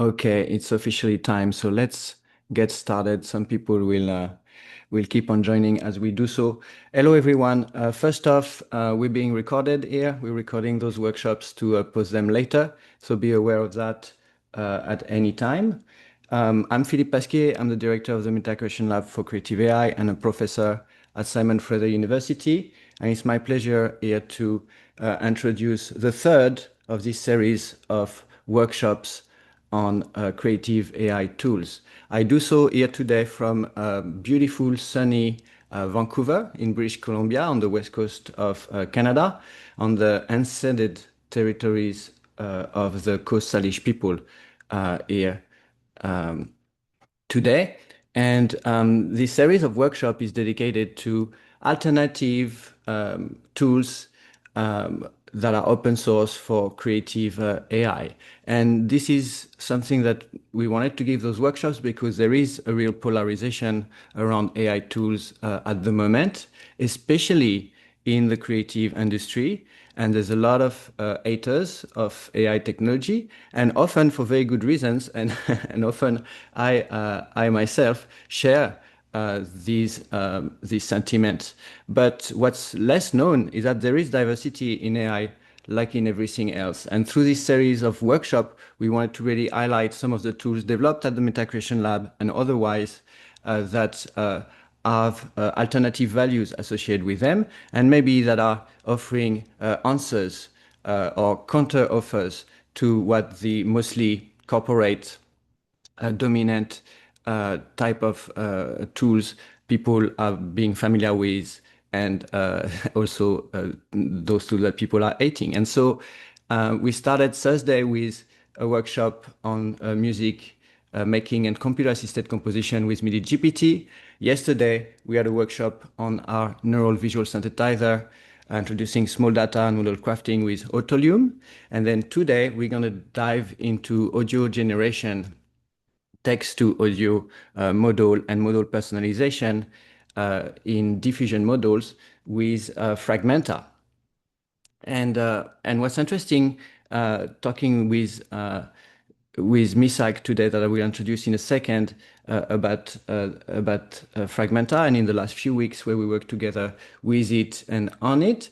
Okay, it's officially time, so let's get started. Some people will keep on joining as we do so. Hello, everyone. First off, we're being recorded here. We're recording those workshops to post them later, so be aware of that at any time. I'm Philippe Pasquier. I'm the director of the Metacreation Lab for Creative AI and a professor at Simon Fraser University. And it's my pleasure here to introduce the third of this series of workshops on creative AI tools. I do so here today from beautiful, sunny Vancouver in British Columbia on the west coast of Canada, on the unceded territories of the Coast Salish people here um, today. And this series of workshop is dedicated to alternative tools that are open source for creative AI. And this is something that we wanted to give those workshops because there is a real polarization around AI tools at the moment, especially in the creative industry. And there's a lot of haters of AI technology, and often for very good reasons. And, and often I myself share these sentiments. But what's less known is that there is diversity in AI, like in everything else. And through this series of workshops, we wanted to really highlight some of the tools developed at the Metacreation Lab and otherwise that have alternative values associated with them, and maybe that are offering answers or counter offers to what the mostly corporate dominant type of tools people are being familiar with, and also those tools that people are hating. And so we started Thursday with a workshop on music making and computer-assisted composition with MIDI GPT. Yesterday, we had a workshop on our neural visual synthesizer, introducing small data and model crafting with Autolium. And then today, we're going to dive into audio generation, text to audio model and model personalization in diffusion models with Fragmenta. And what's interesting, talking with Misagh today, that I will introduce in a second, about Fragmenta, and in the last few weeks where we worked together with it and on it,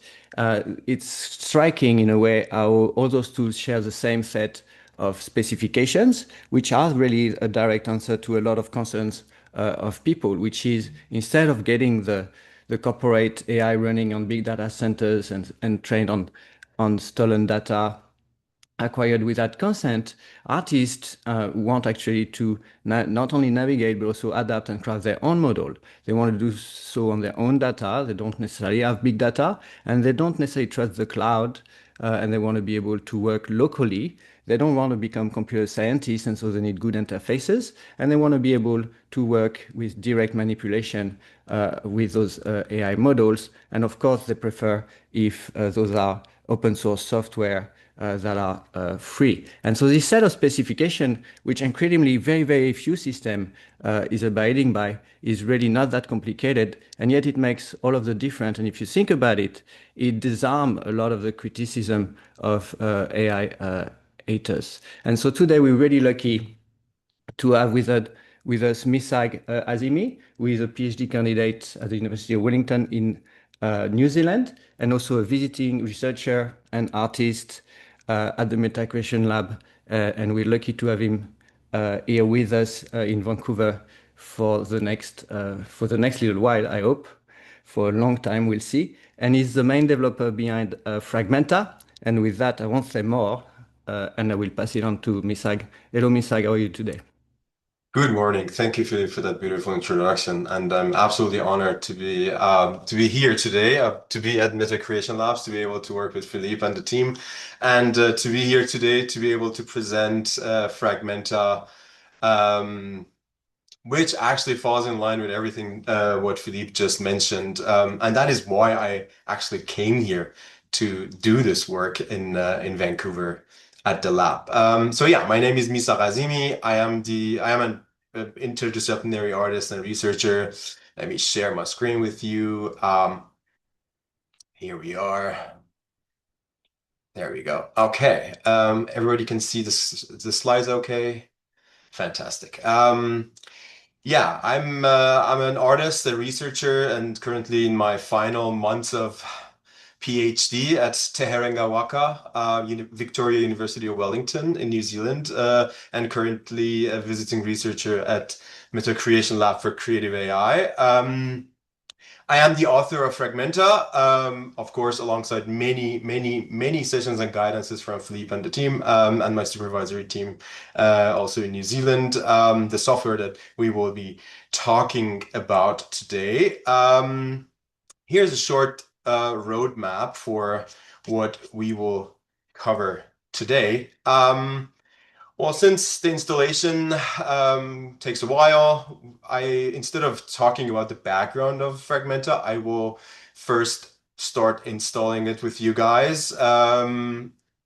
it's striking in a way how all those tools share the same set of specifications, which are really a direct answer to a lot of concerns of people, which is instead of getting the corporate AI running on big data centers and trained on stolen data acquired without consent, artists want actually to not only navigate but also adapt and craft their own model. They want to do so on their own data. They don't necessarily have big data, and they don't necessarily trust the cloud, and they want to be able to work locally. They don't want to become computer scientists, and so they need good interfaces, and they want to be able to work with direct manipulation with those AI models. And of course, they prefer if those are open source software that are free. And so this set of specification, which incredibly very, very few system is abiding by, is really not that complicated, and yet it makes all of the difference. And if you think about it, it disarms a lot of the criticism of AI haters. And so today we're really lucky to have with us Misagh Azimi, who is a PhD candidate at the University of Wellington in New Zealand, and also a visiting researcher and artist at the Metacreation Lab. And we're lucky to have him here with us in Vancouver for the next little while, I hope. For a long time, we'll see. And he's the main developer behind Fragmenta. And with that, I won't say more, and I will pass it on to Misagh. Hello, Misagh, how are you today? Good morning. Thank you, Philip, for that beautiful introduction. And I'm absolutely honored to be here today, to be at Metacreation Labs, to be able to work with Philippe and the team, and to be here today to be able to present Fragmenta, um, which actually falls in line with everything what Philippe just mentioned. And that is why I actually came here to do this work in Vancouver at the lab. So yeah, my name is Misagh Azimi. I am an interdisciplinary artist and researcher. Let me share my screen with you. Here we are. There we go. Okay. Everybody can see the slides okay? Fantastic. Yeah, I'm an artist, a researcher, and currently in my final months of PhD at Te Herenga Waka, Victoria University of Wellington in New Zealand, and currently a visiting researcher at Metacreation Lab for Creative AI. I am the author of Fragmenta, of course, alongside many sessions and guidances from Philippe and the team, and my supervisory team, also in New Zealand. The software that we will be talking about today. Here's a short roadmap for what we will cover today. Well, since the installation takes a while, instead of talking about the background of Fragmenta, I will first start installing it with you guys.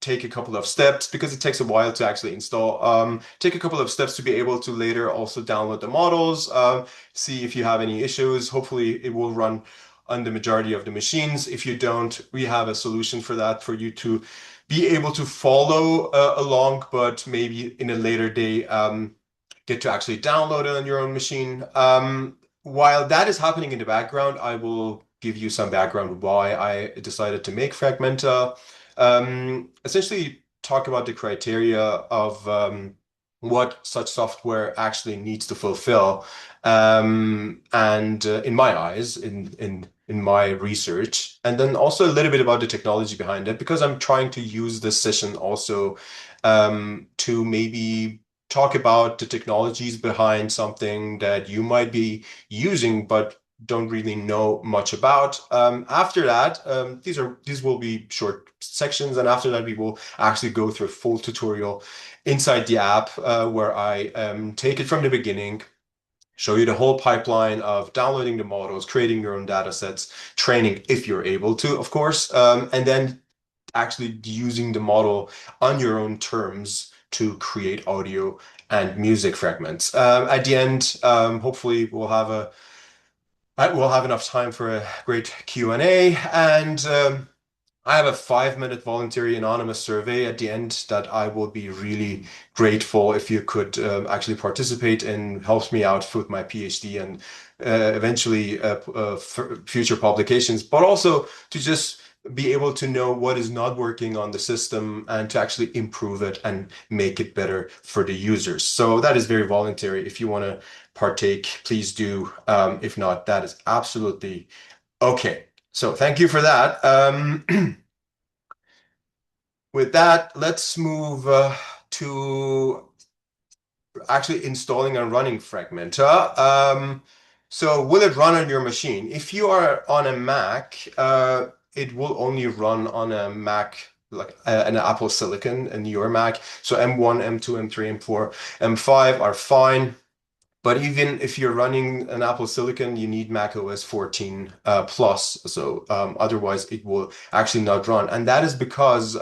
Take a couple of steps because it takes a while to actually install. Take a couple of steps to be able to later also download the models, see if you have any issues. Hopefully, it will run on the majority of the machines. If you don't, we have a solution for that for you to be able to follow along, but maybe in a later day get to actually download it on your own machine. While that is happening in the background, I will give you some background why I decided to make Fragmenta. Essentially, talk about the criteria of what such software actually needs to fulfill. And in my eyes, in my research, and then also a little bit about the technology behind it, because I'm trying to use this session also to maybe talk about the technologies behind something that you might be using but don't really know much about. After that, these will be short sections, and after that, we will actually go through a full tutorial inside the app where I take it from the beginning, show you the whole pipeline of downloading the models, creating your own data sets, training if you're able to, of course, and then actually using the model on your own terms to create audio and music fragments. At the end, hopefully we'll have enough time for a great Q&A, and I have a 5-minute voluntary anonymous survey at the end that I will be really grateful if you could actually participate in. Helps me out with my PhD and eventually future publications, but also to just be able to know what is not working on the system and to actually improve it and make it better for the users. So that is very voluntary. If you want to partake, please do. If not, that is absolutely okay. So thank you for that. With that, let's move to actually installing and running Fragmenta. So will it run on your machine? If you are on a Mac, it will only run on a Mac, like an Apple Silicon in your Mac. So M1, M2, M3, M4, M5 are fine. But even if you're running an Apple Silicon, you need Mac OS 14 plus. So otherwise, it will actually not run. And that is because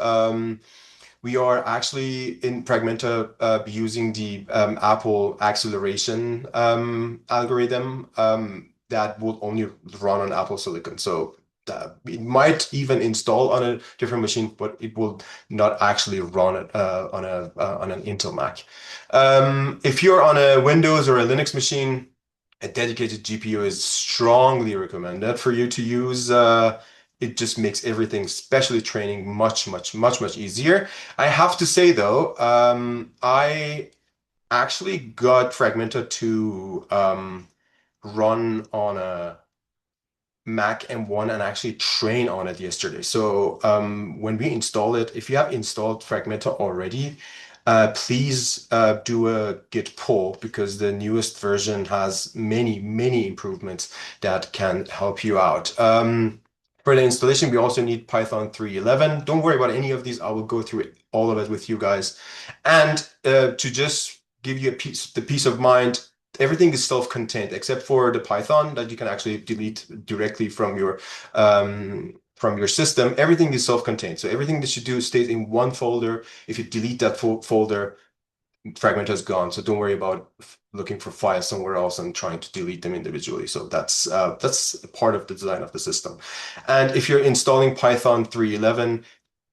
we are actually in Fragmenta using the Apple acceleration algorithm that will only run on Apple Silicon. So it might even install on a different machine, but it will not actually run it on an Intel Mac. If you're on a Windows or a Linux machine, a dedicated GPU is strongly recommended for you to use. It just makes everything, especially training, much easier. I have to say though, I actually got Fragmenta to run on a Mac M1 and actually train on it yesterday. So when we install it, if you have installed Fragmenta already, please do a git pull because the newest version has many improvements that can help you out. For the installation, we also need Python 3.11. Don't worry about any of these. I will go through all of it with you guys. And to just give you the peace of mind, everything is self-contained except for the Python that you can actually delete directly from your system. Everything is self-contained. So everything that you do stays in one folder. If you delete that folder, Fragment has gone. So don't worry about looking for files somewhere else and trying to delete them individually. So that's part of the design of the system. And if you're installing Python 3.11,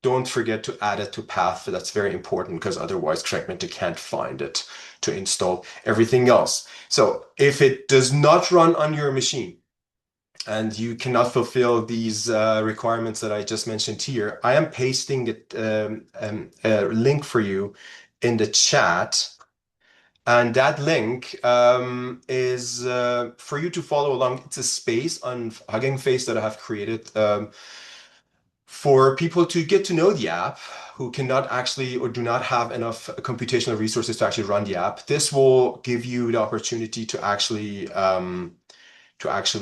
don't forget to add it to path. That's very important because otherwise Fragmenta can't find it to install everything else. So if it does not run on your machine and you cannot fulfill these requirements that I just mentioned here, I am pasting a link for you in the chat. And that link is for you to follow along. It's a space on Hugging Face that I have created for people to get to know the app who cannot actually or do not have enough computational resources to actually run the app. This will give you the opportunity to actually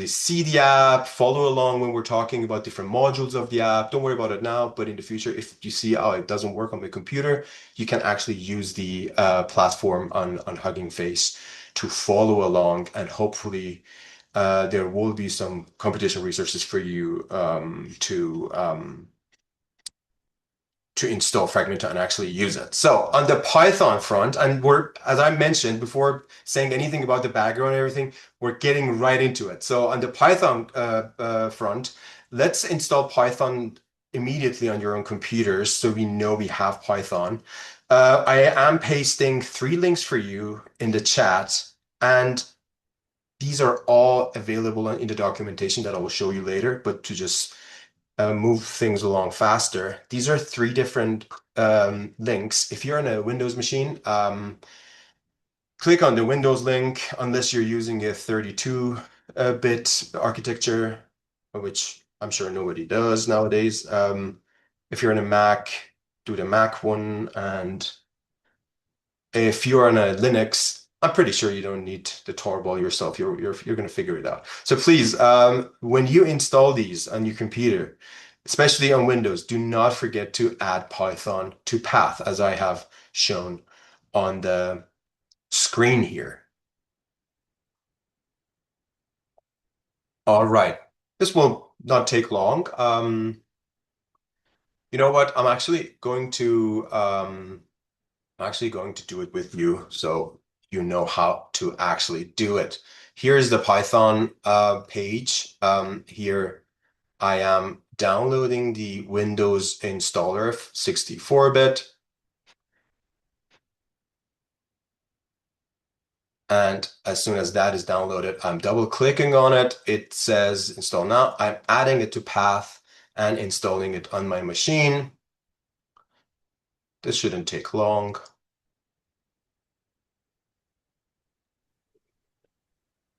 see the app, follow along when we're talking about different modules of the app. Don't worry about it now, but in the future, if you see, oh, it doesn't work on my computer, you can actually use the platform on Hugging Face to follow along, and hopefully there will be some computational resources for you to install Fragmenta and actually use it. So on the Python front, and as I mentioned before saying anything about the background and everything, we're getting right into it. So on the Python front, let's install Python immediately on your own computers so we know we have Python. I am pasting 3 links for you in the chat, and these are all available in the documentation that I will show you later, but to just move things along faster. These are 3 different links. If you're on a Windows machine, click on the Windows link unless you're using a 32-bit architecture, which I'm sure nobody does nowadays. If you're on a Mac, do the Mac one, and if you're on a Linux, I'm pretty sure you don't need the tarball yourself. You're going to figure it out. So please, when you install these on your computer, especially on Windows, do not forget to add Python to path, as I have shown on the screen here. All right, this will not take long. You know what? I'm actually going to do it with you so you know how to actually do it. Here's the Python page. Here I am downloading the Windows installer 64-bit. And as soon as that is downloaded, I'm double clicking on it. It says install now. I'm adding it to path and installing it on my machine. This shouldn't take long.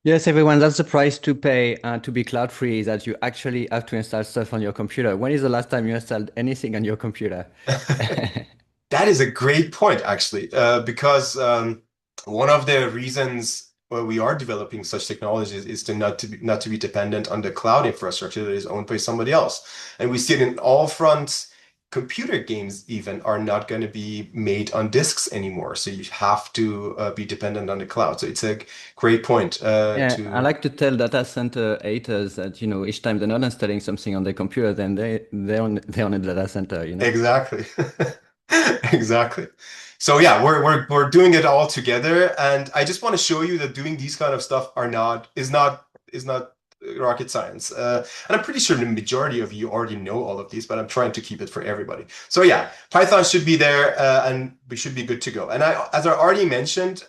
Yes, everyone, that's the price to pay to be cloud free, is that you actually have to install stuff on your computer. When is the last time you installed anything on your computer? That is a great point, actually, because one of the reasons why we are developing such technologies is to not to be dependent on the cloud infrastructure that is owned by somebody else. And we see it in all fronts. Computer games even are not going to be made on disks anymore, so you have to be dependent on the cloud. So it's a great point Yeah, I to like to tell data center haters that, each time they're not installing something on their computer, then they're on a data center. exactly. Exactly. So yeah, we're doing it all together, and I just want to show you that doing these kind of stuff is not rocket science. And I'm pretty sure the majority of you already know all of these, but I'm trying to keep it for everybody. So yeah, Python should be there, and we should be good to go. And as I already mentioned,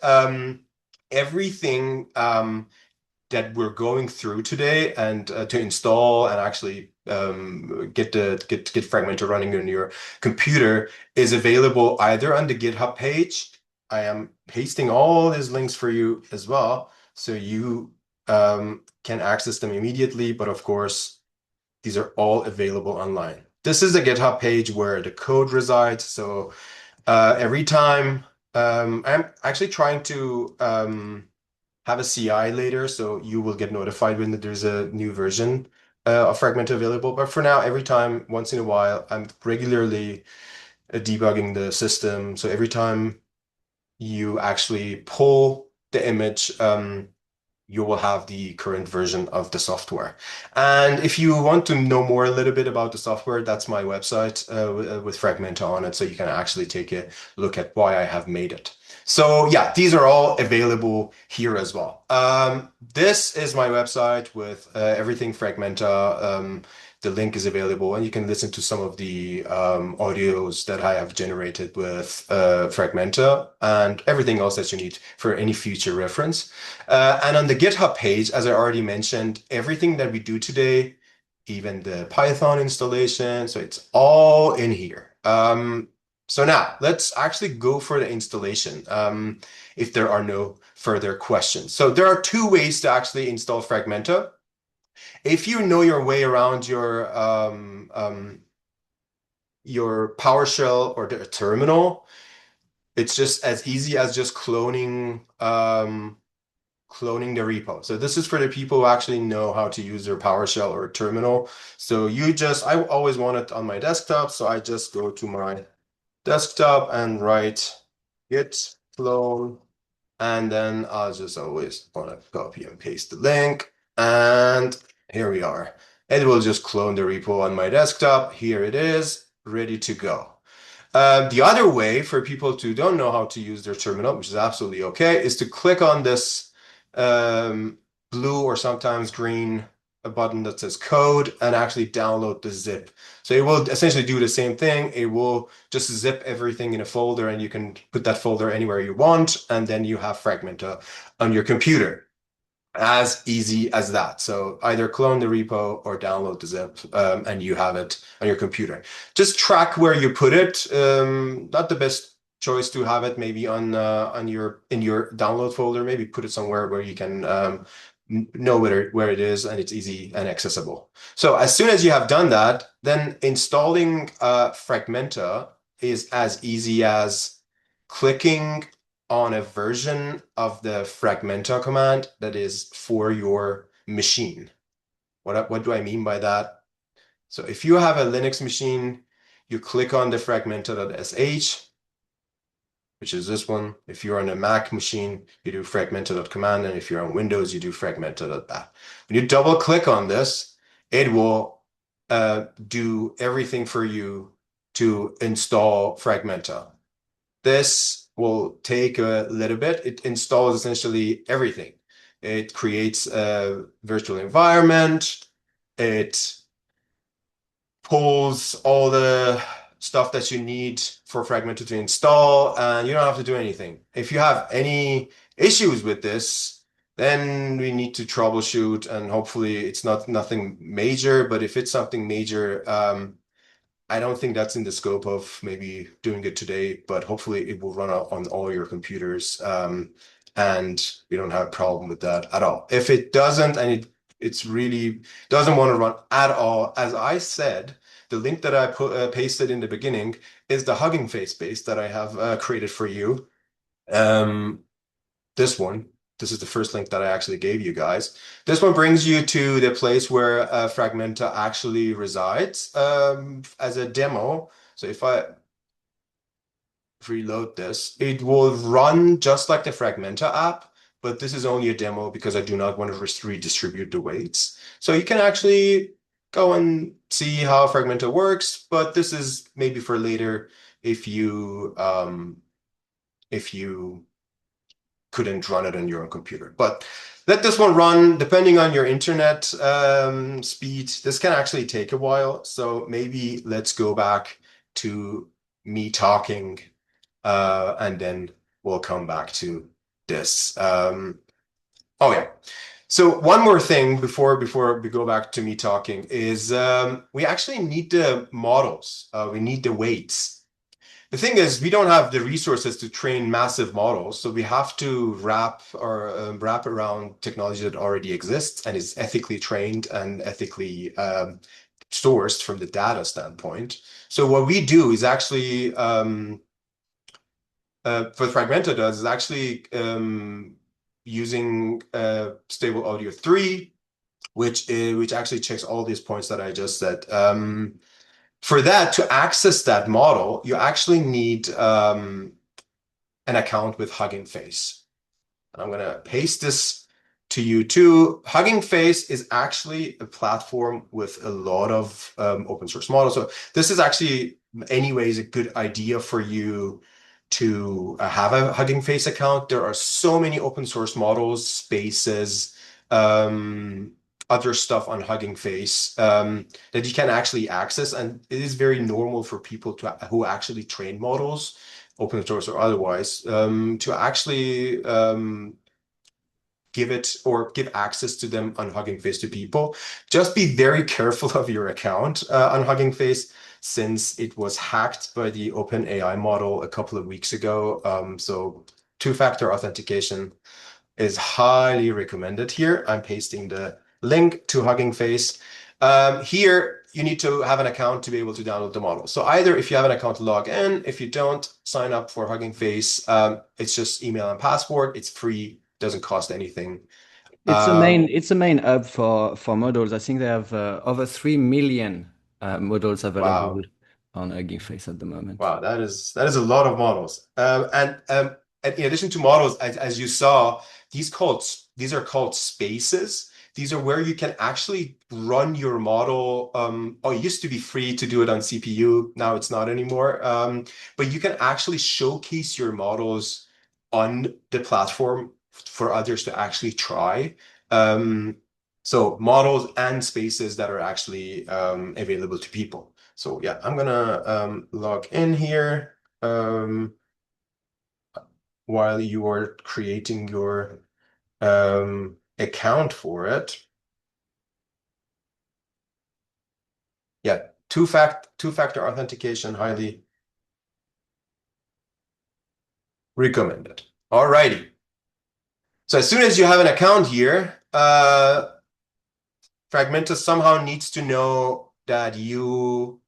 everything that we're going through today and to install and actually get Fragmenta running on your computer is available either on the GitHub page. I am pasting all these links for you as well, so you can access them immediately. But of course, these are all available online. This is the GitHub page where the code resides. So every time I'm actually trying to have a CI later, so you will get notified when there's a new version of Fragment available. But for now, every time, once in a while, I'm regularly debugging the system. So every time you actually pull the image, you will have the current version of the software. And if you want to know more a little bit about the software, that's my website with Fragmenta on it, so you can actually take a look at why I have made it. So yeah, these are all available here as well. This is my website with everything Fragmenta. The link is available, and you can listen to some of the audios that I have generated with Fragmenta and everything else that you need for any future reference. And on the GitHub page, as I already mentioned, everything that we do today, even the Python installation, so it's all in here. So now let's actually go for the installation, if there are no further questions. So there are two ways to actually install Fragmenta. If you know your way around your PowerShell or the terminal, it's just as easy as just cloning the repo. So this is for the people who actually know how to use their PowerShell or terminal. So I always want it on my desktop, so I just go to my desktop and write git clone, and then I'll just always want to copy and paste the link, and here we are. It will just clone the repo on my desktop. Here it is, ready to go. The other way for people who don't know how to use their terminal, which is absolutely okay, is to click on this blue or sometimes green button that says code and actually download the zip. So it will essentially do the same thing. It will just zip everything in a folder, and you can put that folder anywhere you want, and then you have Fragmenta on your computer. As easy as that. So either clone the repo or download the zip, and you have it on your computer. Just track where you put it. Not the best choice to have it maybe on in your download folder. Maybe put it somewhere where you can know where it is and it's easy and accessible. So as soon as you have done that, then installing Fragmenta is as easy as clicking on a version of the Fragmenta command that is for your machine. What do I mean by that? So if you have a Linux machine, you click on the fragmenta.sh, which is this one. If you're on a Mac machine, you do fragmenta.command, and if you're on Windows, you do fragmenta.bat. When you double click on this, it will do everything for you to install Fragmenta. This will take a little bit. It installs essentially everything. It creates a virtual environment. It pulls all the stuff that you need for Fragmenta to install, and you don't have to do anything. If you have any issues with this, then we need to troubleshoot, and hopefully it's nothing major. But if it's something major, I don't think that's in the scope of maybe doing it today, but hopefully it will run on all your computers, and we don't have a problem with that at all. If it doesn't, and it's really doesn't want to run at all, as I said, the link that I pasted in the beginning is the Hugging Face base that I have created for you. This one. This is the first link that I actually gave you guys. This one brings you to the place where Fragmenta actually resides as a demo. So if I reload this, it will run just like the Fragmenta app, but this is only a demo because I do not want to redistribute the weights. So you can actually go and see how Fragmenta works, but this is maybe for later if you couldn't run it on your own computer. But let this one run, depending on your internet speed. This can actually take a while. So maybe let's go back to me talking, and then we'll come back to this. Oh yeah. So one more thing before we go back to me talking is we actually need the models. We need the weights. The thing is, we don't have the resources to train massive models, so we have to wrap around technology that already exists and is ethically trained and ethically sourced from the data standpoint. So what we do is actually, what Fragmenta does is actually using Stable Audio 3, which actually checks all these points that I just said. For that, to access that model, you actually need an account with Hugging Face. And I'm going to paste this to you too. Hugging Face is actually a platform with a lot of open source models. So this is actually, anyways, a good idea for you to have a Hugging Face account. There are so many open source models, spaces, other stuff on Hugging Face that you can actually access, and it is very normal for people who actually train models, open source or otherwise, to actually give access to them on Hugging Face to people. Just be very careful of your account on Hugging Face, since it was hacked by the OpenAI model a couple of weeks ago. So two-factor authentication is highly recommended here. I'm pasting the link to Hugging Face. Here, you need to have an account to be able to download the model. So either if you have an account, log in. If you don't, sign up for Hugging Face. It's just email and password. It's free, doesn't cost anything. It's the main hub for models. I think they have over 3 million models available Wow. on Hugging Face at the moment. Wow, that is a lot of models. And in addition to models, as you saw, these are called spaces. These are where you can actually run your model. Oh, it used to be free to do it on CPU. Now it's not anymore. But you can actually showcase your models on the platform for others to actually try. Um, so models and spaces that are actually available to people. So yeah, I'm gonna log in here while you are creating your account for it. Yeah, two-factor authentication, highly recommended. Alrighty. So as soon as you have an account here, Fragmenta somehow needs to know that you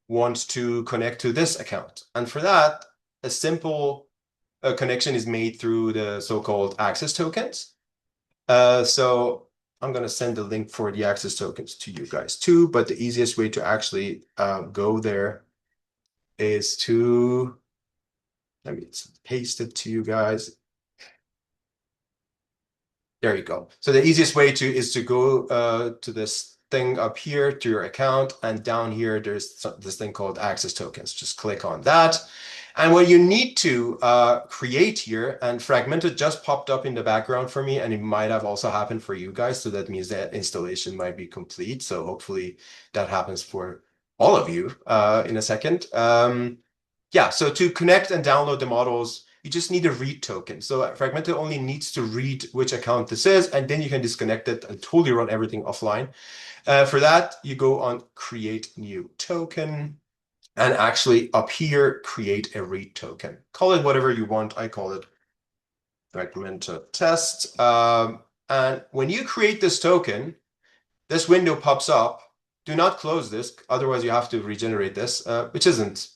want to connect to this account. And for that, a simple connection is made through the so-called access tokens. So I'm going to send the link for the access tokens to you guys too, but the easiest way to actually go there is to, let me paste it to you guys. There you go. So the easiest way is to go to this thing up here to your account, and down here there's this thing called access tokens. Just click on that. And what you need to create here, and Fragmented just popped up in the background for me, and it might have also happened for you guys. So that means that installation might be complete. So hopefully that happens for all of you in a second. Yeah, so to connect and download the models, you just need a read token. So Fragmenta only needs to read which account this is, and then you can disconnect it and totally run everything offline. For that, you go on create new token, and actually up here, create a read token. Call it whatever you want. I call it Fragmenta test. And when you create this token, this window pops up. Do not close this, otherwise you have to regenerate this, which isn't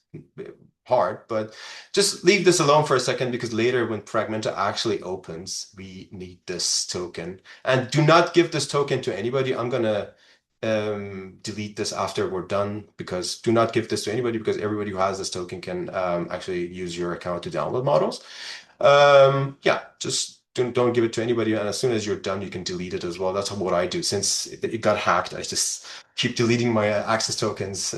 hard, but just leave this alone for a second, because later when Fragmenta actually opens, we need this token. And do not give this token to anybody. I'm gonna delete this after we're done, because do not give this to anybody, because everybody who has this token can actually use your account to download models. Yeah, just don't give it to anybody. And as soon as you're done, you can delete it as well. That's what I do. Since it got hacked, I just keep deleting my access tokens.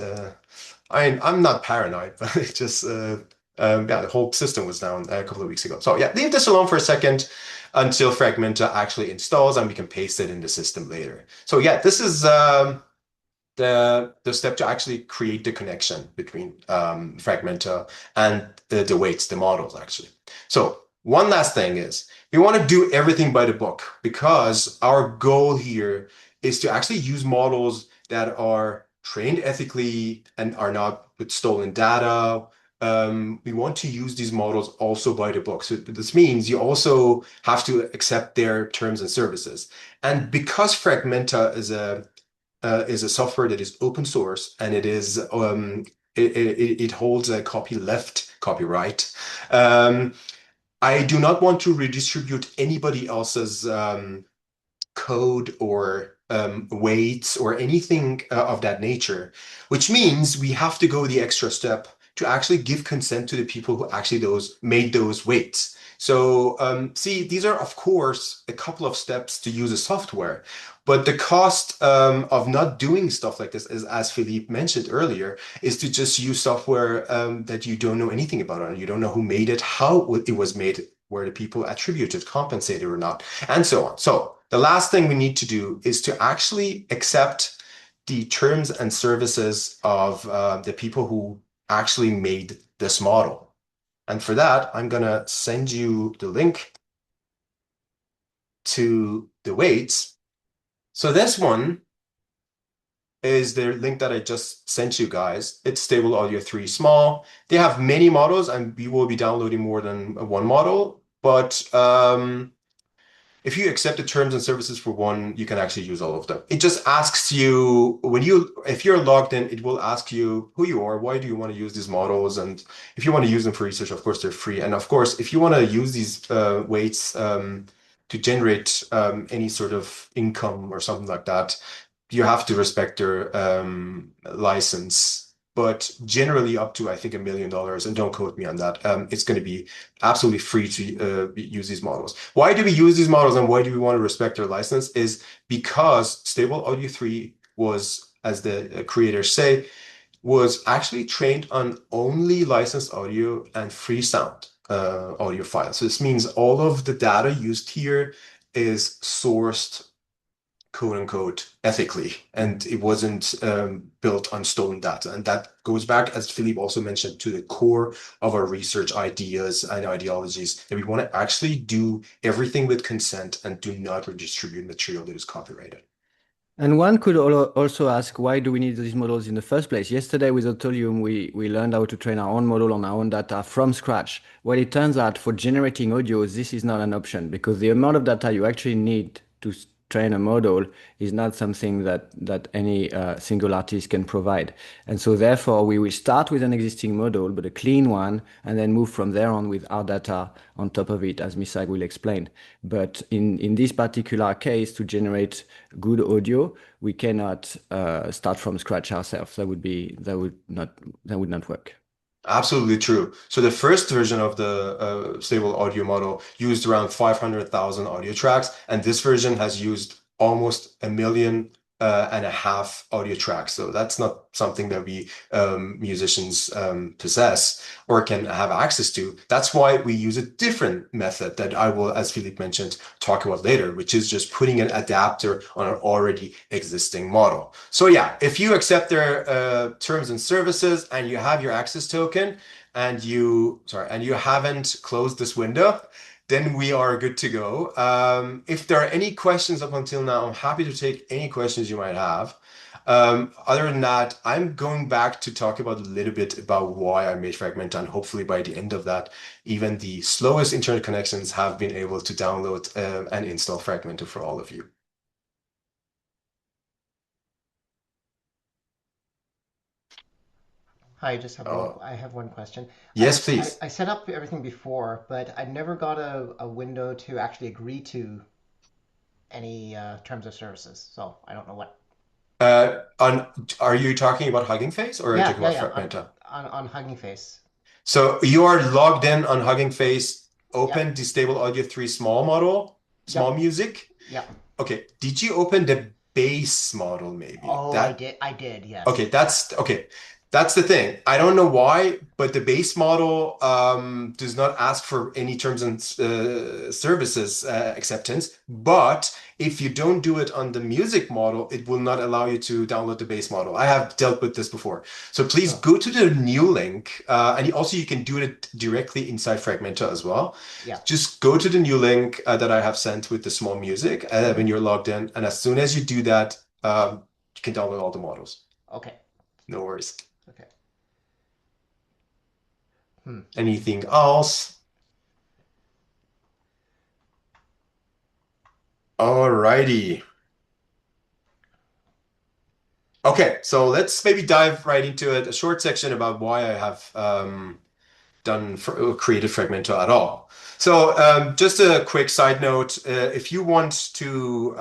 I'm not paranoid, but it just yeah, the whole system was down a couple of weeks ago. So yeah, leave this alone for a second until Fragmenta actually installs, and we can paste it in the system later. So yeah, this is the step to actually create the connection between Fragmenta and the weights, the models actually. So one last thing is we want to do everything by the book, because our goal here is to actually use models that are trained ethically and are not with stolen data. We want to use these models also by the book. So this means you also have to accept their terms and services. And because Fragmenta is a software that is open source, and it holds a copyright. I do not want to redistribute anybody else's code or weights or anything of that nature, which means we have to go the extra step to actually give consent to the people who actually made those weights. So see, these are of course a couple of steps to use a software, but the cost of not doing stuff like this, as Philippe mentioned earlier, is to just use software that you don't know anything about, and you don't know who made it, how it was made, where the people attributed, compensated or not, and so on. So The last thing we need to do is to actually accept the terms and services of the people who actually made this model. And for that, I'm going to send you the link to the weights. So this one is the link that I just sent you guys. It's Stable Audio 3 Small. They have many models, and we will be downloading more than one model. But if you accept the terms and services for one, you can actually use all of them. It just asks you if you're logged in, it will ask you who you are, why do you want to use these models, and if you want to use them for research, of course they're free. And of course, if you want to use these weights to generate any sort of income or something like that, you have to respect their license. But generally up to, I think, $1 million, and don't quote me on that. It's going to be absolutely free to use these models. Why do we use these models and why do we want to respect their license? Is because Stable Audio 3 was, as the creators say, was actually trained on only licensed audio and free sound audio files. So this means all of the data used here is sourced, quote unquote, ethically, and it wasn't built on stolen data. And that goes back, as Philippe also mentioned, to the core of our research ideas and ideologies, that we want to actually do everything with consent and do not redistribute material that is copyrighted. And one could also ask, why do we need these models in the first place? Yesterday with Autolium, we learned how to train our own model on our own data from scratch. Well, it turns out for generating audio, this is not an option because the amount of data you actually need to train a model is not something that any single artist can provide. And so therefore, we will start with an existing model, but a clean one, and then move from there on with our data on top of it, as Misagh will explain. But in this particular case, to generate good audio, we cannot start from scratch ourselves. That would not work. Absolutely true. So the first version of the stable audio model used around 500,000 audio tracks, and this version has used almost 1.5 million audio tracks. So that's not something that we musicians possess or can have access to. That's why we use a different method that I will, as Philippe mentioned, talk about later, which is just putting an adapter on an already existing model. So yeah, if you accept their terms and services and you have your access token and you haven't closed this window, then we are good to go. If there are any questions up until now, I'm happy to take any questions you might have. Other than that, I'm going back to talk about a little bit about why I made Fragmenta, and hopefully by the end of that, even the slowest internet connections have been able to download and install Fragmenta for all of you. Hi, I just have Oh, I have one question. yes, please. I set up everything before, but I never got a window to actually agree to any terms of services. So I don't know what. Are you talking about Hugging Face or are you Yeah, talking yeah, about yeah. Fragmenta? On Hugging Face. So you are logged in on Hugging Face, Yep, open the Stable Audio 3 small model, small yep, music. yep. Okay, did you open the base model maybe? Oh, I That did. I did. Okay, Yes. that's okay. That's the thing. I don't know why, but the base model does not ask for any terms and services acceptance. But if you don't do it on the music model, it will not allow you to download the base model. I have dealt with this before. So please Oh, go to the new link, and also you can do it directly inside Fragmenta as well. yeah. Just go to the new link that I have sent with the small music when Hmm. you're logged in, and as soon as you do that, you can download all the models. Okay. No worries. Okay. Hmm. Anything else? Alrighty. Okay, so let's maybe dive right into it. A short section about why I have created Fragmento at all. So just a quick side note, if you want to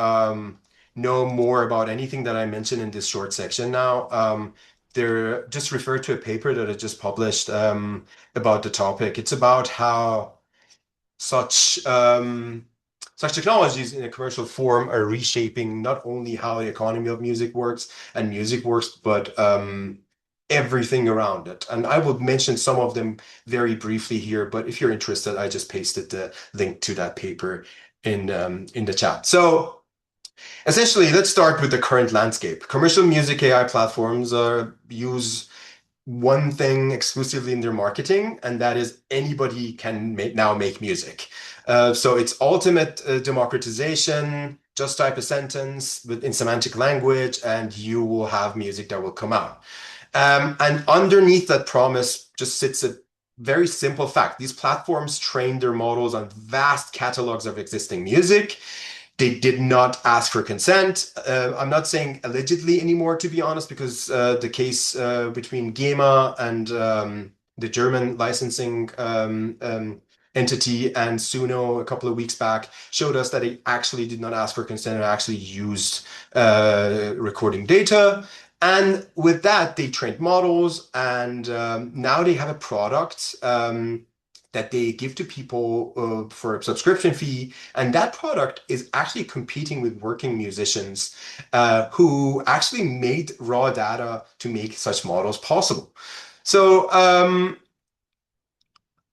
know more about anything that I mentioned in this short section now, there just refer to a paper that I just published about the topic. It's about how such such technologies in a commercial form are reshaping not only how the economy of music works and music works, but everything around it. And I will mention some of them very briefly here, but if you're interested, I just pasted the link to that paper in the chat. So Essentially, let's start with the current landscape. Commercial music AI platforms use one thing exclusively in their marketing, and that is anybody can now make music. So it's ultimate democratization. Just type a sentence in semantic language, and you will have music that will come out. And underneath that promise just sits a very simple fact. These platforms train their models on vast catalogs of existing music. They did not ask for consent. I'm not saying allegedly anymore, to be honest, because the case between GEMA and the German licensing entity and Suno a couple of weeks back showed us that they actually did not ask for consent and actually used recording data. And with that, they trained models, and now they have a product that they give to people for a subscription fee. And that product is actually competing with working musicians who actually made raw data to make such models possible. So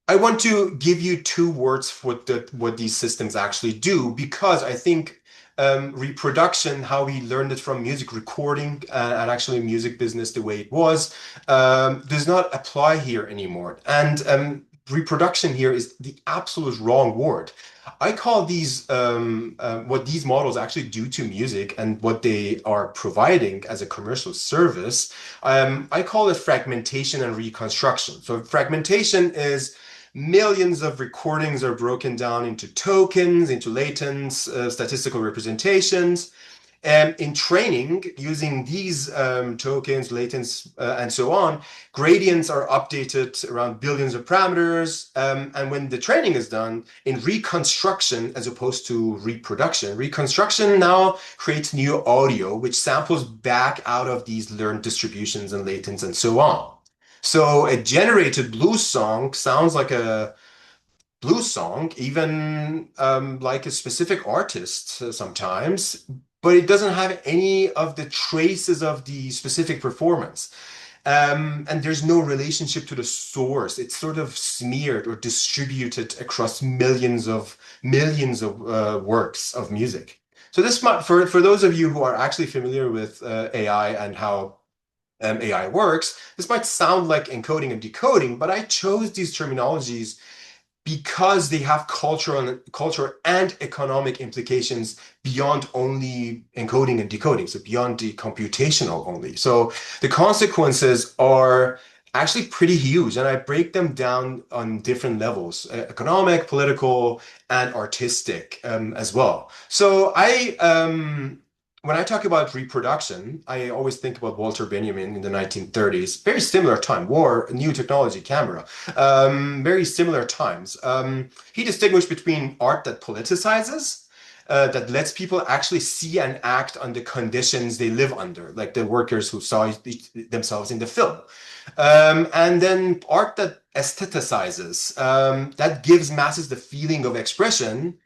I want to give you two words for what these systems actually do, because I think reproduction, how we learned it from music recording and actually music business the way it was, does not apply here anymore. And reproduction here is the absolute wrong word. I call these what these models actually do to music and what they are providing as a commercial service. I call it fragmentation and reconstruction. So fragmentation is millions of recordings are broken down into tokens, into latent statistical representations. And in training, using these tokens, latents, and so on, gradients are updated around billions of parameters. And when the training is done, in reconstruction, as opposed to reproduction, reconstruction now creates new audio, which samples back out of these learned distributions and latents and so on. So a generated blues song sounds like a blues song, even like a specific artist sometimes, but it doesn't have any of the traces of the specific performance. And there's no relationship to the source. It's sort of smeared or distributed across millions of works of music. So this might, for those of you who are actually familiar with AI and how AI works, this might sound like encoding and decoding, but I chose these terminologies because they have cultural and economic implications beyond only encoding and decoding, so beyond the computational only. So the consequences are actually pretty huge, and I break them down on different levels, economic, political, and artistic as well. So when I talk about reproduction, I always think about Walter Benjamin in the 1930s. Very similar time, war, new technology, camera, very similar times. He distinguished between art that politicizes, that lets people actually see and act on the conditions they live under, like the workers who saw themselves in the film. And then art that aestheticizes, that gives masses the feeling of expression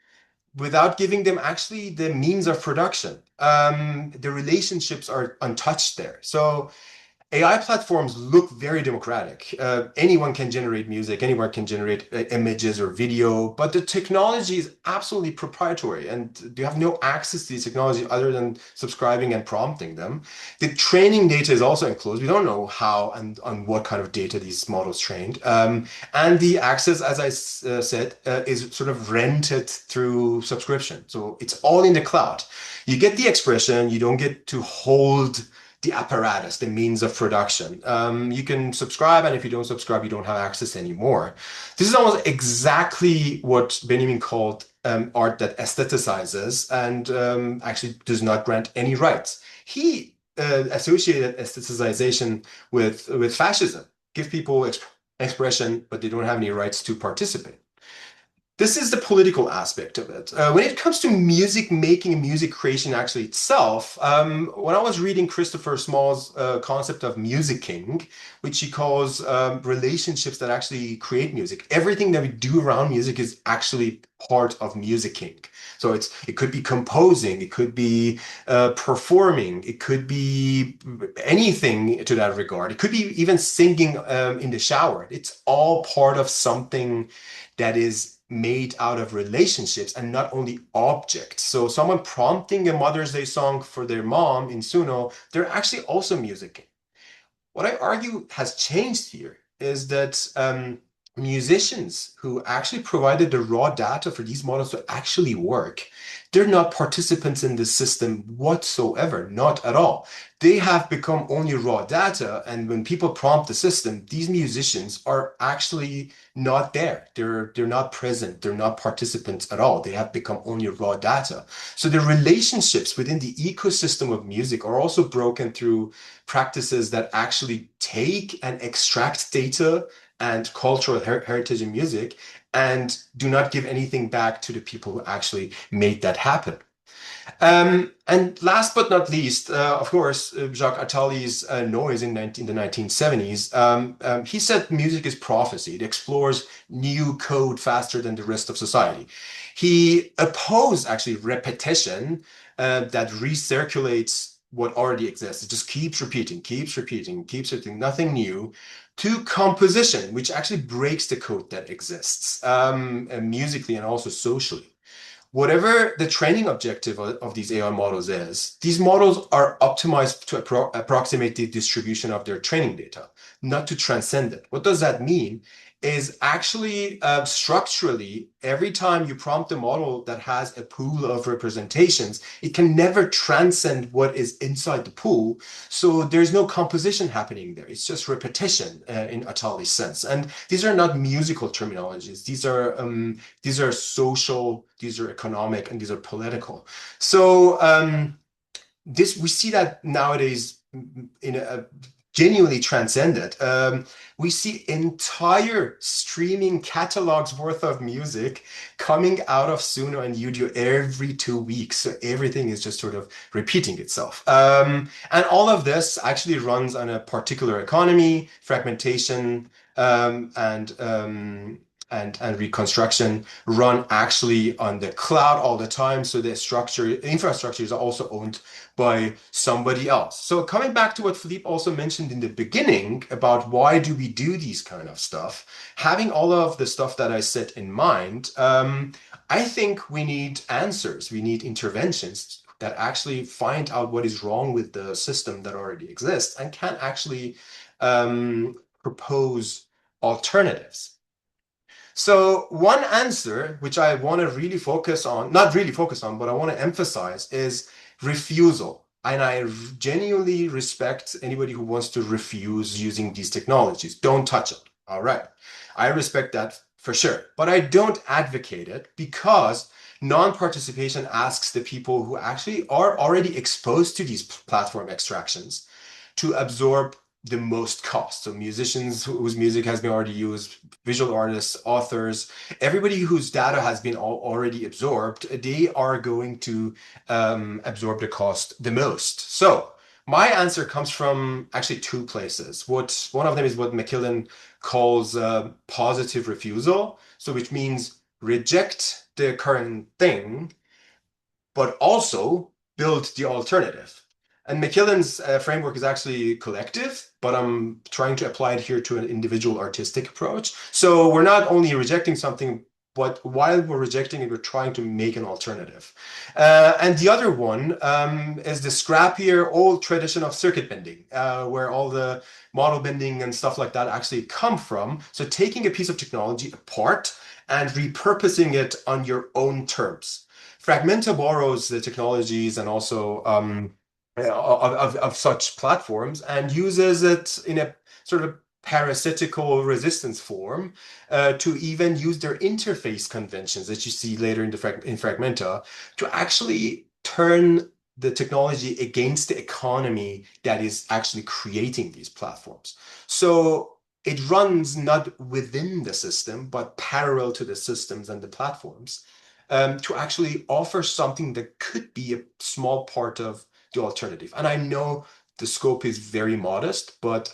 without giving them actually the means of production. The relationships are untouched there. So AI platforms look very democratic. Anyone can generate music, anyone can generate images or video, but the technology is absolutely proprietary and you have no access to these technology other than subscribing and prompting them. The training data is also enclosed. We don't know how and on what kind of data these models trained. And the access, as I said, is sort of rented through subscription. So it's all in the cloud. You get the expression, you don't get to hold the apparatus, the means of production. You can subscribe, and if you don't subscribe, you don't have access anymore. This is almost exactly what Benjamin called art that aestheticizes and actually does not grant any rights. He associated aestheticization with fascism, give people expression, but they don't have any rights to participate. This is the political aspect of it. When it comes to music making and music creation actually itself, when I was reading Christopher Small's concept of musicking, which he calls relationships that actually create music, everything that we do around music is actually part of musicking. So it could be composing, it could be performing, it could be anything to that regard. It could be even singing in the shower. It's all part of something that is made out of relationships and not only objects. So someone prompting a Mother's Day song for their mom in Suno, they're actually also musicking. What I argue has changed here is that musicians who actually provided the raw data for these models to actually work, they're not participants in the system whatsoever, not at all. They have become only raw data, and when people prompt the system, these musicians are actually not there. They're not present. They're not participants at all. They have become only raw data. So the relationships within the ecosystem of music are also broken through practices that actually take and extract data and cultural heritage in music and do not give anything back to the people who actually made that happen. And last but not least, of course, Jacques Attali's noise in the 1970s, he said music is prophecy. It explores new code faster than the rest of society. He opposed actually repetition that recirculates what already exists. It just keeps repeating, keeps repeating, keeps repeating, nothing new, to composition, which actually breaks the code that exists musically and also socially. Whatever the training objective of these AI models is, these models are optimized to approximate the distribution of their training data, not to transcend it. What does that mean? Is actually structurally, every time you prompt a model that has a pool of representations, it can never transcend what is inside the pool. So there's no composition happening there. It's just repetition in Attali's sense. And these are not musical terminologies. These are social, these are economic, and these are political. So this we see that nowadays in a genuinely transcended. We see entire streaming catalogs worth of music coming out of Suno and Udio every 2 weeks. So everything is just sort of repeating itself. And all of this actually runs on a particular economy, fragmentation, and reconstruction run actually on the cloud all the time. So the infrastructure is also owned by somebody else. So coming back to what Philippe also mentioned in the beginning about why do we do these kind of stuff, having all of the stuff that I said in mind, I think we need answers. We need interventions that actually find out what is wrong with the system that already exists and can actually propose alternatives. So one answer, which I want to really focus on, not really focus on, but I want to emphasize is refusal. And I genuinely respect anybody who wants to refuse using these technologies. Don't touch it. All right. I respect that for sure. But I don't advocate it because non-participation asks the people who actually are already exposed to these platform extractions to absorb the most cost. So musicians whose music has been already used, visual artists, authors, everybody whose data has been already absorbed, they are going to absorb the cost the most. So my answer comes from actually two places. One of them is what McKillen calls positive refusal. So which means reject the current thing, but also build the alternative. And McKillen's framework is actually collective, but I'm trying to apply it here to an individual artistic approach. So we're not only rejecting something, but while we're rejecting it, we're trying to make an alternative. And the other one is the scrappier old tradition of circuit bending, where all the model bending and stuff like that actually come from. So taking a piece of technology apart and repurposing it on your own terms. Fragmenta borrows the technologies and also of such platforms and uses it in a sort of parasitical resistance form to even use their interface conventions that you see later in Fragmenta to actually turn the technology against the economy that is actually creating these platforms. So it runs not within the system, but parallel to the systems and the platforms to actually offer something that could be a small part of the alternative. And I know the scope is very modest, but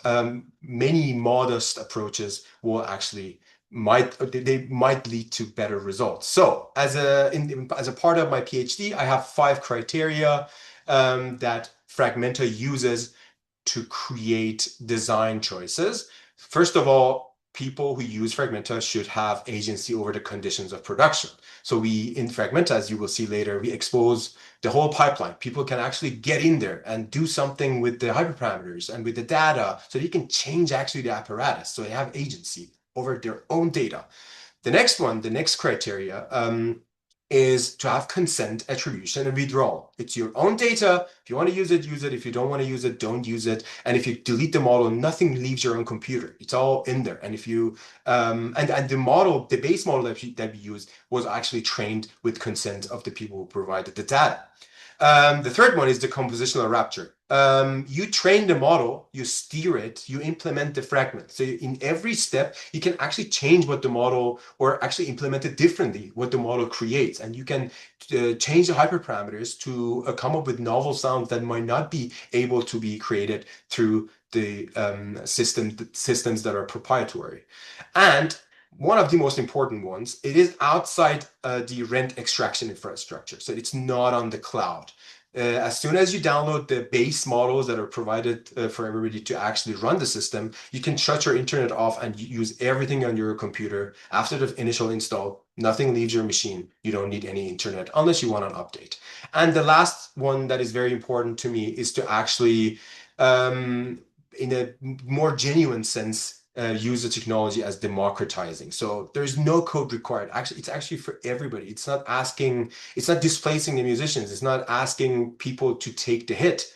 many modest approaches will actually might lead to better results. So as a part of my PhD, I have 5 criteria that Fragmenta uses to create design choices. First of all, people who use Fragmenta should have agency over the conditions of production. So we, in Fragmenta, as you will see later, we expose the whole pipeline. People can actually get in there and do something with the hyperparameters and with the data, so they can change actually the apparatus, so they have agency over their own data. The next one, the next criteria, is to have consent, attribution, and withdrawal. It's your own data. If you want to use it, use it. If you don't want to use it, don't use it. And if you delete the model, nothing leaves your own computer. It's all in there. And if you and the model, the base model that we used was actually trained with consent of the people who provided the data. The third one is the compositional rapture. You train the model, you steer it, you implement the fragment. So in every step, you can actually change what the model, or actually implement it differently, what the model creates. And you can change the hyperparameters to come up with novel sounds that might not be able to be created through the systems that are proprietary. And one of the most important ones, it is outside the rent extraction infrastructure. So it's not on the cloud. As soon as you download the base models that are provided for everybody to actually run the system, you can shut your internet off and use everything on your computer. After the initial install, nothing leaves your machine. You don't need any internet unless you want an update. And the last one that is very important to me is to actually, in a more genuine sense, use the technology as democratizing. So there's no code required. Actually, it's actually for everybody. It's not displacing the musicians. It's not asking people to take the hit.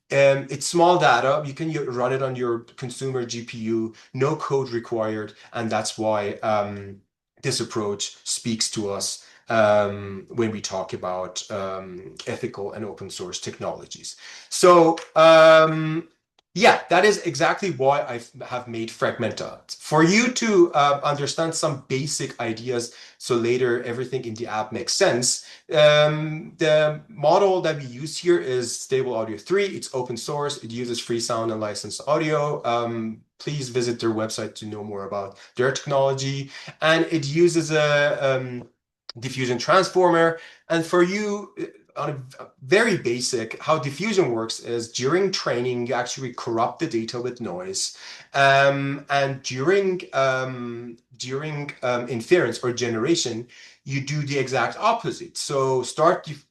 It's small data. You can run it on your consumer GPU, no code required. And that's why this approach speaks to us when we talk about ethical and open source technologies. So yeah, that is exactly why I have made Fragmenta. For you to understand some basic ideas, so later everything in the app makes sense. The model that we use here is Stable Audio 3. It's open source. It uses free sound and licensed audio. Please visit their website to know more about their technology. And it uses a diffusion transformer. And for you, on a very basic, how diffusion works is during training, you actually corrupt the data with noise. And during inference or generation, you do the exact opposite. So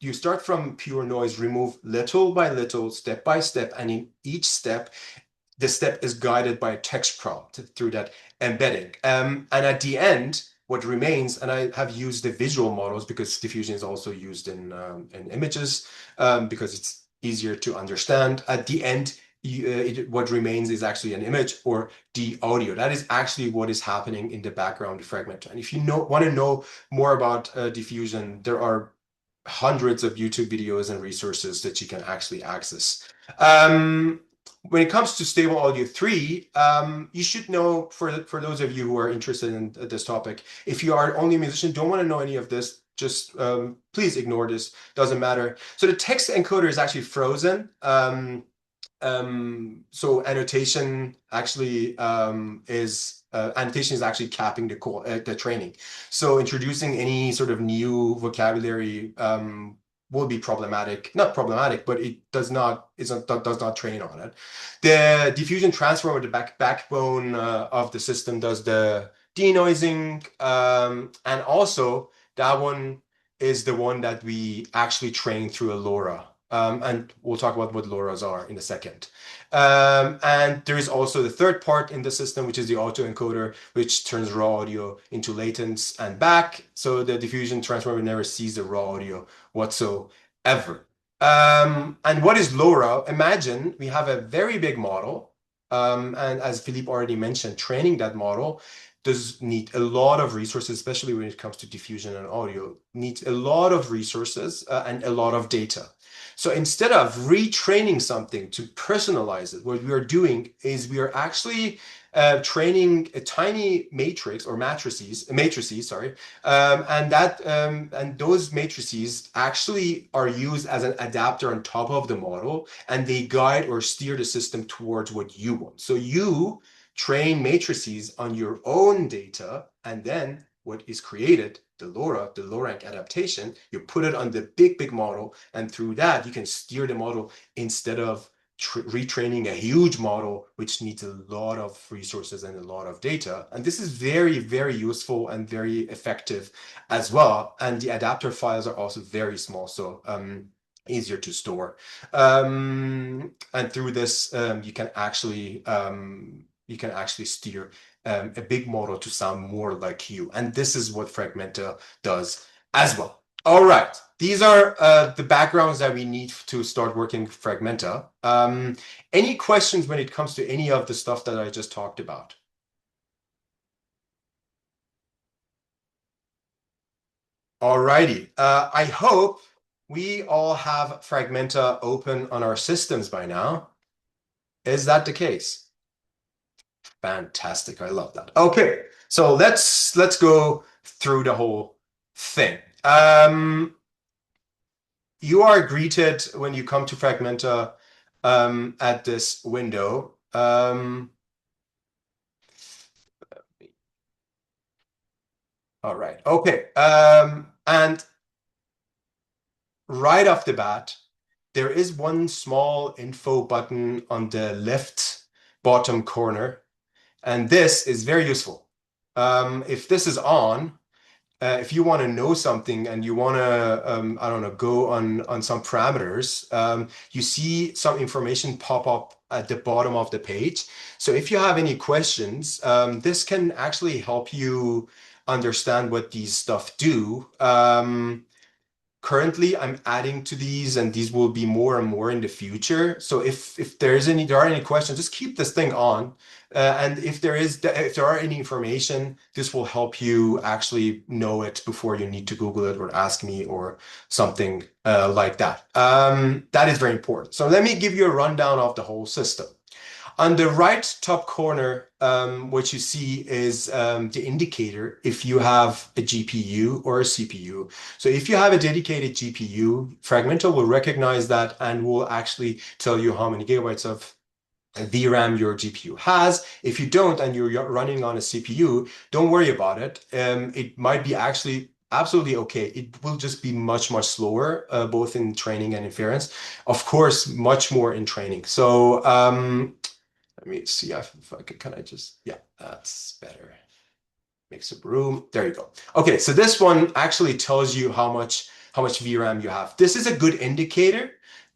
you start from pure noise, remove little by little, step by step, and in each step, the step is guided by a text prompt through that embedding. And at the end, what remains, and I have used the visual models because diffusion is also used in images because it's easier to understand. At the end, what remains is actually an image or the audio. That is actually what is happening in the background of Fragmenta. And if you want to know more about diffusion, there are hundreds of YouTube videos and resources that you can actually access. When it comes to Stable Audio 3, you should know, for those of you who are interested in this topic, if you are only a musician, don't want to know any of this, just please ignore this, doesn't matter. So the text encoder is actually frozen. So annotation actually is actually capping the training. So introducing any sort of new vocabulary will be problematic. Not problematic, but it does not train on it. The diffusion transformer, the backbone of the system, does the denoising, and also that one is the one that we actually train through a LoRA. And we'll talk about what LoRas are in a second. And there is also the third part in the system, which is the autoencoder, which turns raw audio into latents and back. So the diffusion transformer never sees the raw audio whatsoever. And what is LoRa? Imagine we have a very big model. And as Philippe already mentioned, training that model does need a lot of resources, especially when it comes to diffusion and audio, needs a lot of resources and a lot of data. So instead of retraining something to personalize it, what we are doing is we are actually training a tiny matrix or matrices, sorry, and those matrices actually are used as an adapter on top of the model, and they guide or steer the system towards what you want. So you train matrices on your own data, and then what is created, the LoRa adaptation, you put it on the big model, and through that you can steer the model instead of retraining a huge model, which needs a lot of resources and a lot of data. And this is very, very useful and very effective as well. And the adapter files are also very small, so easier to store. And through this, you can actually steer a big model to sound more like you. And this is what Fragmenta does as well. All right, these are the backgrounds that we need to start working Fragmenta. Any questions when it comes to any of the stuff that I just talked about? All righty, I hope we all have Fragmenta open on our systems by now. Is that the case? Fantastic, I love that. Okay, so let's go through the whole thing. You are greeted when you come to Fragmenta at this window. All right, okay. And right off the bat, there is one small info button on the left bottom corner, and this is very useful. If this is on, if you want to know something and you want to, I don't know, go on some parameters, you see some information pop up at the bottom of the page. So if you have any questions, this can actually help you understand what these stuff do. Currently, I'm adding to these, and these will be more and more in the future. So if there are any questions, just keep this thing on. And if there are any information, this will help you actually know it before you need to Google it or ask me or something like that. That is very important. So let me give you a rundown of the whole system. On the right top corner, what you see is the indicator if you have a GPU or a CPU. So if you have a dedicated GPU, Fragmenta will recognize that and will actually tell you how many gigabytes of VRAM your GPU has. If you don't and you're running on a CPU, don't worry about it. It might be actually absolutely okay. It will just be much, much slower, both in training and inference. Of course, much more in training. So let me see if I can yeah, that's better. Make some room. There you go. Okay, so this one actually tells you how much VRAM you have. This is a good indicator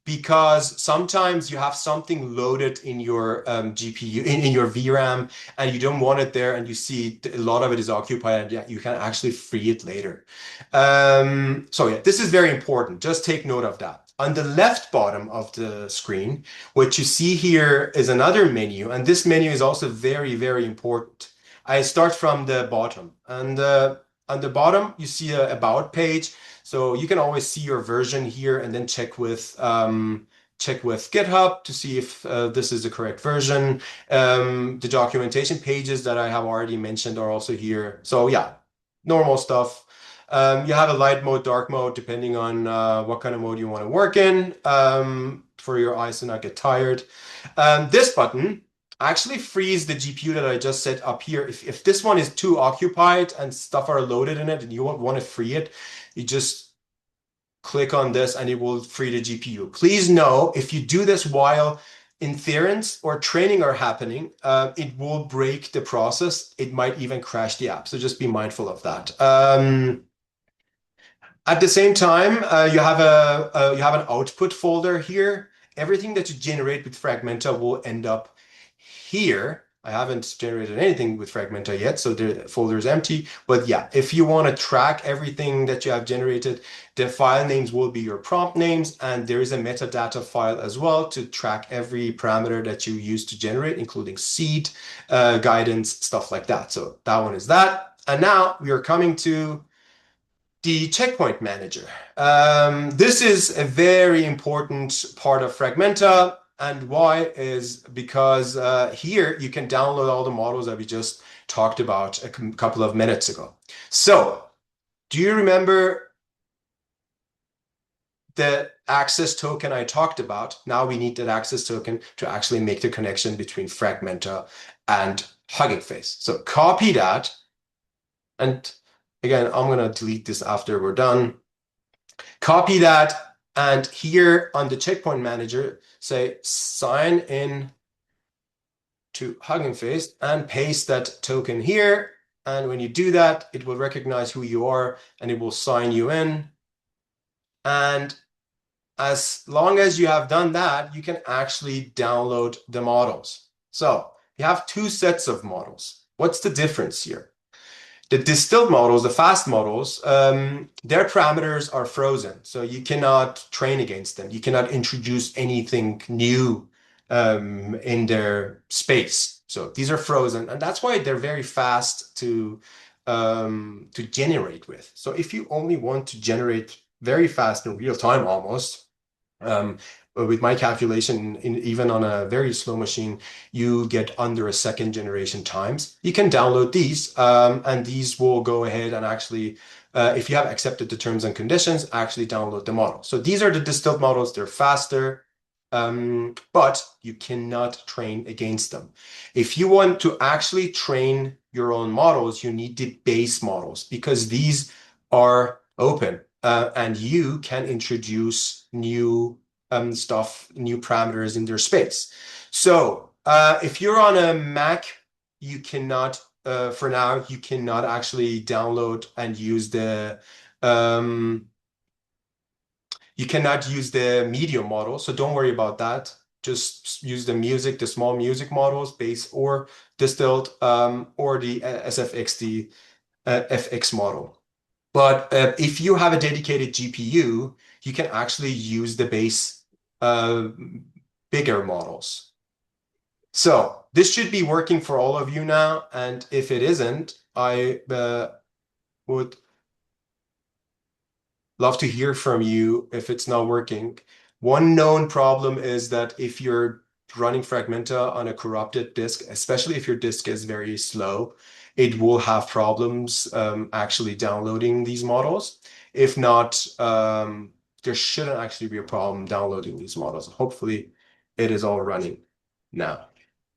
because sometimes you have something loaded in your GPU, in your VRAM, and you don't want it there, and you see a lot of it is occupied, and yeah, you can actually free it later. So yeah, this is very important. Just take note of that. On the left bottom of the screen, what you see here is another menu, and this menu is also very, very important. I start from the bottom, and on the bottom you see a about page, so you can always see your version here, and then check with GitHub to see if this is the correct version. The documentation pages that I have already mentioned are also here. So yeah, normal stuff. You have a light mode, dark mode, depending on what kind of mode you want to work in, for your eyes to not get tired. This button actually frees the GPU that I just set up here. If this one is too occupied and stuff are loaded in it and you want to free it, you just click on this and it will free the GPU. Please know, if you do this while inference or training are happening, it will break the process. It might even crash the app. So just be mindful of that. At the same time, you have an output folder here. Everything that you generate with Fragmenta will end up here. I haven't generated anything with Fragmenta yet, so the folder is empty. But yeah, if you want to track everything that you have generated, the file names will be your prompt names, and there is a metadata file as well to track every parameter that you use to generate, including seed, guidance, stuff like that. So that one is that. And now we are coming to the checkpoint manager. This is a very important part of Fragmenta. And why is because here you can download all the models that we just talked about a couple of minutes ago. So do you remember the access token I talked about? Now we need that access token to actually make the connection between Fragmenta and Hugging Face. So copy that. And again, I'm going to delete this after we're done. Copy that And here on the checkpoint manager, say sign in to Hugging Face and paste that token here. And when you do that, it will recognize who you are and it will sign you in. And as long as you have done that, you can actually download the models. So you have two sets of models. What's the difference here? The distilled models, the fast models, their parameters are frozen. So you cannot train against them. You cannot introduce anything new in their space. So these are frozen, and that's why they're very fast to generate with. So if you only want to generate very fast in real time almost, um, with my calculation, even on a very slow machine, you get under a second generation times. You can download these, and these will go ahead and actually, if you have accepted the terms and conditions, actually download the model. So these are the distilled models. They're faster, but you cannot train against them. If you want to actually train your own models, you need the base models because these are open. And you can introduce new new parameters in their space. So if you're on a Mac, you cannot, for now, you cannot actually download and use you cannot use the medium model. So don't worry about that. Just use the small music models, base or distilled, or the SFXD FX model. But if you have a dedicated GPU, you can actually use the base bigger models. So this should be working for all of you now. And if it isn't, I would love to hear from you if it's not working. One known problem is that if you're running Fragmenta on a corrupted disk, especially if your disk is very slow, it will have problems actually downloading these models. If not, there shouldn't actually be a problem downloading these models. Hopefully, it is all running now.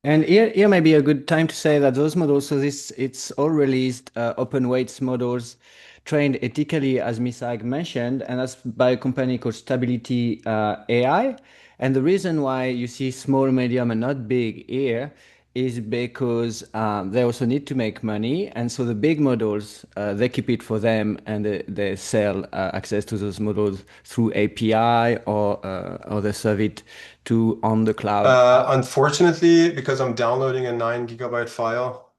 And here may be a good time to say that those models, so it's all released open weights models trained ethically, as Misagh mentioned, and that's by a company called Stability AI. And the reason why you see small, medium, and not big here is because they also need to make money. And so the big models, they keep it for them and they sell access to those models through API or they serve it to on the cloud. Unfortunately, because I'm downloading a 9 GB file,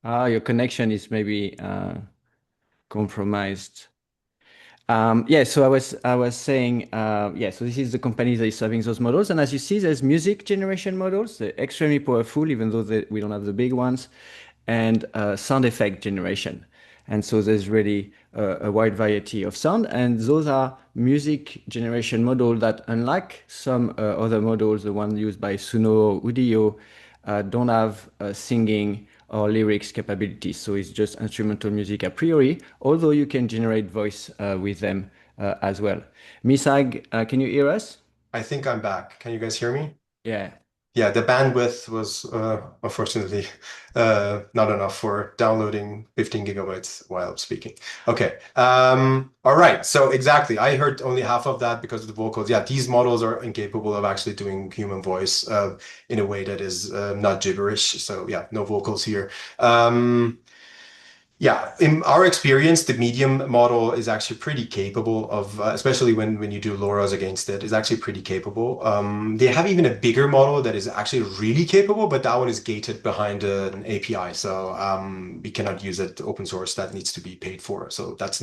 Your connection is maybe compromised. Yeah, so I was saying, yeah, so this is the company that is serving those models. And as you see, there's music generation models. They're extremely powerful, even though we don't have the big ones, and sound effect generation. And so there's really a wide variety of sound. And those are music generation models that, unlike some other models, the one used by Suno or Udio, don't have singing or lyrics capabilities. So it's just instrumental music a priori, although you can generate voice with them as well. Misagh, can you hear us? I think I'm back. Can you guys hear me? Yeah. Yeah, the bandwidth was unfortunately not enough for downloading 15 GB while speaking. Okay. All right. So exactly, I heard only half of that because of the vocals. Yeah, these models are incapable of actually doing human voice in a way that is not gibberish. So yeah, no vocals here. Yeah, in our experience, the medium model is actually pretty capable of, especially when you do LoRa's against it, is actually pretty capable. They have even a bigger model that is actually really capable, but that one is gated behind an API, so we cannot use it open source. That needs to be paid for. So that's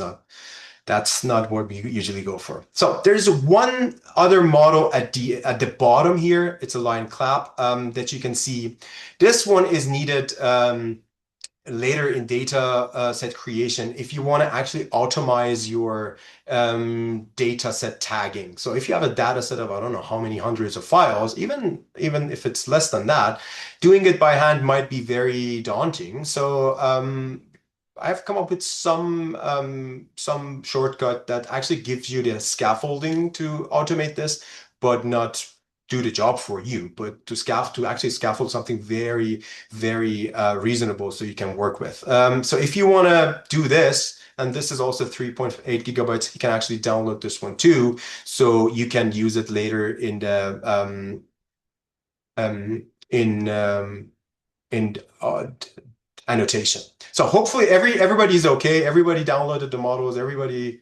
not what we usually go for. So there's one other model at the bottom here. It's a line clap that you can see. This one is needed. Later in data set creation if you want to actually automate your data set tagging. So if you have a data set of I don't know how many hundreds of files, even if it's less than that, doing it by hand might be very daunting. So I've come up with some shortcut that actually gives you the scaffolding to automate this, but not do the job for you, but to actually scaffold something very, very reasonable so you can work with. So if you want to do this, And this is also 3.8 gigabytes. You can actually download this one too. So you can use it later in the um, in um, in annotation. So hopefully everybody's okay. Everybody downloaded the models. Everybody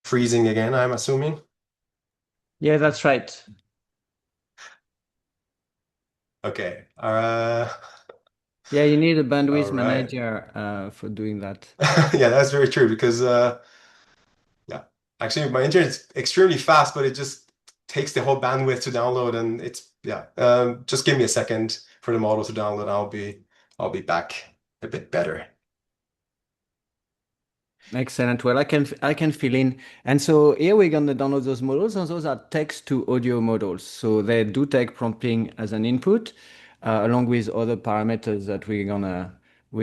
freezing again, I'm assuming. Yeah, that's right. Okay. Yeah, you need a bandwidth All right. manager for doing that. Yeah, that's very true because yeah, actually my internet is extremely fast, but it just takes the whole bandwidth to download, and it's yeah. Just give me a second for the model to download. I'll be back a bit better. Excellent. Well, I can fill in. And so here we're gonna download those models, and those are text to audio models. So they do take prompting as an input, along with other parameters that we're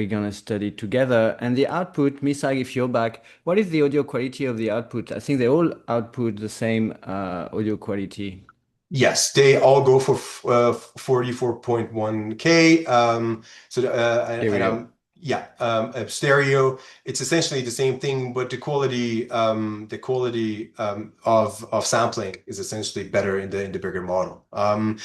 gonna study together. And the output, Misagh, if you're back, what is the audio quality of the output? I think they all output the same audio quality. Yes, they all go for 44.1K. Stereo. Yeah, stereo. It's essentially the same thing, but the quality of sampling is essentially better in the bigger model. And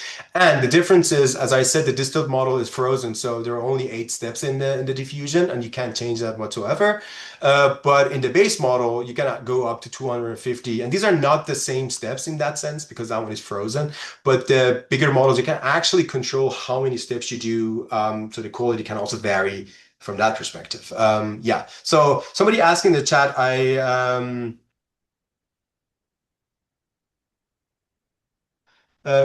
the difference is, as I said, the distilled model is frozen, so there are only 8 steps in the diffusion, and you can't change that whatsoever. But in the base model, you cannot go up to 250. And these are not the same steps in that sense because that one is frozen. But the bigger models, you can actually control how many steps you do. So the quality can also vary from that perspective. Yeah. So somebody asked in the chat,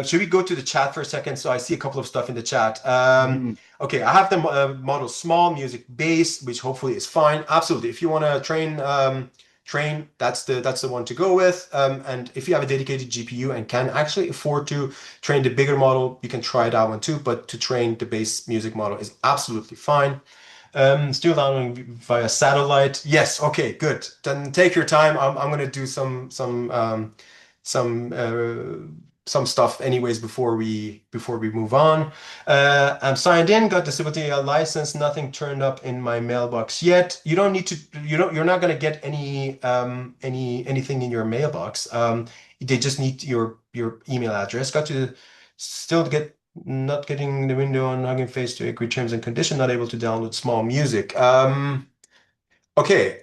should we go to the chat for a second? So I see a couple of stuff in the chat. Mhm. Okay, I have the model small, music base, which hopefully is fine. Absolutely. If you want to train, that's the one to go with. And if you have a dedicated GPU and can actually afford to train the bigger model, you can try that one too. But to train the base music model is absolutely fine. Still downloading via satellite. Yes. Okay. Good. Then take your time. I'm gonna do some some stuff anyways before we move on. I'm signed in, got the Civil license. Nothing turned up in my mailbox yet. You don't need to. You're not gonna get anything in your mailbox. They just need your email address. Got to still get not getting the window on Hugging Face to agree terms and conditions. Not able to download small music. Okay.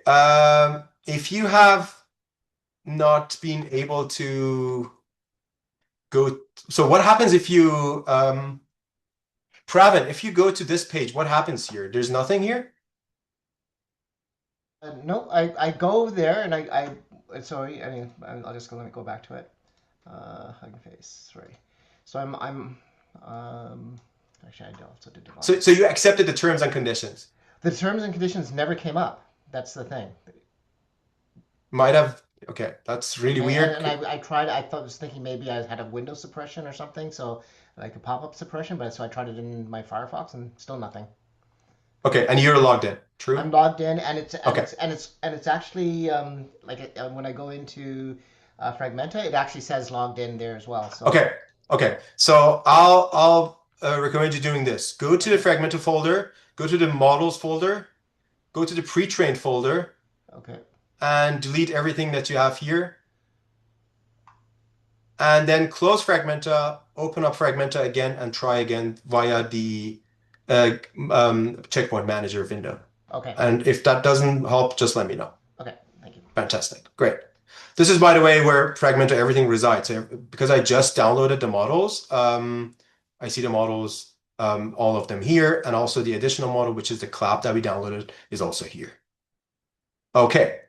If you have not been able to go. So what happens if you, Pravin, if you go to this page, what happens here? There's nothing here? No, I go there and sorry, I mean, I'll just let me go back to it. Hugging face, sorry. So actually, I also did delete So you accepted the terms and conditions. The terms and conditions never came up. That's the thing. Might have, okay, that's really weird. And I tried. I was thinking maybe I had a window suppression or something, so like a pop-up suppression. But so I tried it in my Firefox, and still nothing. Okay, and you're logged in. True? I'm logged in, and Okay. it's actually when I go into Fragmenta, it actually says logged in there as well. So Okay. So I'll recommend you doing this. Go to the Fragmenta folder, go to the models folder, go to the pre-trained folder, okay, and delete everything that you have here. And then close Fragmenta, open up Fragmenta again, and try again via the checkpoint manager window. okay, And if that doesn't help, just let me know. okay. Thank you. Fantastic. Great. This is, by the way, where Fragmenta everything resides. So because I just downloaded the models, I see the models, all of them here, and also the additional model, which is the clap that we downloaded, is also here. Okay.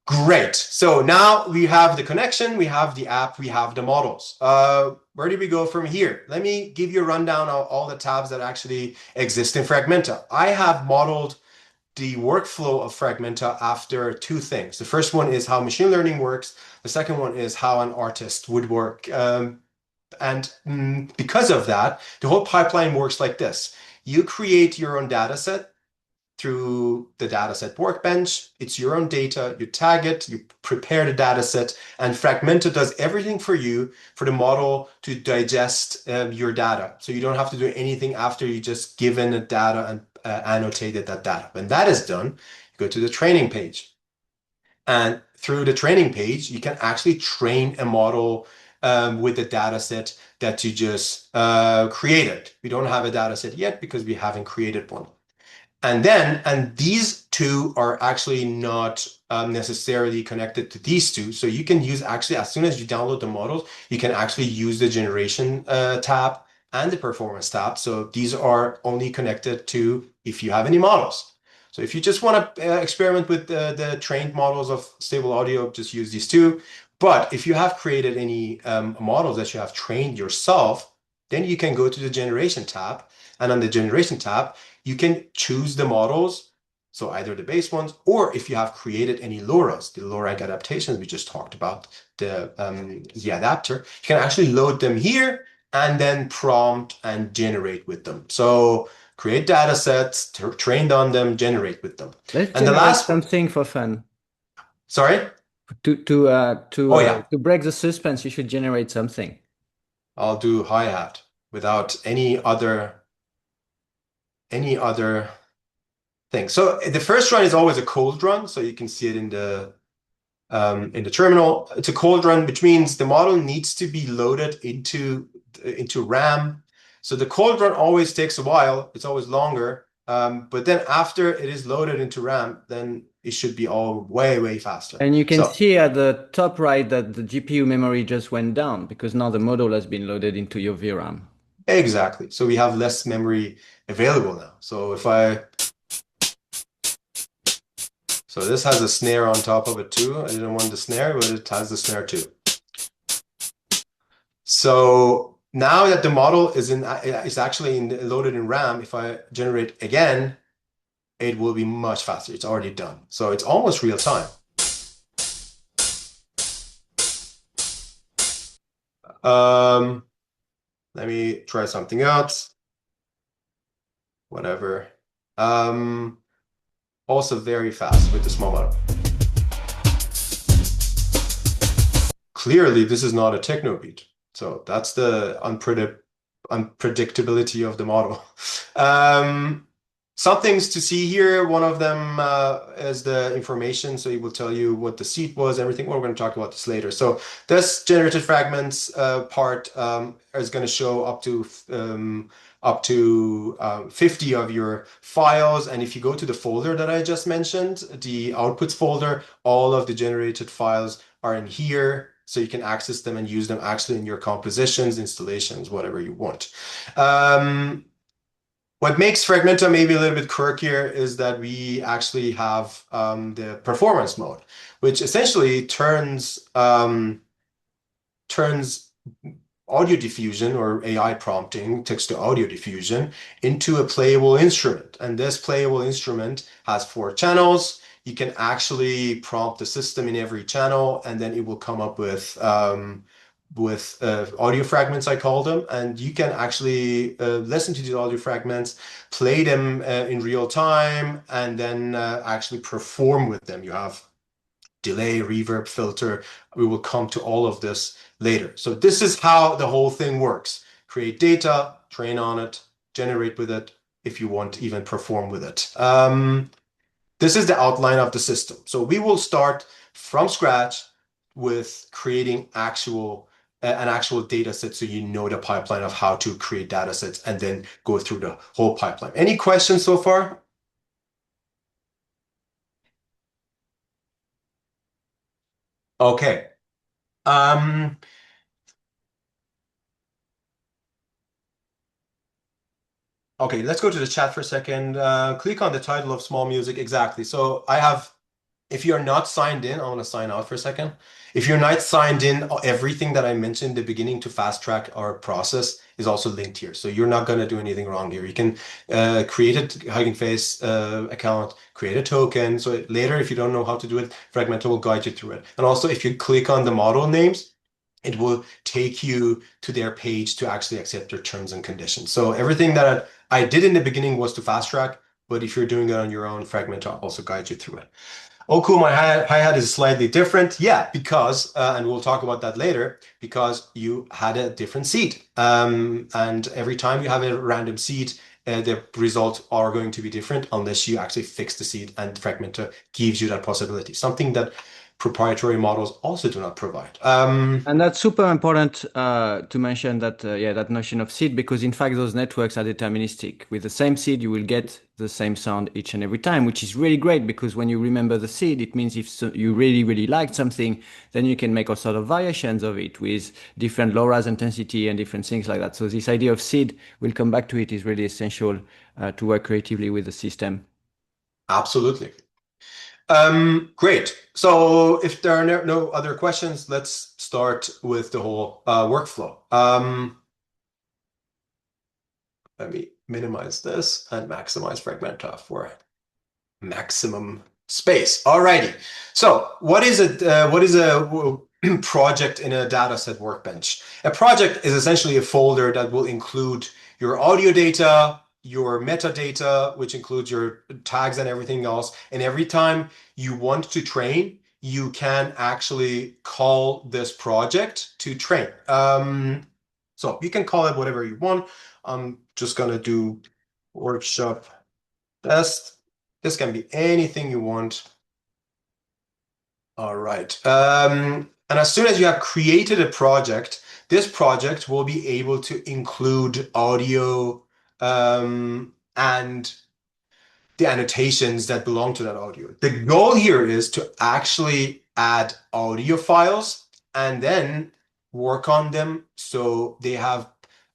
Great. So now we have the connection, we have the app, we have the models. Where do we go from here? Let me give you a rundown of all the tabs that actually exist in Fragmenta. I have modeled the workflow of Fragmenta after 2 things. The first one is how machine learning works. The second one is how an artist would work. Because of that, the whole pipeline works like this. You create your own data set. through the dataset workbench. It's your own data. You tag it, you prepare the dataset, and Fragmenta does everything for you for the model to digest your data. So you don't have to do anything after you just given the data and annotated that data. When that is done, you go to the training page. And through the training page, you can actually train a model with the data set that you just created. We don't have a data set yet because we haven't created one. And these two are actually not necessarily connected to these two. So you can use actually, as soon as you download the models, you can actually use the generation tab and the performance tab. So these are only connected to if you have any models. So if you just want to experiment with the trained models of stable audio, just use these two. But if you have created any models that you have trained yourself, then you can go to the generation tab. And on the generation tab, you can choose the models, so either the base ones, or if you have created any LoRAs, the LoRa adaptations we just talked about, the adapter, you can actually load them here and then prompt and generate with them. So create data sets, trained on them, generate with them. Let's And the generate last, something for fun. sorry? Oh yeah, To break the suspense, you should generate something. I'll do hi-hat without any other thing. So the first run is always a cold run, so you can see it in the terminal. It's a cold run, which means the model needs to be loaded into RAM. So the cold run always takes a while. It's always longer. But then after it is loaded into RAM, then it should be all way, way faster. And you can see at the top right that the GPU memory just went down because now the model has been loaded into your VRAM. Exactly. So we have less memory available now. So so this has a snare on top of it too. I didn't want the snare, but it has the snare too. So now that the model is actually loaded in RAM, if I generate again, it will be much faster. It's already done. So it's almost real time. Let me try something else. Whatever. Also very fast with the small model. Clearly, this is not a techno beat. So that's the unpredictability of the model. Some things to see here. One of them is the information. So it will tell you what the seat was, everything. We're going to talk about this later. So this generated fragments part is going to show up to 50 of your files. And if you go to the folder that I just mentioned, the outputs folder, all of the generated files are in here. So you can access them and use them actually in your compositions, installations, whatever you want. What makes Fragmenta maybe a little bit quirkier is that we actually have the performance mode, which essentially turns audio diffusion or AI prompting, text to audio diffusion, into a playable instrument. And this playable instrument has 4 channels. You can actually prompt the system in every channel, and then it will come up with audio fragments, I call them, and you can actually listen to these audio fragments, play them in real time, and then actually perform with them. You have delay, reverb, filter. We will come to all of this later. So this is how the whole thing works. Create data, train on it, generate with it, if you want, even perform with it. This is the outline of the system. So we will start from scratch with creating an actual data set, so you know the pipeline of how to create data sets and then go through the whole pipeline. Any questions so far? Okay. Okay, let's go to the chat for a second. Click on the title of small music. Exactly. So if you're not signed in, I want to sign out for a second. If you're not signed in, everything that I mentioned in the beginning to fast track our process is also linked here. So you're not going to do anything wrong here. You can create a Hugging Face account, create a token. So later, if you don't know how to do it, Fragmenta will guide you through it. And also, if you click on the model names, it will take you to their page to actually accept their terms and conditions. So everything that I did in the beginning was to fast track. But if you're doing it on your own, Fragmenta also guides you through it. Oh, cool. My hi-hat is slightly different. Yeah, because, and we'll talk about that later, because you had a different seed. And every time you have a random seed, the results are going to be different unless you actually fix the seed, and Fragmenta gives you that possibility, something that proprietary models also do not provide. And that's super important to mention that, yeah, that notion of seed, because in fact, those networks are deterministic. With the same seed, you will get the same sound each and every time, which is really great because when you remember the seed, it means if you really, really liked something, then you can make all sort of variations of it with different LoRa's intensity and different things like that. So this idea of seed, we'll come back to it, is really essential to work creatively with the system. Absolutely. Great. So if there are no other questions, let's start with the whole workflow. Let me minimize this and maximize Fragmenta for maximum space. Alrighty. So what is it? What is a project in a dataset workbench? A project is essentially a folder that will include your audio data, your metadata, which includes your tags and everything else. And every time you want to train, you can actually call this project to train. So you can call it whatever you want. I'm just gonna do workshop test. This can be anything you want. All right. And as soon as you have created a project, this project will be able to include audio and the annotations that belong to that audio. The goal here is to actually add audio files and then work on them so they have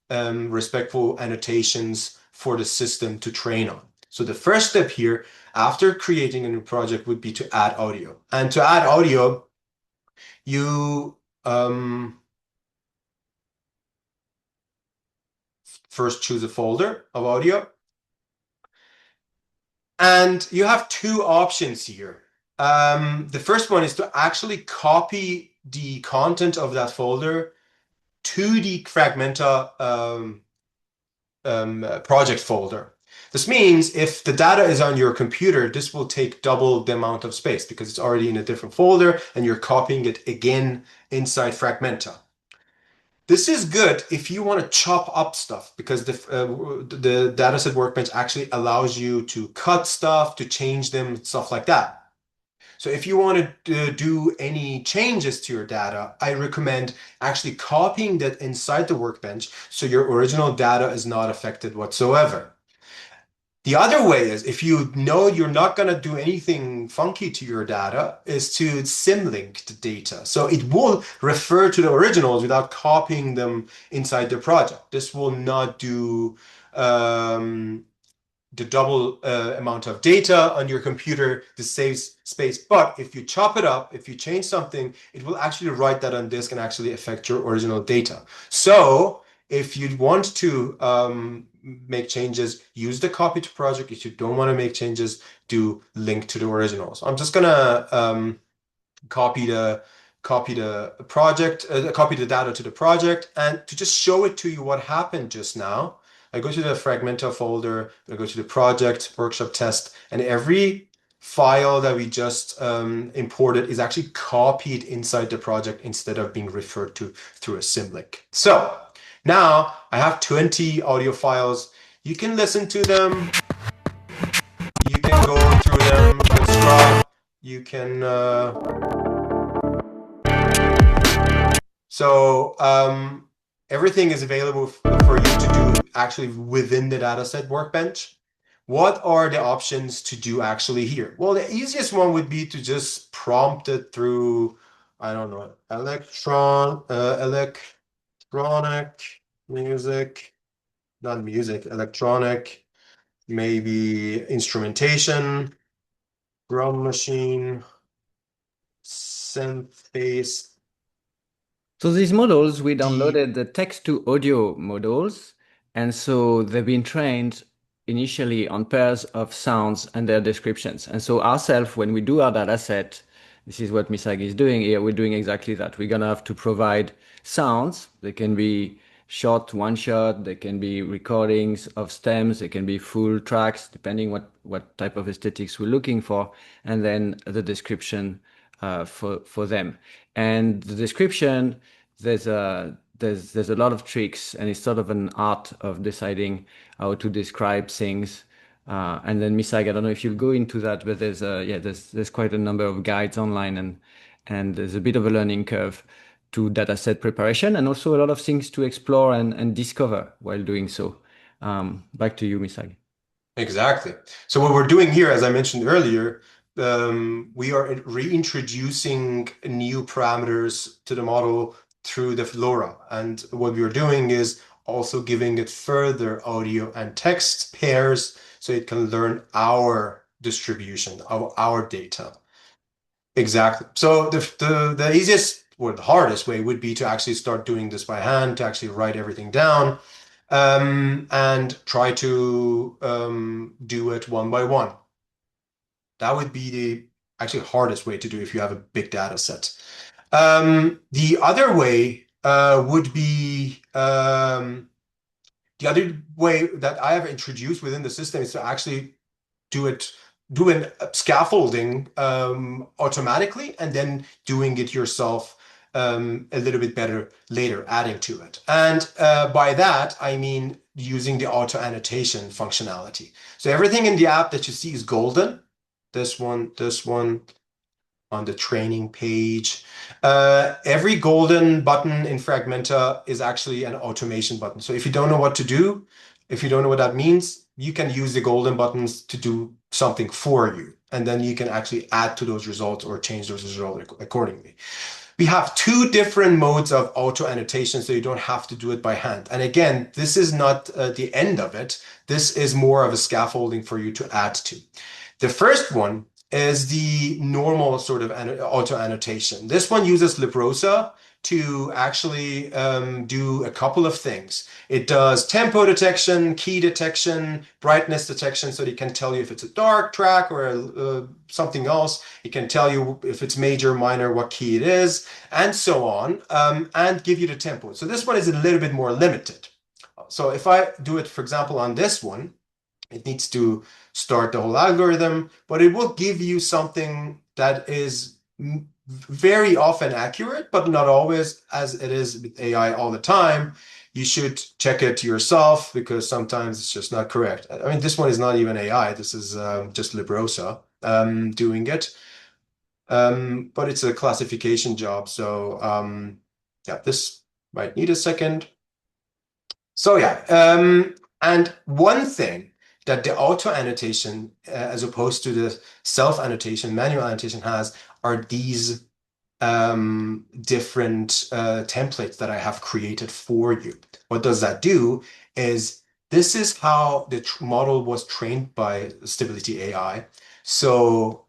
respectful annotations for the system to train on. So the first step here, after creating a new project, would be to add audio. And to add audio, you first choose a folder of audio. And you have two options here. The first one is to actually copy the content of that folder to the Fragmenta project folder. This means if the data is on your computer, this will take double the amount of space because it's already in a different folder and you're copying it again inside Fragmenta. This is good if you want to chop up stuff because the dataset workbench actually allows you to cut stuff, to change them, stuff like that. So if you want to do any changes to your data, I recommend actually copying that inside the workbench so your original data is not affected whatsoever. The other way is if you know you're not going to do anything funky to your data is to symlink the data. So it will refer to the originals without copying them inside the project. This will not do the double amount of data on your computer. This saves space. But if you chop it up, if you change something, it will actually write that on disk and actually affect your original data. So if you want to make changes, use the copy to project. If you don't want to make changes, do link to the originals. I'm just gonna copy the project, copy the data to the project, and to just show it to you what happened just now. I go to the Fragmenta folder, I go to the project, workshop test, and every file that we just imported is actually copied inside the project instead of being referred to through a symlink. So now I have 20 audio files. You can listen to them. You can go through them. You can scrub. You can everything is available for you to do actually within the dataset workbench. What are the options to do actually here? Well, the easiest one would be to just prompt it through, I don't know, electronic music, not music, electronic, maybe instrumentation, drum machine, synth-based. So these models, we downloaded the text to audio models. And so they've been trained initially on pairs of sounds and their descriptions. And so ourselves, when we do our data set, this is what Misagh is doing here. We're doing exactly that. We're going to have to provide sounds. They can be short one shot, they can be recordings of stems, they can be full tracks, depending what type of aesthetics we're looking for, and then the description for them. And the description, there's a lot of tricks, and it's sort of an art of deciding how to describe things. And then Misagh, I don't know if you'll go into that, but there's quite a number of guides online, and there's a bit of a learning curve to dataset preparation, and also a lot of things to explore and discover while doing so. Back to you, Misagh. Exactly. So what we're doing here, as I mentioned earlier, we are reintroducing new parameters to the model through the LoRA. And what we are doing is also giving it further audio and text pairs so it can learn our distribution of our data. Exactly. So the easiest or the hardest way would be to actually start doing this by hand, to actually write everything down, and try to do it one by one. That would be the actually hardest way to do if you have a big data set. The other way would be the other way that I have introduced within the system is to actually doing scaffolding automatically and then doing it yourself a little bit better later, adding to it. And by that, I mean using the auto annotation functionality. So everything in the app that you see is golden. This one on the training page. Every golden button in Fragmenta is actually an automation button. So if you don't know what to do, if you don't know what that means, you can use the golden buttons to do something for you. And then you can actually add to those results or change those results accordingly. We have two different modes of auto annotation, so you don't have to do it by hand. And again, this is not the end of it. This is more of a scaffolding for you to add to. The first one is the normal sort of auto annotation. This one uses LoRA to actually do a couple of things. It does tempo detection, key detection, brightness detection, so it can tell you if it's a dark track or something else. It can tell you if it's major, minor, what key it is, and so on, and give you the tempo. So this one is a little bit more limited. So if I do it, for example, on this one, it needs to start the whole algorithm, but it will give you something that is very often accurate, but not always, as it is with AI all the time. You should check it yourself because sometimes it's just not correct. I mean, this one is not even AI. This is just LoRA doing it. But it's a classification job. So yeah, this might need a second. So yeah, and one thing that the auto annotation, as opposed to the self annotation, manual annotation has, are these different templates that I have created for you. What does that do is this is how the model was trained by Stability AI. So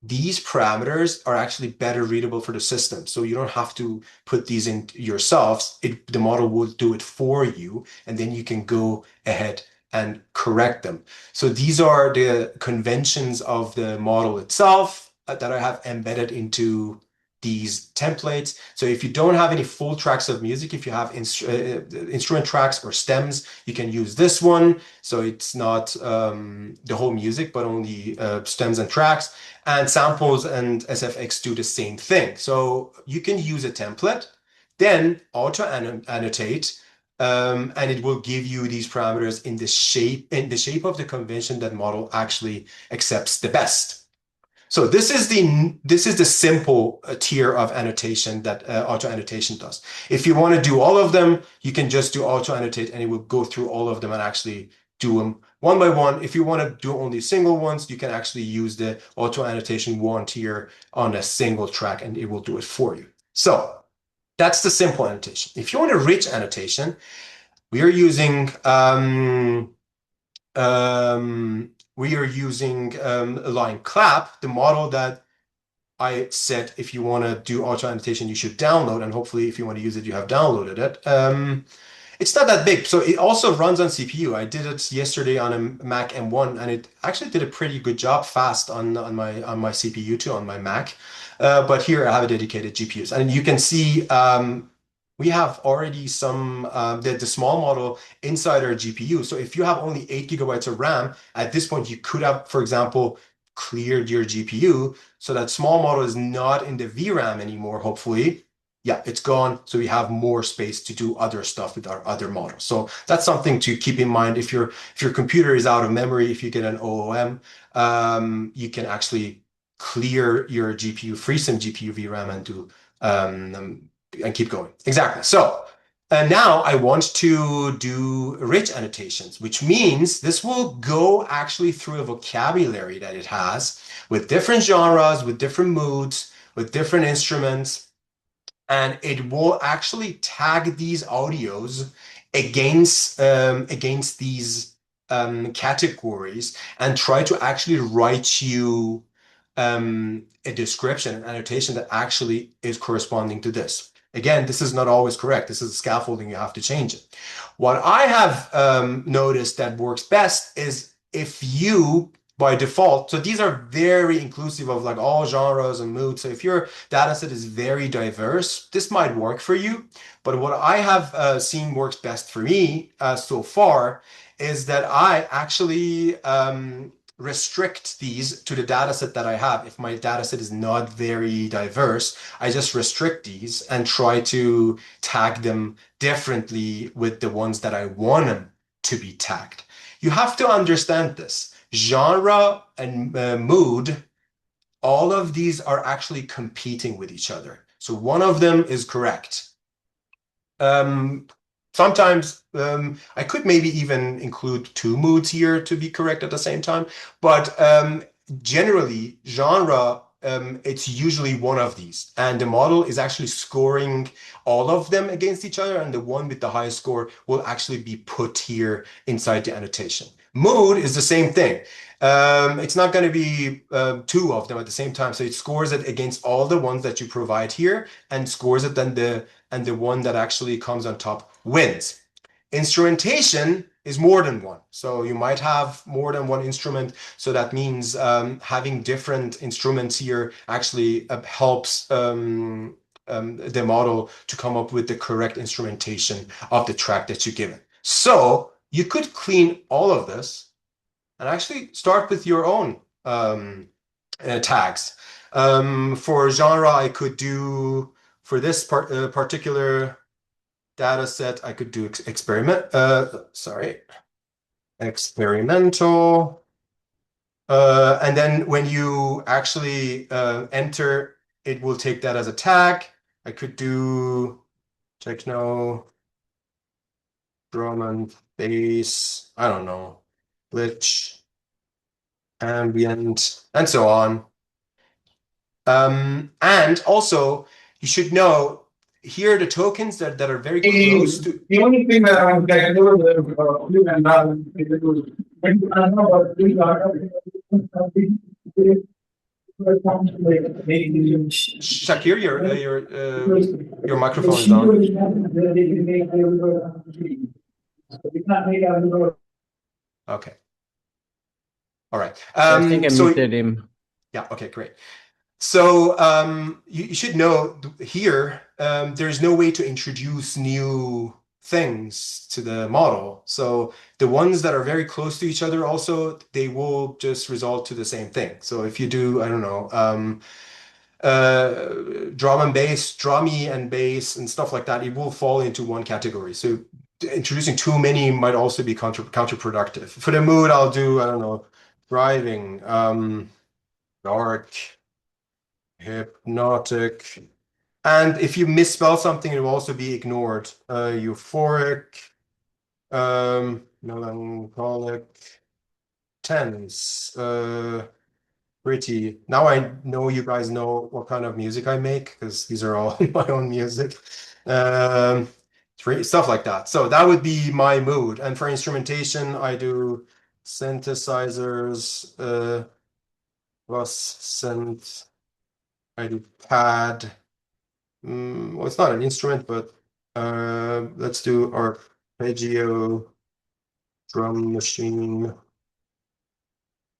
these parameters are actually better readable for the system. So you don't have to put these in yourselves. The model will do it for you, and then you can go ahead and correct them. So these are the conventions of the model itself that I have embedded into these templates. So if you don't have any full tracks of music, if you have instrument tracks or stems, you can use this one. So it's not the whole music, but only stems and tracks. And samples and SFX do the same thing. So you can use a template, then auto annotate, and it will give you these parameters in the shape of the convention that model actually accepts the best. So this is the simple tier of annotation that auto annotation does. If you want to do all of them, you can just do auto annotate, and it will go through all of them and actually do them one by one. If you want to do only single ones, you can actually use the auto annotation one tier on a single track, and it will do it for you. So that's the simple annotation. If you want a rich annotation, we are using Align Clap, the model that I said if you want to do auto annotation, you should download, and hopefully if you want to use it, you have downloaded it. It's not that big, so it also runs on CPU. I did it yesterday on a Mac M1, and it actually did a pretty good job fast on my CPU too, on my Mac. But here I have a dedicated GPUs, and you can see we have already some the small model inside our GPU. So if you have only 8 GB of RAM, at this point you could have, for example, cleared your GPU so that small model is not in the VRAM anymore, hopefully. Yeah, it's gone. So we have more space to do other stuff with our other models. So that's something to keep in mind. If your computer is out of memory, if you get an OOM, you can actually clear your GPU, free some GPU VRAM and do and keep going. Exactly. So now I want to do rich annotations, which means this will go actually through a vocabulary that it has with different genres, with different moods, with different instruments, and it will actually tag these audios against these categories and try to actually write you a description, an annotation that actually is corresponding to this. Again, this is not always correct. This is scaffolding. You have to change it. What I have noticed that works best is if you, by default, so these are very inclusive of like all genres and moods. So if your data set is very diverse, this might work for you. But what I have seen works best for me so far is that I actually restrict these to the data set that I have. If my data set is not very diverse, I just restrict these and try to tag them differently with the ones that I want them to be tagged. You have to understand this. Genre and mood, all of these are actually competing with each other. So one of them is correct. Um, Sometimes I could maybe even include two moods here to be correct at the same time, but generally, genre, it's usually one of these, and the model is actually scoring all of them against each other, and the one with the highest score will actually be put here inside the annotation. Mood is the same thing. It's not going to be two of them at the same time, so it scores it against all the ones that you provide here and scores it then the one that actually comes on top wins. Instrumentation is more than one. So you might have more than one instrument. So that means having different instruments here actually helps the model to come up with the correct instrumentation of the track that you give it. So you could clean all of this and actually start with your own tags. For genre, I could do, for this particular data set, I could do experimental. And then when you actually enter, it will take that as a tag. I could do techno, drum and bass, I don't know, glitch, ambient, and so on. And also, you should know here are the tokens that are very close to. The only thing that I'm getting over the and not when I know about these Shakir, your microphone is on. Okay. All right. I think I muted him. Yeah. Okay. Great. So you should know here there's no way to introduce new things to the model. So the ones that are very close to each other also, they will just result to the same thing. So if you do, I don't know, drum and bass, drummy and bass and stuff like that, it will fall into one category. So introducing too many might also be counterproductive. For the mood, I'll do, I don't know, driving, dark, hypnotic. And if you misspell something, it will also be ignored. Euphoric, melancholic, tense, pretty. Now I know you guys know what kind of music I make because these are all my own music. Stuff like that. So that would be my mood. And for instrumentation, I do synthesizers, plus synth. I do pad. Well, it's not an instrument, but let's do arpeggio, drum machine.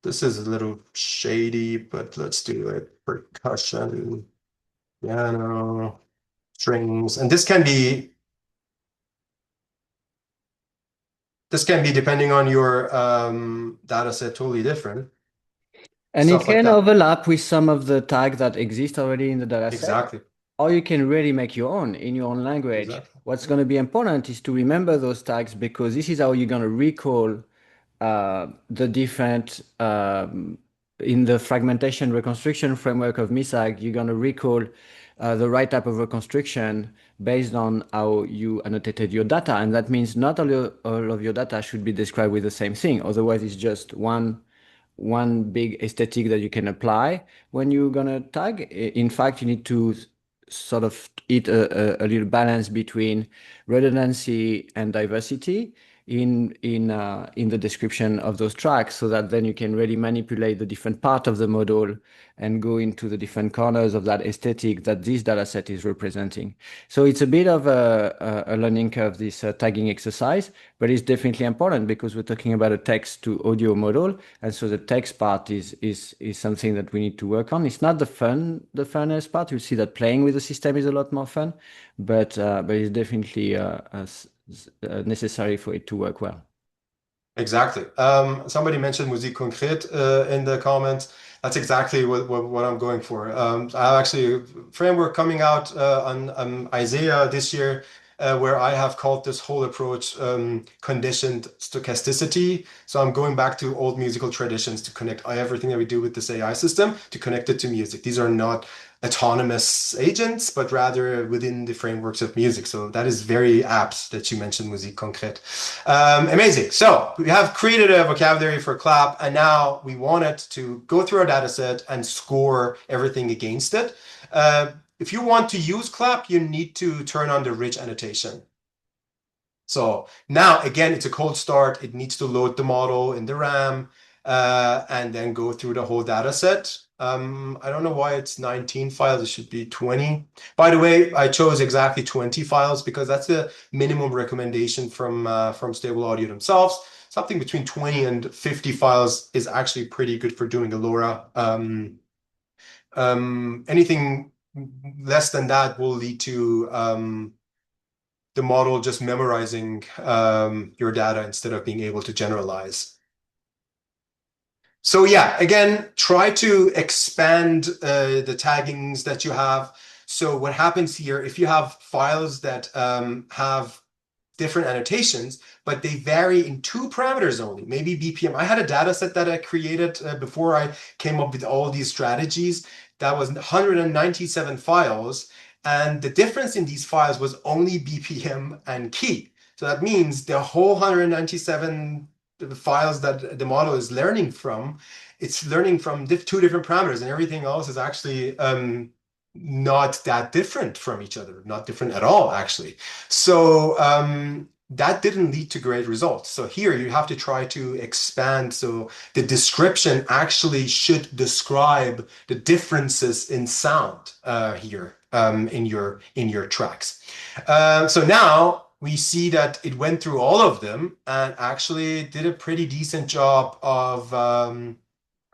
This is a little shady, but let's do it. Percussion, piano, strings, and this can be depending on your data set totally different. And it Stuff like can that. overlap with some of the tags that exist already in the dataset. Exactly. Or you can really make your own in your own language. Exactly. What's going to be important is to remember those tags, because this is how you're going to recall the different, in the fragmentation reconstruction framework of Misagh, you're going to recall the right type of reconstruction based on how you annotated your data. And that means not all of your data should be described with the same thing. Otherwise, it's just one big aesthetic that you can apply when you're gonna tag. In fact, you need to sort of hit a little balance between redundancy and diversity in the description of those tracks, so that then you can really manipulate the different part of the model and go into the different corners of that aesthetic that this data set is representing. So it's a bit of a learning curve, this tagging exercise, but it's definitely important because we're talking about a text to audio model. And so the text part is something that we need to work on. It's not the funnest part. You'll see that playing with the system is a lot more fun, but it's definitely necessary for it to work well. Exactly. Somebody mentioned musique concrète in the comments. That's exactly what I'm going for. I have actually a framework coming out on Isaiah this year, where I have called this whole approach conditioned stochasticity. So I'm going back to old musical traditions to connect everything that we do with this AI system to connect it to music. These are not autonomous agents, but rather within the frameworks of music. So that is very apt that you mentioned musique concrète. Amazing. So we have created a vocabulary for clap, and now we want it to go through our data set and score everything against it. If you want to use clap, you need to turn on the rich annotation. So now, again, it's a cold start. It needs to load the model in the RAM and then go through the whole data set. I don't know why it's 19 files. It should be 20. By the way, I chose exactly 20 files because that's the minimum recommendation from Stable Audio themselves. Something between 20 and 50 files is actually pretty good for doing a LoRA. Anything less than that will lead to the model just memorizing your data instead of being able to generalize. So yeah, again, try to expand the taggings that you have. So what happens here, if you have files that have different annotations, but they vary in 2 parameters only, maybe BPM. I had a data set that I created before I came up with all these strategies. That was 197 files. And the difference in these files was only BPM and key. So that means the whole 197 files that the model is learning from, it's learning from 2 different parameters, and everything else is actually not that different from each other, not different at all, actually. So that didn't lead to great results. So here you have to try to expand. So the description actually should describe the differences in sound here in your tracks. So now we see that it went through all of them and actually did a pretty decent job of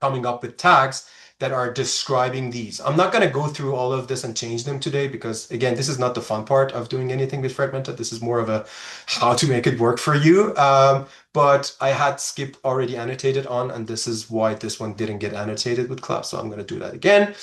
coming up with tags that are describing these. I'm not going to go through all of this and change them today because, again, this is not the fun part of doing anything with Fragmenta. This is more of a how to make it work for you. But I had Skip already annotated on, and this is why this one didn't get annotated with Clap. So I'm going to do that again.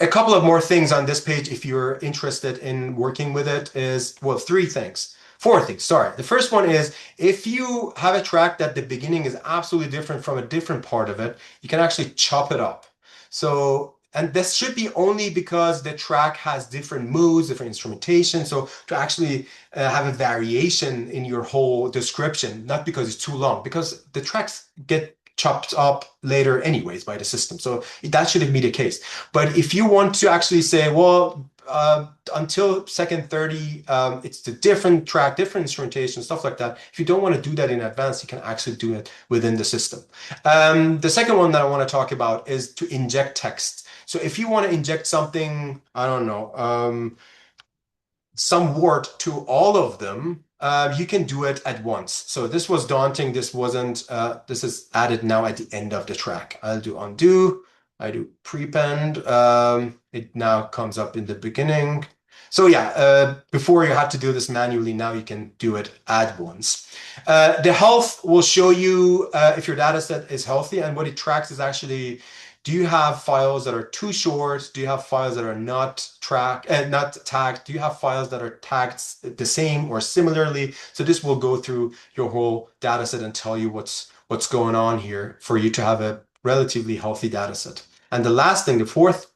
A couple of more things on this page, if you're interested in working with it, is, well, 4 things, sorry. The first one is, if you have a track that the beginning is absolutely different from a different part of it, you can actually chop it up. So, and this should be only because the track has different moods, different instrumentation. So to actually have a variation in your whole description, not because it's too long, because the tracks get chopped up later anyways by the system. So that shouldn't be the case. But if you want to actually say, well, until second 30, it's the different track, different instrumentation, stuff like that. If you don't want to do that in advance, you can actually do it within the system. The second one that I want to talk about is to inject text. So if you want to inject something, I don't know, some word to all of them, you can do it at once. So this was daunting. This wasn't, this is added now at the end of the track. I'll do undo. I do prepend. It now comes up in the beginning. So yeah, before you had to do this manually, now you can do it at once. The health will show you if your data set is healthy, and what it tracks is actually, do you have files that are too short? Do you have files that are not not tagged? Do you have files that are tagged the same or similarly? So this will go through your whole data set and tell you what's going on here for you to have a relatively healthy data set. And the last thing, the fourth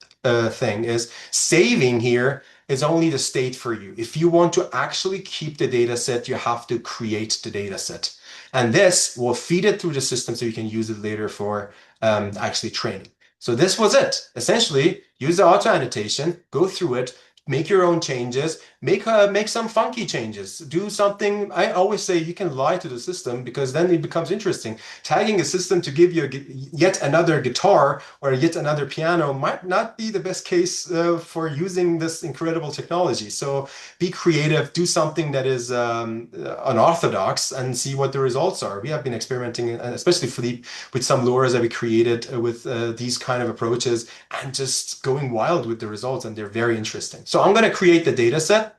thing is saving here is only the state for you. If you want to actually keep the data set, you have to create the data set. And this will feed it through the system so you can use it later for actually training. So this was it. Essentially, use the auto annotation, go through it, make your own changes, make some funky changes, do something. I always say you can lie to the system because then it becomes interesting. Tagging a system to give you yet another guitar or yet another piano might not be the best case for using this incredible technology. So be creative, do something that is unorthodox and see what the results are. We have been experimenting, especially Philippe, with some LoRAs that we created with these kind of approaches and just going wild with the results, and they're very interesting. So I'm going to create the data set.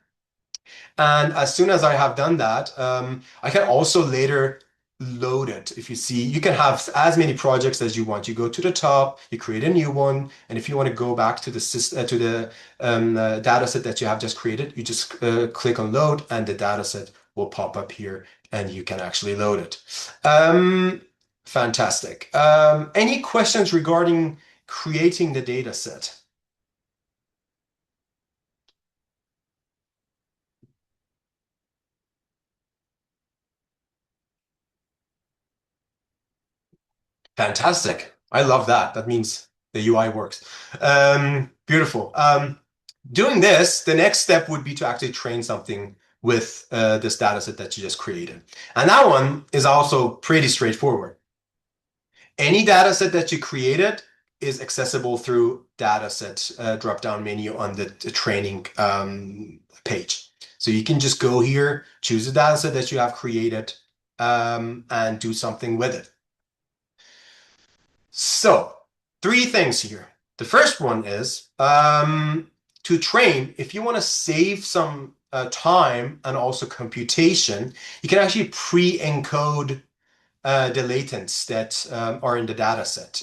And as soon as I have done that, I can also later load it. If you see, you can have as many projects as you want. You go to the top, you create a new one, and if you want to go back to the system, to the data set that you have just created, you just click on load, and the data set will pop up here, and you can actually load it. Fantastic. Any questions regarding creating the data set? Fantastic. I love that. That means the UI works. Beautiful. Doing this, the next step would be to actually train something with this data set that you just created. And that one is also pretty straightforward. Any data set that you created is accessible through dataset drop-down menu on the training page. So you can just go here, choose a data set that you have created, and do something with it. So, three things here. The first one is to train, if you want to save some time and also computation, you can actually pre-encode the latents that are in the data set.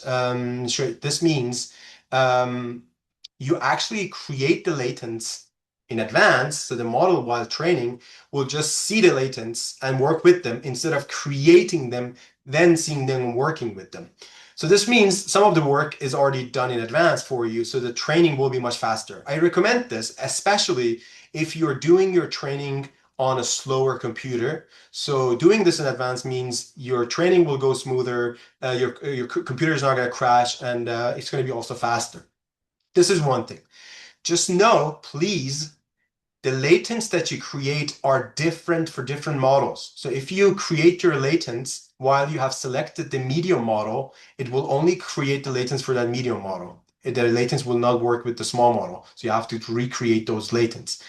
Sure, this means you actually create the latents in advance, so the model while training will just see the latents and work with them instead of creating them, then seeing them and working with them. So this means some of the work is already done in advance for you, so the training will be much faster. I recommend this, especially if you're doing your training on a slower computer. So doing this in advance means your training will go smoother, your computer is not going to crash, and it's going to be also faster. This is one thing. Just know, please, the latents that you create are different for different models. So if you create your latents while you have selected the medium model, it will only create the latents for that medium model. The latents will not work with the small model. So you have to recreate those latents.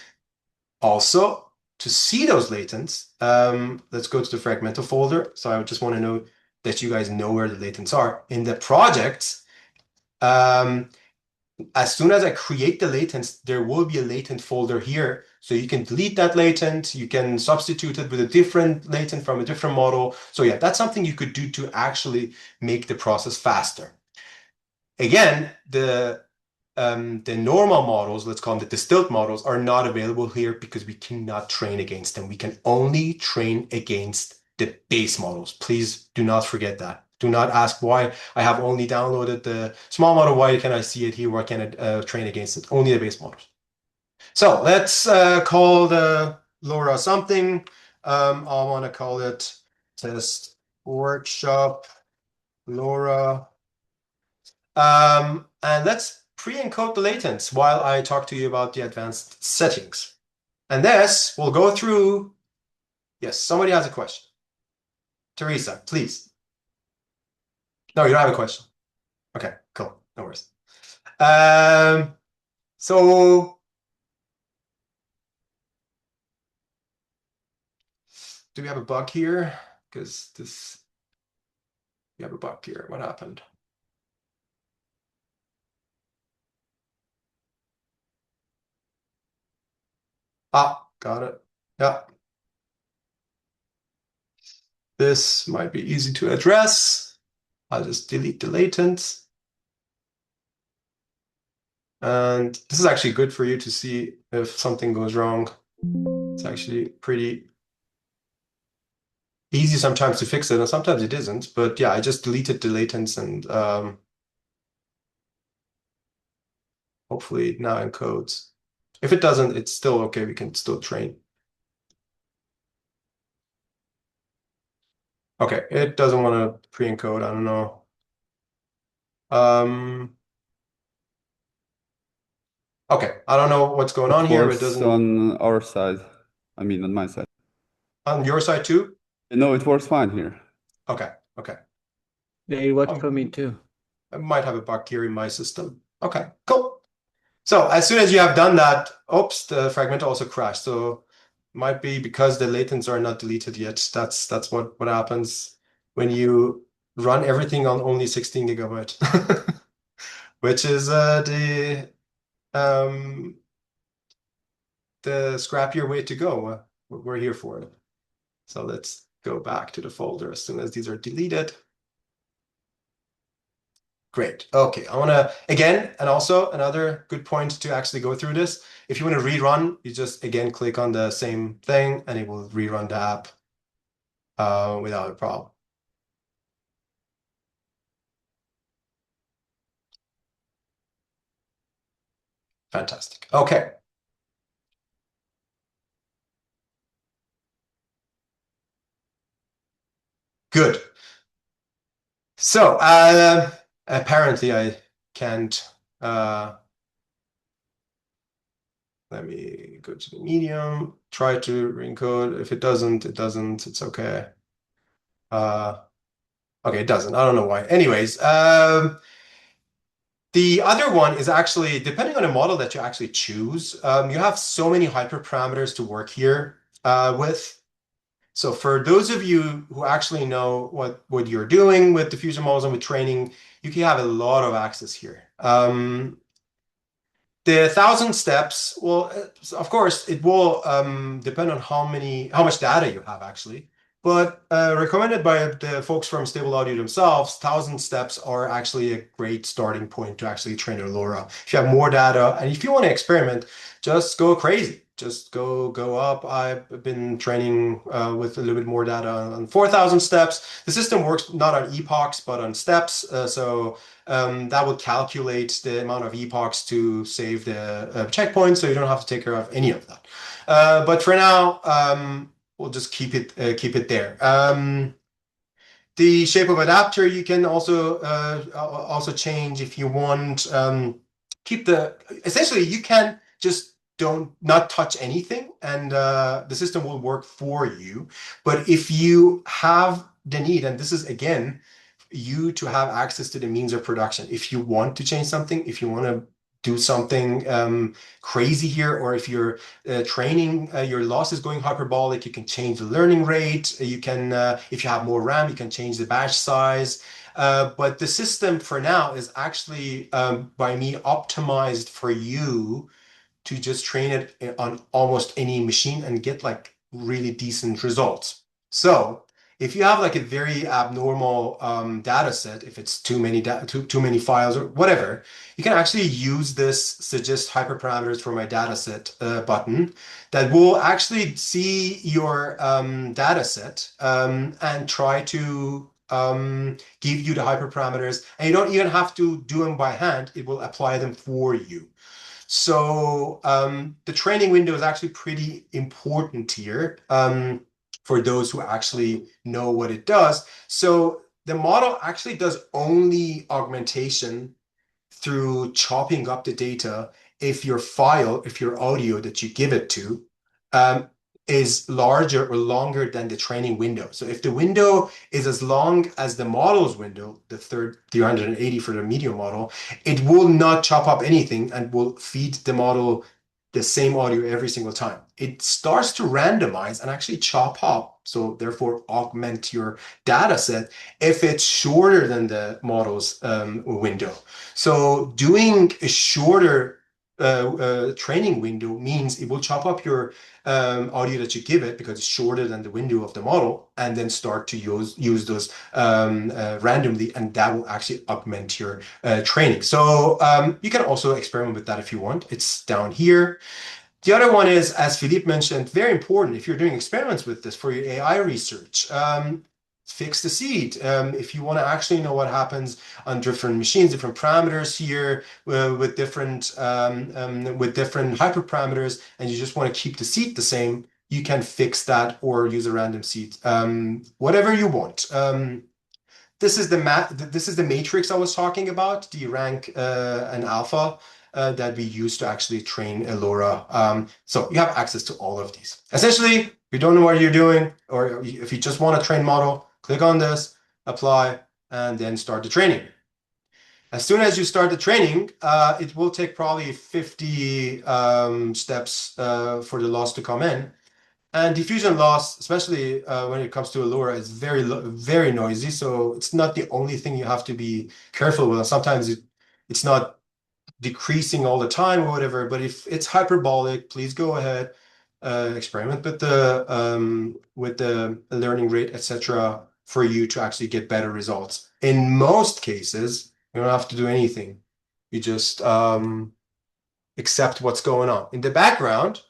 Also, to see those latents, let's go to the Fragmenta folder. So I just want to know that you guys know where the latents are. In the projects, as soon as I create the latents, there will be a latent folder here. So you can delete that latent, you can substitute it with a different latent from a different model. So yeah, that's something you could do to actually make the process faster. Again, the normal models, let's call them the distilled models, are not available here because we cannot train against them. We can only train against the base models. Please do not forget that. Do not ask why I have only downloaded the small model. Why can I see it here? Why can't I train against it? Only the base models. So let's call the LoRA something. I want to call it test workshop LoRA. And let's pre-encode the latents while I talk to you about the advanced settings. And this will go through. Yes, somebody has a question. Teresa, please. No, you don't have a question. Okay, cool. No worries. So do we have a bug here? Because we have a bug here. What happened? Got it. Yeah. This might be easy to address. I'll just delete the latent. And this is actually good for you to see if something goes wrong. It's actually pretty easy sometimes to fix it, and sometimes it isn't. But yeah, I just deleted the latents, and hopefully it now encodes. If it doesn't, it's still okay. We can still train. Okay, it doesn't want to pre-encode. I don't know. Okay, I don't know what's going on here. It doesn't. On our side. I mean, on my side. On your side too? No, it works fine here. Okay, okay. It worked for me too. I might have a bug here in my system. Okay, cool. So as soon as you have done that, oops, the Fragmenta also crashed. So might be because the latents are not deleted yet. That's what happens when you run everything on only 16 gigabyte, which is the scrappier way to go. We're here for it. So let's go back to the folder as soon as these are deleted. Great. Okay, I want to, again, and also another good point to actually go through this. If you want to rerun, you just, again, click on the same thing and it will rerun the app without a problem. Fantastic. Okay. Good. So apparently I can't, let me go to the medium, try to encode. If it doesn't, it doesn't, it's okay. Okay, it doesn't. I don't know why. Anyways, the other one is actually, depending on the model that you actually choose, you have so many hyperparameters to work here with. So for those of you who actually know what you're doing with diffusion models and with training, you can have a lot of access here. The 1,000 steps, well, of course, it will depend on how much data you have actually. But recommended by the folks from Stable Audio themselves, 1,000 steps are actually a great starting point to actually train your LoRA. If you have more data, and if you want to experiment, just go crazy. Just go up. I've been training with a little bit more data on 4,000 steps. The system works not on epochs, but on steps. So that would calculate the amount of epochs to save the checkpoint, so you don't have to take care of any of that. But for now, we'll just keep it there. The shape of adapter you can also change if you want. Essentially you can just not touch anything, and the system will work for you. But if you have the need, and this is again you to have access to the means of production. If you want to change something, if you want to do something crazy here, or if you're training, your loss is going hyperbolic, you can change the learning rate. You can, if you have more RAM, you can change the batch size. But the system for now is actually by me optimized for you to just train it on almost any machine and get like really decent results. So if you have like a very abnormal data set, if it's too many files or whatever, you can actually use this suggest hyperparameters for my data set button that will actually see your data set and try to give you the hyperparameters. And you don't even have to do them by hand. It will apply them for you. So the training window is actually pretty important here for those who actually know what it does. So the model actually does only augmentation through chopping up the data if your audio that you give it to is larger or longer than the training window. So if the window is as long as the model's window, the 380 for the medium model, it will not chop up anything and will feed the model the same audio every single time. It starts to randomize and actually chop up, so therefore augment your data set if it's shorter than the model's window. So doing a shorter training window means it will chop up your audio that you give it because it's shorter than the window of the model, and then start to use those randomly, and that will actually augment your training. So you can also experiment with that if you want. It's down here. The other one is, as Philippe mentioned, very important if you're doing experiments with this for your AI research. Fix the seed. If you want to actually know what happens on different machines, different parameters here with different hyperparameters, and you just want to keep the seed the same, you can fix that or use a random seed, whatever you want. This is the matrix I was talking about, the rank and alpha that we use to actually train a LoRA. So you have access to all of these. Essentially, if you don't know what you're doing, or if you just want to train model, click on this, apply, and then start the training. As soon as you start the training, it will take probably 50 steps for the loss to come in. And diffusion loss, especially when it comes to a LoRa, is very noisy. So it's not the only thing you have to be careful with. Sometimes it's not decreasing all the time or whatever, but if it's hyperbolic, please go ahead, experiment with the learning rate, etc., for you to actually get better results. In most cases, you don't have to do anything. You just accept what's going on. In the background,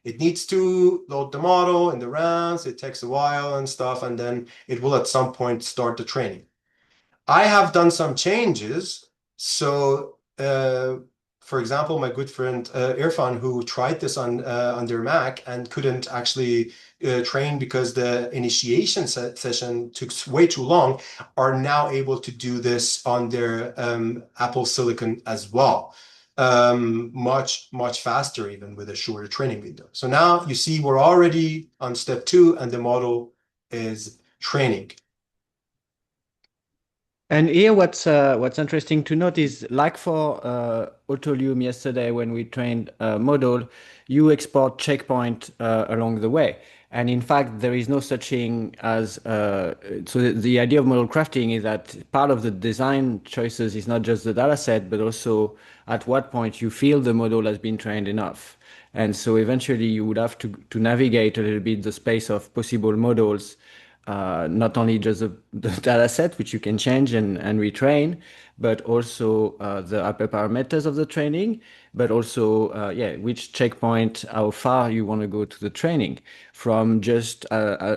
it needs to load the model in the RAMs, it takes a while and stuff, and then it will at some point start the training. I have done some changes. So, for example, my good friend Irfan, who tried this on their Mac and couldn't actually train because the initiation session took way too long, are now able to do this on their Apple Silicon as well. Much faster, even with a shorter training window. So now you see we're already on step 2, and the model is training. And here, what's interesting to note is, like for Autolume yesterday, when we trained a model, you export checkpoint along the way. And in fact, there is no such thing as, so the idea of model crafting is that part of the design choices is not just the data set, but also at what point you feel the model has been trained enough. And so eventually you would have to navigate a little bit the space of possible models, not only just the data set, which you can change and retrain, but also the hyperparameters of the training, but also, which checkpoint, how far you want to go to the training, from just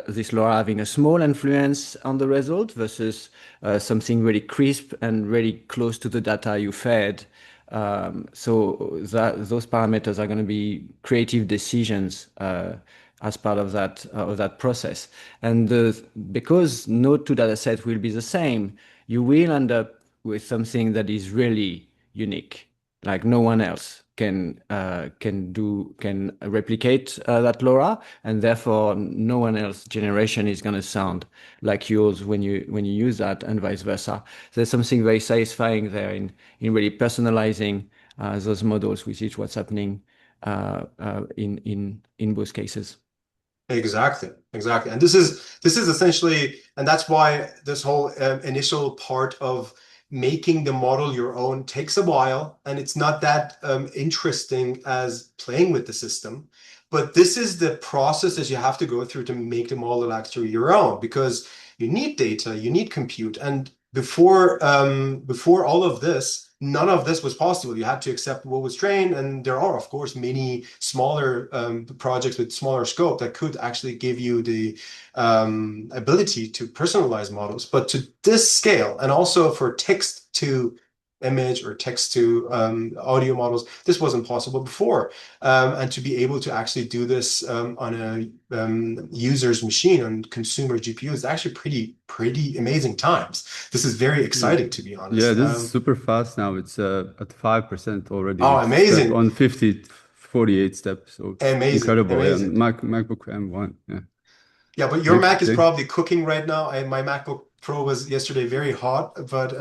this LoRa having a small influence on the result versus something really crisp and really close to the data you fed. So those parameters are going to be creative decisions as part of that process. And because no two data set will be the same, you will end up with something that is really unique, like no one else can replicate that LoRa, and therefore no one else generation is going to sound like yours when you use that, and vice versa. There's something very satisfying there in really personalizing those models, which is what's happening in both cases. Exactly. And this is essentially, and that's why this whole initial part of making the model your own takes a while, and it's not that interesting as playing with the system. But this is the process that you have to go through to make the model actually your own, because you need data, you need compute, and before all of this, none of this was possible. You had to accept what was trained, and there are, of course, many smaller projects with smaller scope that could actually give you the ability to personalize models. But to this scale, and also for text to image or text to audio models, this wasn't possible before. And to be able to actually do this on a user's machine, on consumer GPU, is actually pretty amazing times. This is very exciting, to be honest. Yeah, this is super fast now. It's at 5% already. Oh, amazing. On 48 steps. So amazing. Incredible. Amazing. Yeah, MacBook M1. Yeah. Yeah, but your Mac is probably cooking right now. My MacBook Pro was yesterday very hot, but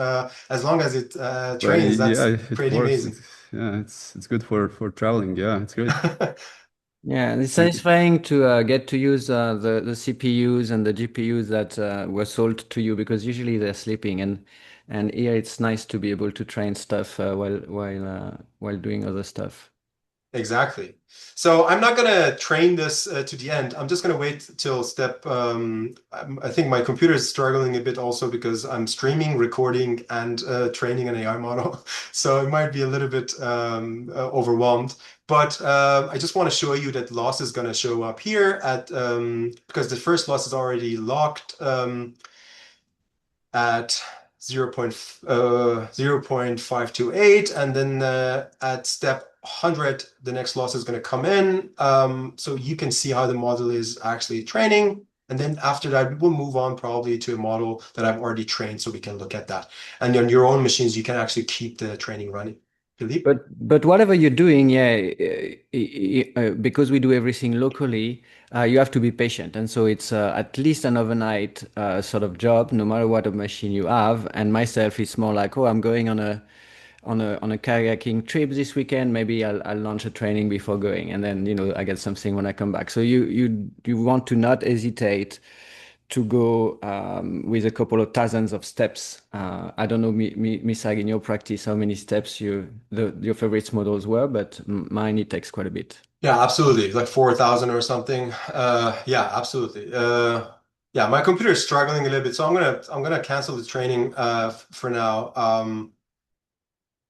as long as it trains, that's pretty amazing. Yeah, it's good for traveling. Yeah, it's great. Yeah, and it's satisfying to get to use the CPUs and the GPUs that were sold to you because usually they're sleeping, and here it's nice to be able to train stuff while doing other stuff. Exactly. So I'm not going to train this to the end. I'm just going to wait till step. I think my computer is struggling a bit also because I'm streaming, recording, and training an AI model. So it might be a little bit overwhelmed. But I just want to show you that loss is going to show up here at because the first loss is already locked. At 0.528, and then at step 100 the next loss is going to come in, so you can see how the model is actually training, and then after that we'll move on probably to a model that I've already trained so we can look at that, and on your own machines you can actually keep the training running. Philippe? But whatever you're doing, yeah, because we do everything locally, you have to be patient, and so it's at least an overnight sort of job, no matter what a machine you have. And myself, it's more like, oh, I'm going on a kayaking trip this weekend. Maybe I'll launch a training before going, and then I get something when I come back. So you want to not hesitate to go with a couple of thousands of steps. I don't know, Misagh, in your practice, how many steps your favorite models were, but mine, it takes quite a bit. Yeah, absolutely. Like 4,000 or something. Yeah, absolutely. Yeah, my computer is struggling a little bit, so I'm gonna cancel the training for now.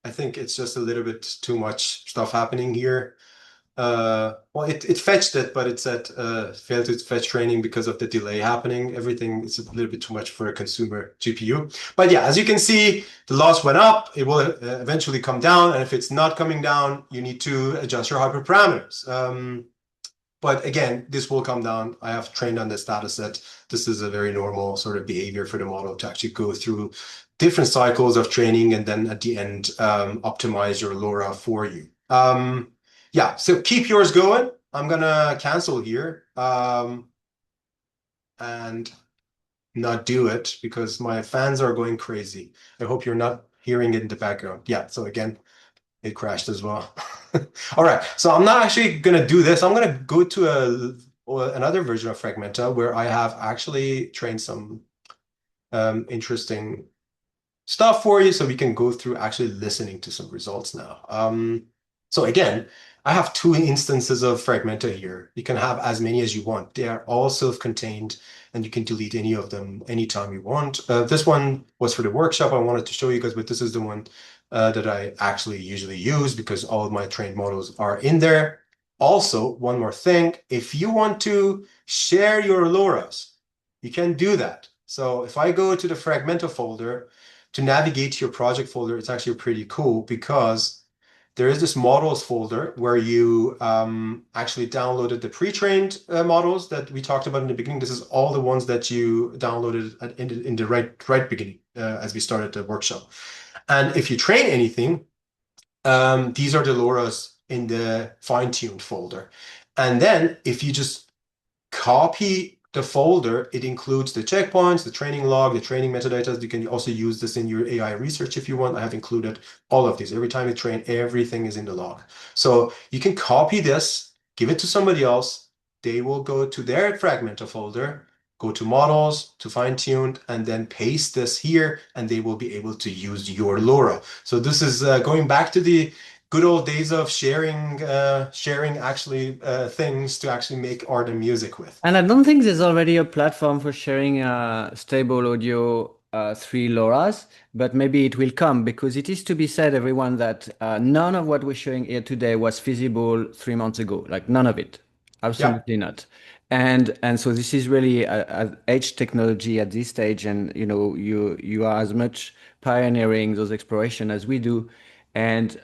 I think it's just a little bit too much stuff happening here. Well, it fetched it, but it said failed to fetch training because of the delay happening. Everything is a little bit too much for a consumer GPU. But yeah, as you can see, the loss went up. It will eventually come down, and if it's not coming down, you need to adjust your hyperparameters. But again, this will come down. I have trained on this data set. This is a very normal sort of behavior for the model to actually go through different cycles of training and then at the end optimize your LoRA for you. Yeah, so keep yours going. I'm gonna cancel here and not do it because my fans are going crazy. I hope you're not hearing it in the background. Yeah, so again, it crashed as well. All right, so I'm not actually gonna do this. I'm gonna go to another version of Fragmenta where I have actually trained some interesting stuff for you so we can go through actually listening to some results now. So again, I have two instances of Fragmenta here. You can have as many as you want. They are all self-contained and you can delete any of them anytime you want. This one was for the workshop I wanted to show you guys, but this is the one that I actually usually use because all of my trained models are in there. Also, one more thing, if you want to share your LoRa's, you can do that. So if I go to the Fragmenta folder, to navigate to your project folder, it's actually pretty cool because there is this models folder where you actually downloaded the pre-trained models that we talked about in the beginning. This is all the ones that you downloaded in the right beginning as we started the workshop. And if you train anything, these are the LoRa's in the fine-tuned folder. And then if you just copy the folder, it includes the checkpoints, the training log, the training metadata. You can also use this in your AI research if you want. I have included all of these. Every time you train, everything is in the log. So you can copy this, give it to somebody else. They will go to their Fragmenta folder, go to models, to fine-tuned, and then paste this here, and they will be able to use your LoRa. So this is going back to the good old days of sharing actually things to actually make art and music with. And I don't think there's already a platform for sharing stable audio through LoRa's, but maybe it will come because it is to be said, everyone, that none of what we're showing here today was feasible 3 months ago. Like none of it, absolutely not. And so this is really a edge technology at this stage, and you are as much pioneering those exploration as we do, and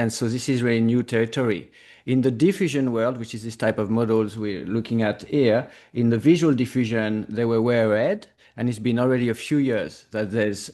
so this is really new territory. In the diffusion world, which is this type of models we're looking at here, in the visual diffusion, they were way ahead, and it's been already a few years that there's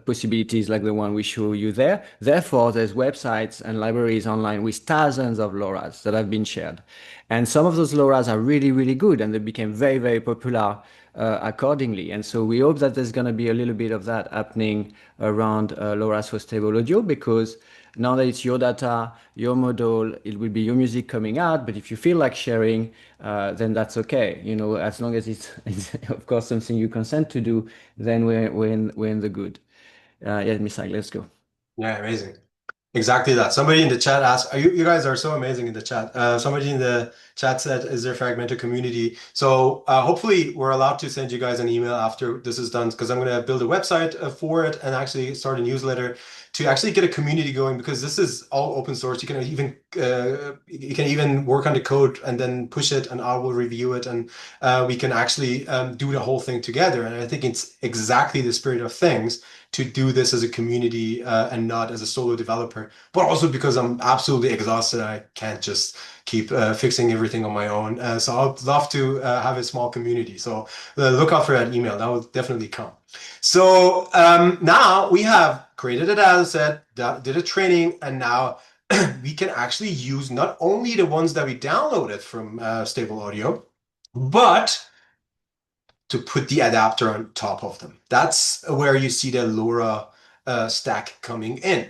possibilities like the one we show you there. Therefore, there's websites and libraries online with thousands of LoRa's that have been shared. And some of those LoRa's are really, really good, and they became very, very popular accordingly. And so we hope that there's going to be a little bit of that happening around LoRa's for stable audio because now that it's your data, your model, it will be your music coming out. But if you feel like sharing, then that's okay. You know, as long as it's of course something you consent to do, then we're in the good. Yeah, Misagh, let's go. Yeah, amazing. Exactly that. Somebody in the chat asked, you guys are so amazing in the chat. Somebody in the chat said, is there Fragmenta community? So hopefully we're allowed to send you guys an email after this is done, because I'm going to build a website for it and actually start a newsletter to actually get a community going, because this is all open source. You can even work on the code and then push it, and I will review it, and we can actually do the whole thing together. And I think it's exactly the spirit of things to do this as a community and not as a solo developer, but also because I'm absolutely exhausted. I can't just keep fixing everything on my own. So I'd love to have a small community. So look out for that email. That will definitely come. So now we have created a data set, did a training, and now we can actually use not only the ones that we downloaded from Stable Audio, but to put the adapter on top of them. That's where you see the LoRA stack coming in.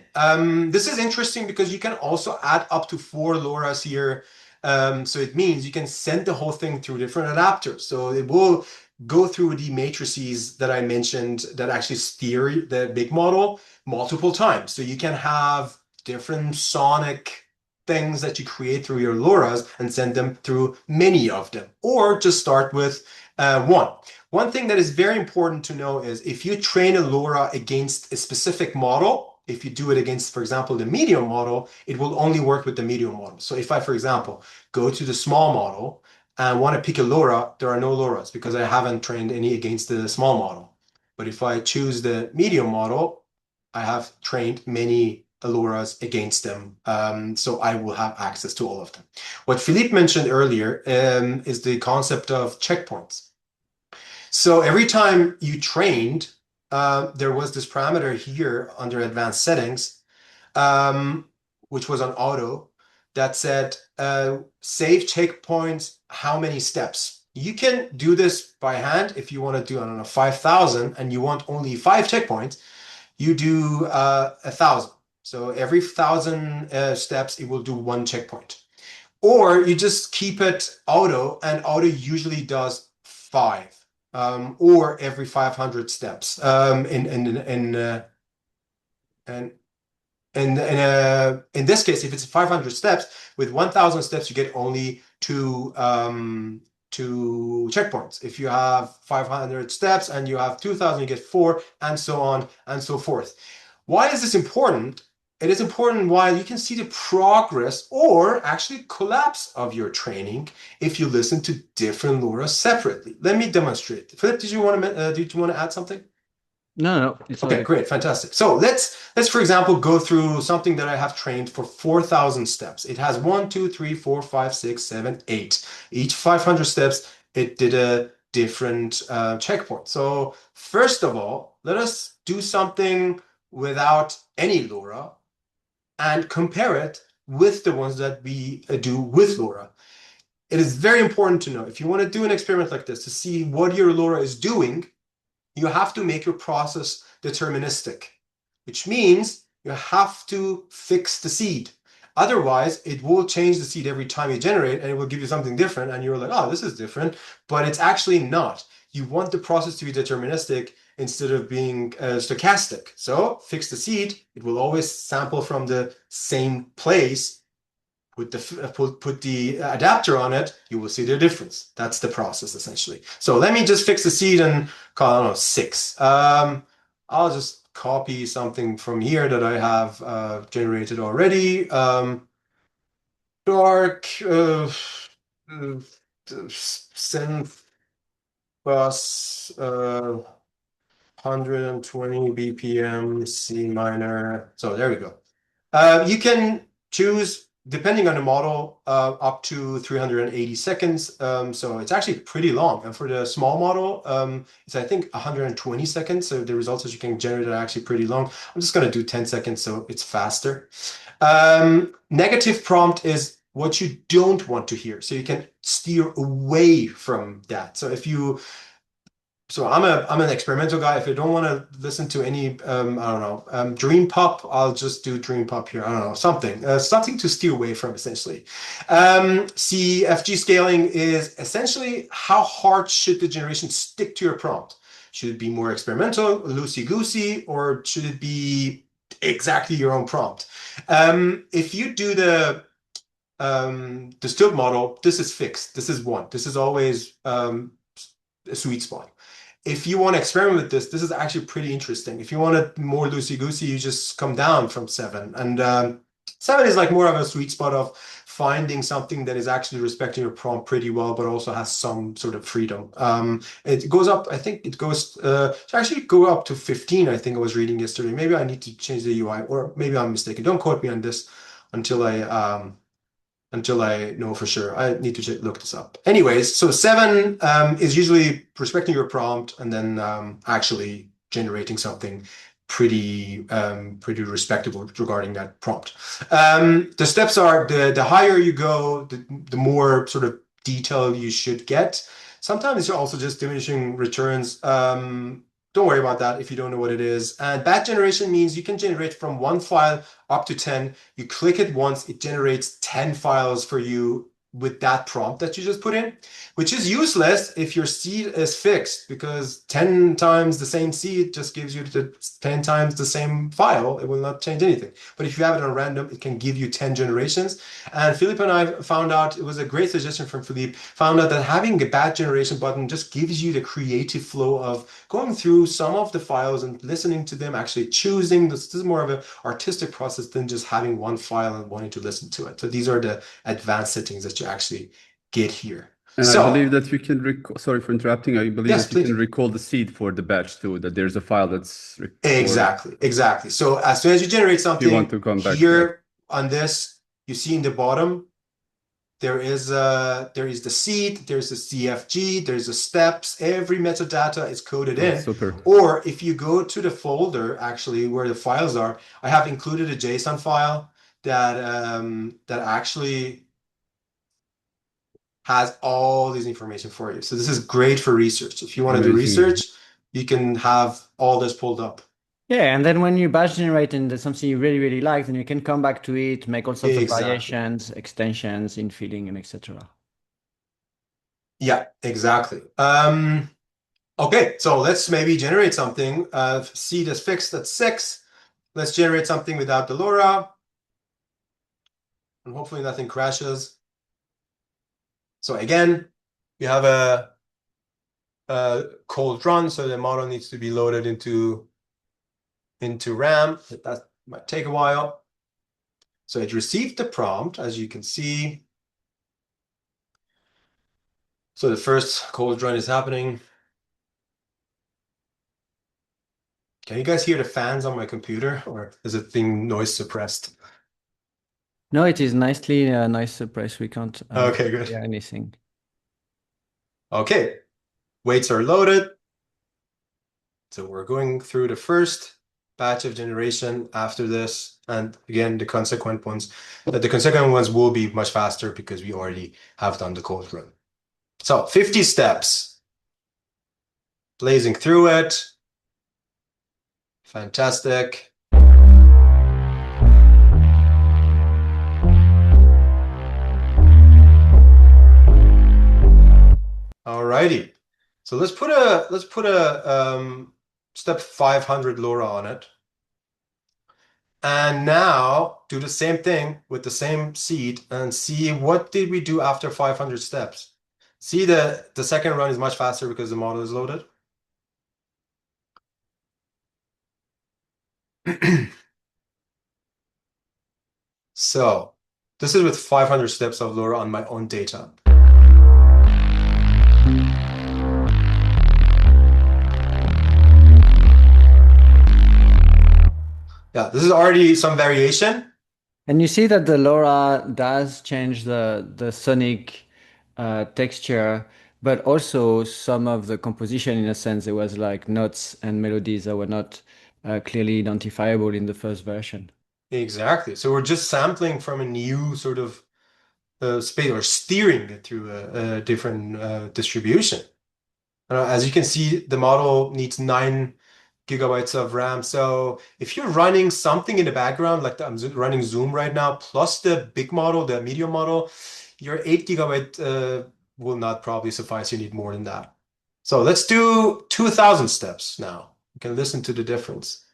This is interesting because you can also add up to 4 LoRas here. So it means you can send the whole thing through different adapters. So it will go through the matrices that I mentioned that actually steer the big model multiple times. So you can have different sonic things that you create through your LoRas and send them through many of them, or just start with one. One thing that is very important to know is if you train a LoRa against a specific model, if you do it against, for example, the medium model, it will only work with the medium model. So if I, for example, go to the small model and want to pick a LoRa, there are no LoRa's because I haven't trained any against the small model. But if I choose the medium model, I have trained many LoRa's against them. So I will have access to all of them. What Philippe mentioned earlier is the concept of checkpoints. So every time you trained, there was this parameter here under advanced settings, which was on auto, that said save checkpoints, how many steps. You can do this by hand if you want to do, I don't know, 5,000 and you want only 5 checkpoints, you do 1,000. So every 1,000 steps, it will do 1 checkpoint. Or you just keep it auto, and auto usually does 5. Or every 500 steps. In this case, if it's 500 steps, with 1,000 steps, you get only two checkpoints. If you have 500 steps and you have 2,000, you get 4, and so on and so forth. Why is this important? It is important while you can see the progress or actually collapse of your training if you listen to different LoRa separately. Let me demonstrate. Philip, did you want to add something? No, it's okay. Great, fantastic. So let's for example go through something that I have trained for 4,000 steps. It has 1, 2, 3, 4, 5, 6, 7, 8. Each 500 steps, it did a different checkpoint. So first of all, let us do something without any LoRa and compare it with the ones that we do with LoRa. It is very important to know, if you want to do an experiment like this to see what your LoRa is doing, you have to make your process deterministic, which means you have to fix the seed. Otherwise, it will change the seed every time you generate, and it will give you something different, and you're like, oh, this is different, but it's actually not. You want the process to be deterministic instead of being stochastic. So fix the seed, it will always sample from the same place. Put the adapter on it, you will see the difference. That's the process essentially. So let me just fix the seed and call, I don't know, 6. I'll just copy something from here that I have generated already. Dark synth bus 120 BPM C minor. So there we go. You can choose, depending on the model, up to 380 seconds. So it's actually pretty long. And for the small model, it's, I think, 120 seconds. So the results that you can generate are actually pretty long. I'm just going to do 10 seconds so it's faster. Negative prompt is what you don't want to hear. So you can steer away from that. So if you So I'm an experimental guy. If I don't want to listen to any I don't know dream pop, I'll just do dream pop here. I don't know something to steer away from essentially. CFG scaling is essentially how hard should the generation stick to your prompt? Should it be more experimental, loosey-goosey, or should it be exactly your own prompt? If you do the distilled model, this is fixed. This is one. This is always a sweet spot. If you want to experiment with this is actually pretty interesting. If you want it more loosey-goosey, you just come down from 7. And 7 is like more of a sweet spot of finding something that is actually respecting your prompt pretty well, but also has some sort of freedom. It goes up, I think it goes to actually go up to 15, I think I was reading yesterday. Maybe I need to change the UI, or maybe I'm mistaken. Don't quote me on this until I know for sure. I need to look this up. Anyways, so 7 is usually respecting your prompt and then actually generating something pretty respectable regarding that prompt. The steps are the higher you go, the more sort of detail you should get. Sometimes you're also just diminishing returns. Don't worry about that if you don't know what it is. And batch generation means you can generate from 1 file up to 10. You click it once, it generates 10 files for you with that prompt that you just put in, which is useless if your seed is fixed, because 10 times the same seed just gives you 10 times the same file. It will not change anything. But if you have it on random, it can give you 10 generations. And Philippe and I found out, it was a great suggestion from Philippe, found out that having a batch generation button just gives you the creative flow of going through some of the files and listening to them, actually choosing. This is more of an artistic process than just having one file and wanting to listen to it. So these are the advanced settings that you actually get here. And so, I believe that we can sorry for interrupting. I believe yes, that you please. can recall the seed for the batch too, that there's a file that's Exactly. So as soon as you generate something, you want to come back here on this, you see in the bottom, there is the seed, there's the CFG, there's the steps, every metadata is coded in. Super. Or if you go to the folder, actually, where the files are, I have included a JSON file that actually has all this information for you. So this is great for research. If you want to do research, you can have all this pulled up. Yeah, and then when you batch generate and there's something you really, really like, then you can come back to it, make all sorts of variations, extensions, infilling, and etc. Yeah, exactly. Okay, so let's maybe generate something. Seed is fixed at 6. Let's generate something without the LoRA. And hopefully nothing crashes. So again, we have a cold run, so the model needs to be loaded into RAM. That might take a while. So it received the prompt, as you can see. So the first cold run is happening. Can you guys hear the fans on my computer, or is it being noise suppressed? No, it is nicely nice suppressed. We can't Okay, good. hear anything. Okay, weights are loaded. So we're going through the first batch of generation after this, and again, the consequent ones. The consequent ones will be much faster because we already have done the cold run. So 50 steps. Blazing through it. Fantastic. Alrighty. So let's put a step 500 LoRA on it. And now do the same thing with the same seed and see what did we do after 500 steps. See the second run is much faster because the model is loaded. So this is with 500 steps of LoRA on my own data. Yeah, this is already some variation. And you see that the LoRA does change the sonic texture, but also some of the composition. In a sense, there was like notes and melodies that were not clearly identifiable in the first version. Exactly. So we're just sampling from a new sort of space, or steering it through a different distribution. As you can see, the model needs 9 GB of RAM. So if you're running something in the background, like I'm running Zoom right now, plus the big model, the medium model, your 8 GB will not probably suffice. You need more than that. So let's do 2000 steps now. You can listen to the difference.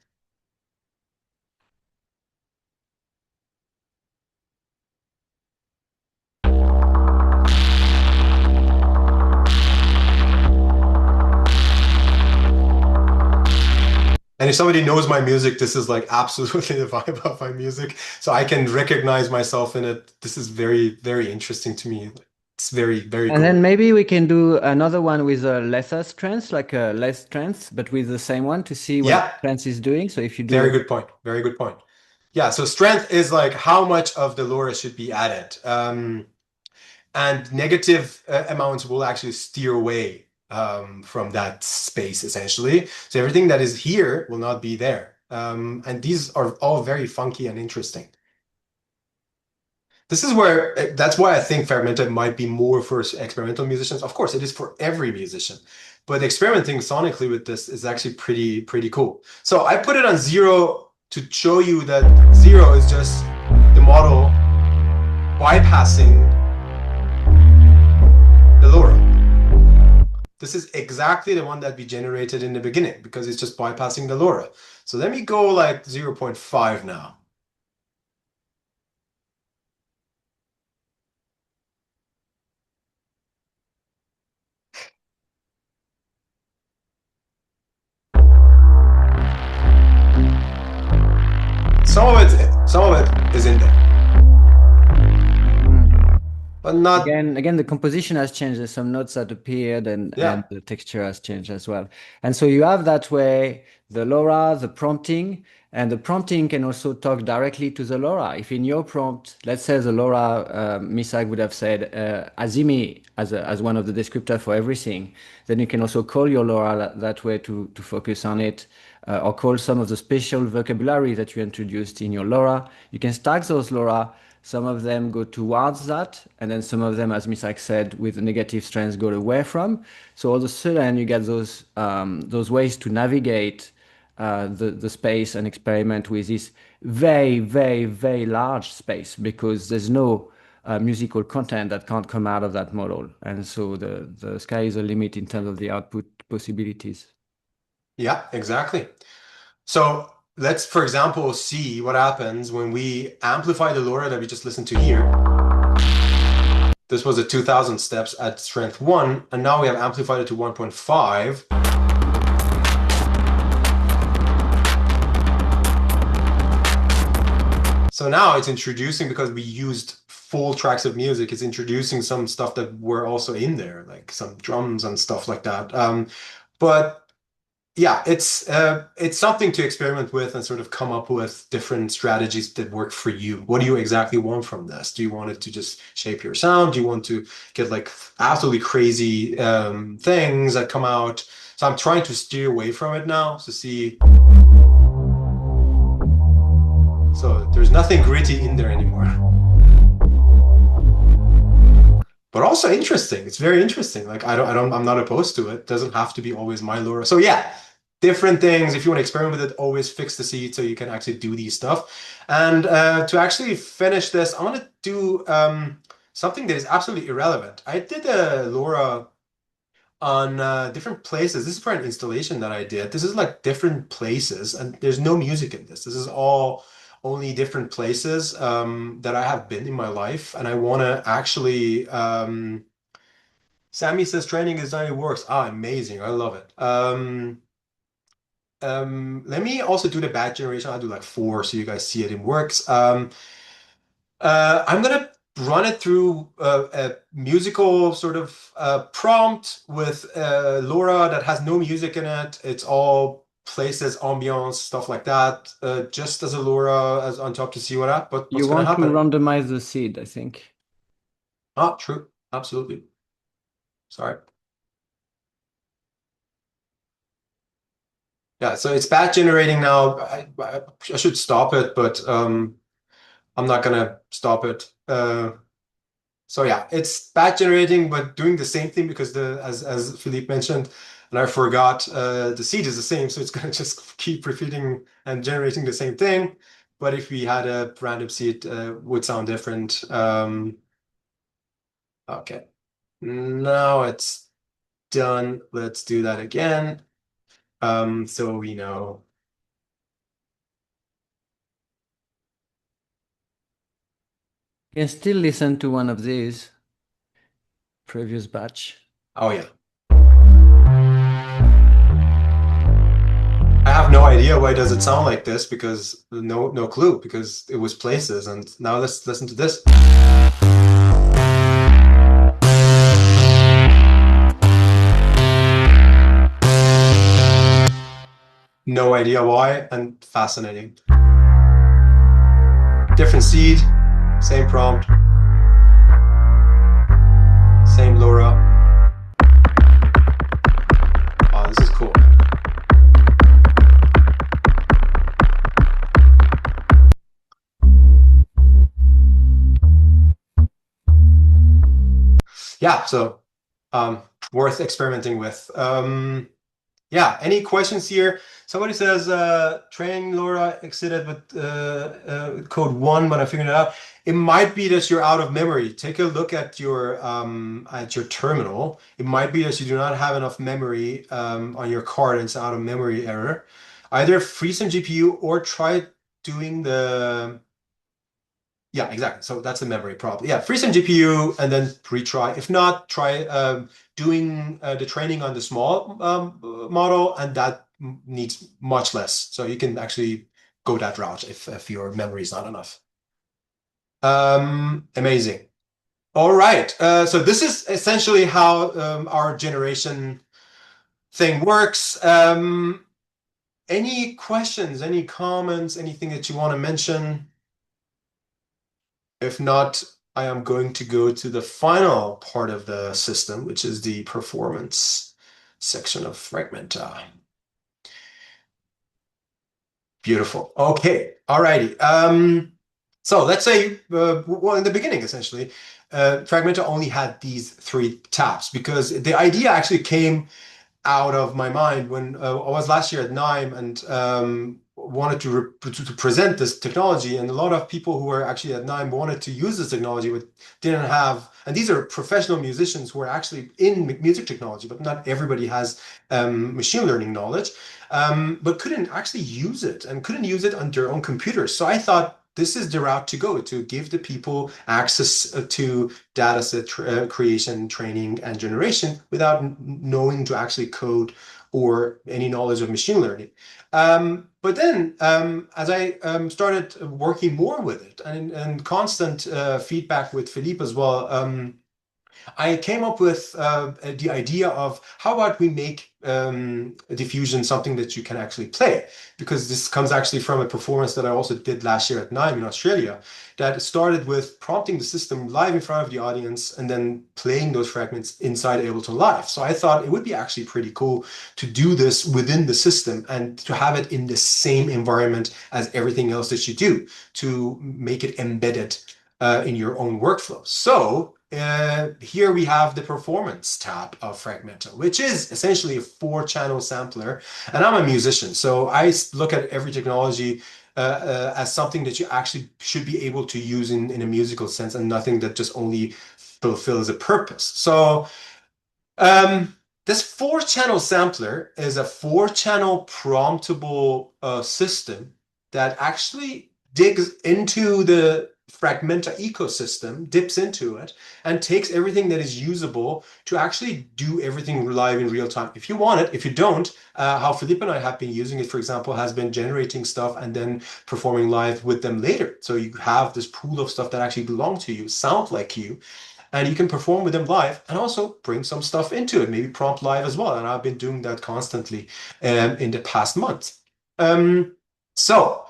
And if somebody knows my music, this is like absolutely the vibe of my music. So I can recognize myself in it. This is very, very interesting to me. It's very, very And cool. then maybe we can do another one with a lesser strength, like a less strength, but with the same one to see what Yeah, strength is doing. So if you do very good point. Very good point. Yeah, so strength is like how much of the LoRa should be added. And negative amounts will actually steer away from that space, essentially. So everything that is here will not be there. And these are all very funky and interesting. This is where, that's why I think Fragmenta might be more for experimental musicians. Of course, it is for every musician, but experimenting sonically with this is actually pretty cool. So I put it on 0 to show you that 0 is just the model bypassing the LoRa. This is exactly the one that we generated in the beginning because it's just bypassing the LoRa. So let me go like 0.5 now. Some of it is in there, but not. Again, the composition has changed. There's some notes that appeared and the texture has changed as well. And so you have that way the LoRa, the prompting, and the prompting can also talk directly to the LoRa. If in your prompt, let's say the LoRa, Misagh would have said Azimi as one of the descriptors for everything, then you can also call your LoRa that way to focus on it, or call some of the special vocabulary that you introduced in your LoRa. You can stack those LoRa. Some of them go towards that, and then some of them, as Misagh said, with negative strengths go away from. So all of a sudden, you get those ways to navigate the space and experiment with this very, very, very large space because there's no musical content that can't come out of that model. And so the sky is the limit in terms of the output possibilities. Yeah, exactly. So let's, for example, see what happens when we amplify the LoRa that we just listened to here. This was at 2000 steps at strength 1, and now we have amplified it to 1.5. So now it's introducing, because we used full tracks of music, it's introducing some stuff that were also in there, like some drums and stuff like that. But yeah, it's something to experiment with and sort of come up with different strategies that work for you. What do you exactly want from this? Do you want it to just shape your sound? Do you want to get like absolutely crazy things that come out? So I'm trying to steer away from it now to see. So there's nothing gritty in there anymore. But also interesting. It's very interesting. Like I'm not opposed to it. It doesn't have to be always my LoRa. So yeah, different things. If you want to experiment with it, always fix the seed so you can actually do these stuff. And to actually finish this, I want to do something that is absolutely irrelevant. I did a LoRa on different places. This is for an installation that I did. This is like different places, and there's no music in this. This is all only different places that I have been in my life, and I want to actually. Sammy says training design works. Ah, amazing! I love it. Let me also do the batch generation. I'll do like 4 so you guys see it in works. I'm gonna run it through a musical sort of prompt with LoRa that has no music in it. It's all places, ambiance, stuff like that. Just as a LoRa as on top to see what's You gonna want to happen. randomize the seed, I think. Ah, true. Absolutely. Sorry. Yeah, so it's batch generating now. I should stop it, but I'm not gonna stop it. So yeah, it's batch generating, but doing the same thing because as Philippe mentioned, and I forgot, the seed is the same, so it's going to just keep repeating and generating the same thing. But if we had a random seed, would sound different. Okay, now it's done. Let's do that again. So we know. You can still listen to one of these previous batch. Oh yeah. I have no idea why does it sound like this because no clue because it was places, and now let's listen to this. No idea why, and fascinating. Different seed, same prompt, same LoRA. Oh, this is cool. Yeah, so worth experimenting with. Yeah, any questions here? Somebody says training LoRA exceeded with code 1, but I figured it out. It might be that you're out of memory. Take a look at your terminal. It might be that you do not have enough memory on your card and it's out of memory error. Either free some GPU or try doing the yeah, exactly. So that's the memory problem. Yeah, free some GPU and then retry. If not, try doing the training on the small model, and that needs much less. So you can actually go that route if your memory is not enough. Amazing. All right. So this is essentially how our generation thing works. Any questions, any comments, anything that you want to mention? If not, I am going to go to the final part of the system, which is the performance section of Fragmenta. Beautiful. Okay. Alrighty. So let's say, well, in the beginning, essentially, Fragmenta only had these 3 tabs because the idea actually came out of my mind when I was last year at NIME and wanted to present this technology, and a lot of people who were actually at NIME wanted to use this technology but didn't have, and these are professional musicians who are actually in music technology, but not everybody has machine learning knowledge, but couldn't actually use it and couldn't use it on their own computers. So I thought this is the route to go to give the people access to dataset creation, training, and generation without knowing to actually code or any knowledge of machine learning. But then, as I started working more with it and constant feedback with Philippe as well, I came up with the idea of how about we make diffusion something that you can actually play, because this comes actually from a performance that I also did last year at NIME in Australia that started with prompting the system live in front of the audience and then playing those fragments inside Ableton Live. So I thought it would be actually pretty cool to do this within the system and to have it in the same environment as everything else that you do to make it embedded in your own workflow. So here we have the performance tab of Fragmenta, which is essentially a 4-channel sampler. And I'm a musician, so I look at every technology as something that you actually should be able to use in a musical sense and nothing that just only fulfills a purpose. So this 4-channel sampler is a 4-channel promptable system that actually digs into the Fragmenta ecosystem, dips into it, and takes everything that is usable to actually do everything live in real time. If you want it, if you don't, how Philippe and I have been using it, for example, has been generating stuff and then performing live with them later. So you have this pool of stuff that actually belong to you, sound like you, and you can perform with them live and also bring some stuff into it, maybe prompt live as well. And I've been doing that constantly in the past month. So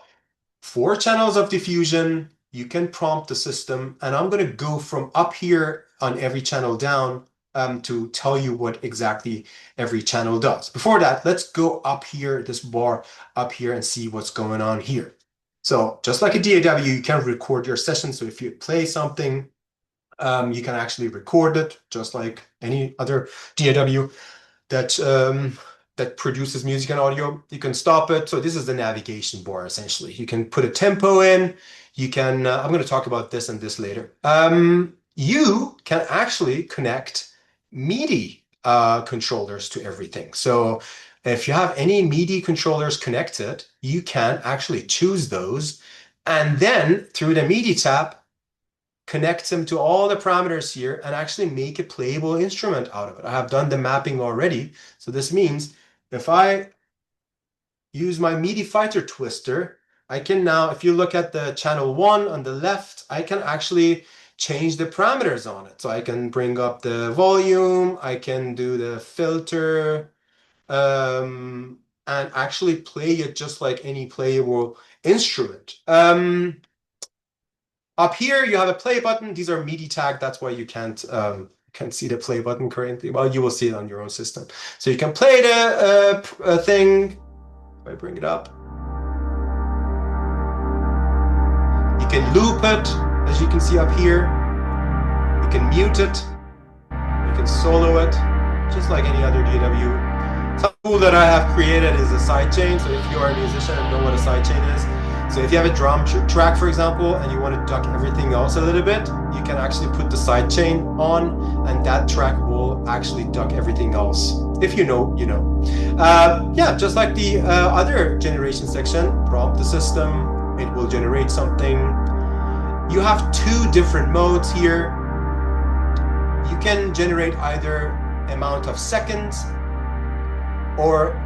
4 channels of diffusion, you can prompt the system, and I'm going to go from up here on every channel down to tell you what exactly every channel does. Before that, let's go up here, this bar up here, and see what's going on here. So just like a DAW, you can record your session. So if you play something, You can actually record it just like any other DAW that produces music and audio. You can stop it. So this is the navigation bar, essentially. You can put a tempo in. You can, I'm going to talk about this and this later. You can actually connect MIDI controllers to everything. So if you have any MIDI controllers connected, you can actually choose those. And then through the MIDI tab, connect them to all the parameters here and actually make a playable instrument out of it. I have done the mapping already. So this means if I use my MIDI fighter twister, I can now, if you look at the channel 1 on the left, I can actually change the parameters on it. So I can bring up the volume, I can do the filter, and actually play it just like any playable instrument. Up here, you have a play button. These are MIDI tagged. That's why you can't see the play button currently. Well, you will see it on your own system. So you can play the thing. If I bring it up, you can loop it, as you can see up here. You can mute it. You can solo it, just like any other DAW. Some tool that I have created is a sidechain. So if you are a musician and know what a sidechain is, so if you have a drum track, for example, and you want to duck everything else a little bit, you can actually put the sidechain on, and that track will actually duck everything else. If you know, you know. Yeah, just like the other generation section, prompt the system, it will generate something. You have 2 different modes here. You can generate either amount of seconds, or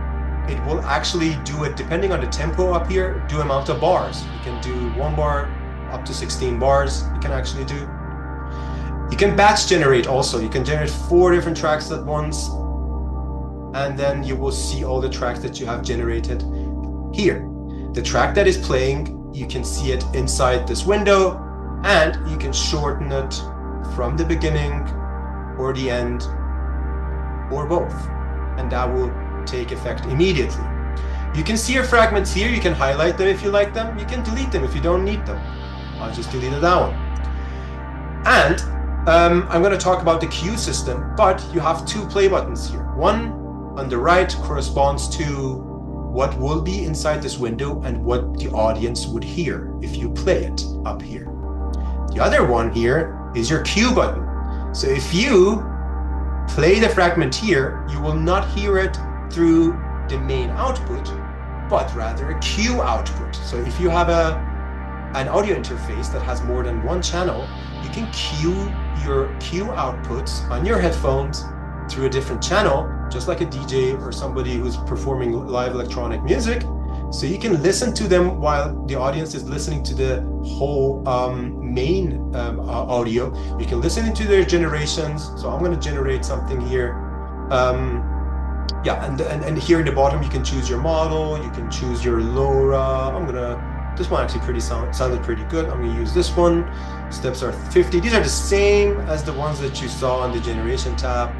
it will actually do it, depending on the tempo up here, do amount of bars. You can do 1 bar up to 16 bars you can actually do. You can batch generate also. You can generate 4 different tracks at once, and then you will see all the tracks that you have generated here. The track that is playing, you can see it inside this window, and you can shorten it from the beginning or the end or both, and that will take effect immediately. You can see your fragments here. You can highlight them if you like them. You can delete them if you don't need them. I'll just delete that one. And I'm going to talk about the cue system, but you have 2 play buttons here. One on the right corresponds to what will be inside this window and what the audience would hear if you play it up here. The other one here is your cue button. So if you play the fragment here, you will not hear it through the main output, but rather a cue output. So if you have an audio interface that has more than 1 channel, you can cue your cue outputs on your headphones through a different channel, just like a DJ or somebody who's performing live electronic music. So you can listen to them while the audience is listening to the whole main audio. You can listen into their generations. So I'm going to generate something here. Yeah, and here in the bottom, you can choose your model, you can choose your LoRA. This one actually sounded pretty good. I'm gonna use this one. Steps are 50. These are the same as the ones that you saw on the generation tab.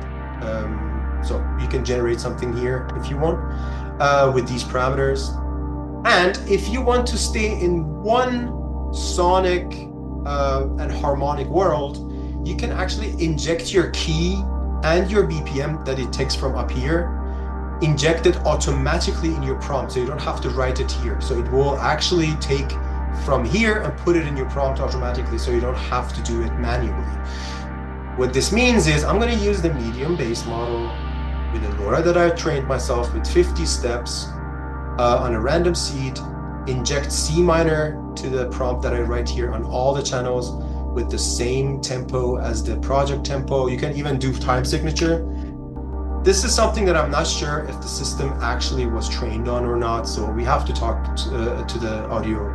So you can generate something here if you want with these parameters. And if you want to stay in one sonic and harmonic world, you can actually inject your key and your BPM that it takes from up here, inject it automatically in your prompt, so you don't have to write it here. So it will actually take from here and put it in your prompt automatically, so you don't have to do it manually. What this means is I'm going to use the medium bass model with a LoRA that I trained myself with 50 steps on a random seed, inject C minor to the prompt that I write here on all the channels with the same tempo as the project tempo. You can even do time signature. This is something that I'm not sure if the system actually was trained on or not, so we have to talk to the audio,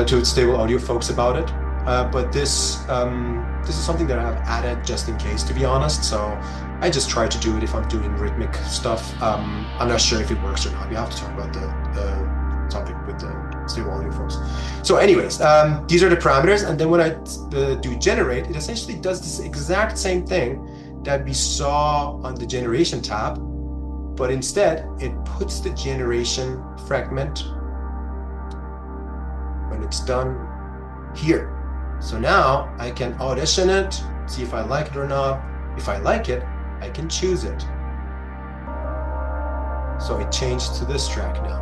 to Stable Audio folks about it. But this is something that I have added just in case, to be honest. So I just try to do it if I'm doing rhythmic stuff. I'm not sure if it works or not. We have to talk about the topic with the Stable Audio folks. So anyways, these are the parameters. And then when I do generate, it essentially does this exact same thing that we saw on the generation tab, but instead it puts the generation fragment when it's done here. So now I can audition it see if I like it or not. If I like it, I can choose it. So it changed to this track now.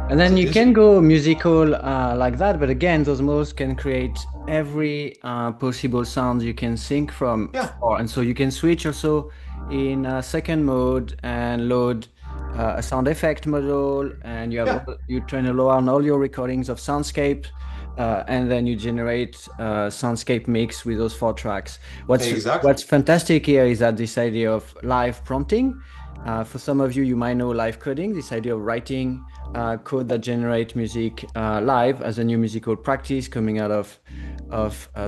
And then So you this- can go musical like that, but again, those modes can create every possible sound you can sync from. Yeah. And so you can switch also in second mode and load a sound effect module, and you have you turn a low on all your recordings of soundscape, and then you generate soundscape mix with those 4 tracks. What's fantastic here is that this idea of live prompting. For some of you, you might know live coding, this idea of writing code that generate music live as a new musical practice coming out of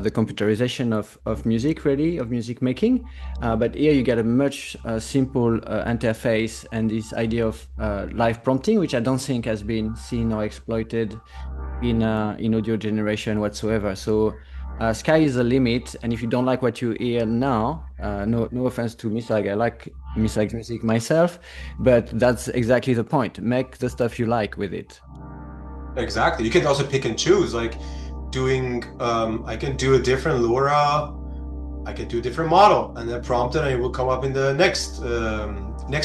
the computerization of music, really, of music making. But here you get a much simple interface and this idea of live prompting, which I don't think has been seen or exploited in audio generation whatsoever. So sky is the limit, and if you don't like what you hear now, no offense to Misagh, I like Misagh's music myself, but that's exactly the point. Make the stuff you like with it. Exactly. You can also pick and choose, like doing, I can do a different LoRA, I can do a different model, and then prompt it, and it will come up in the next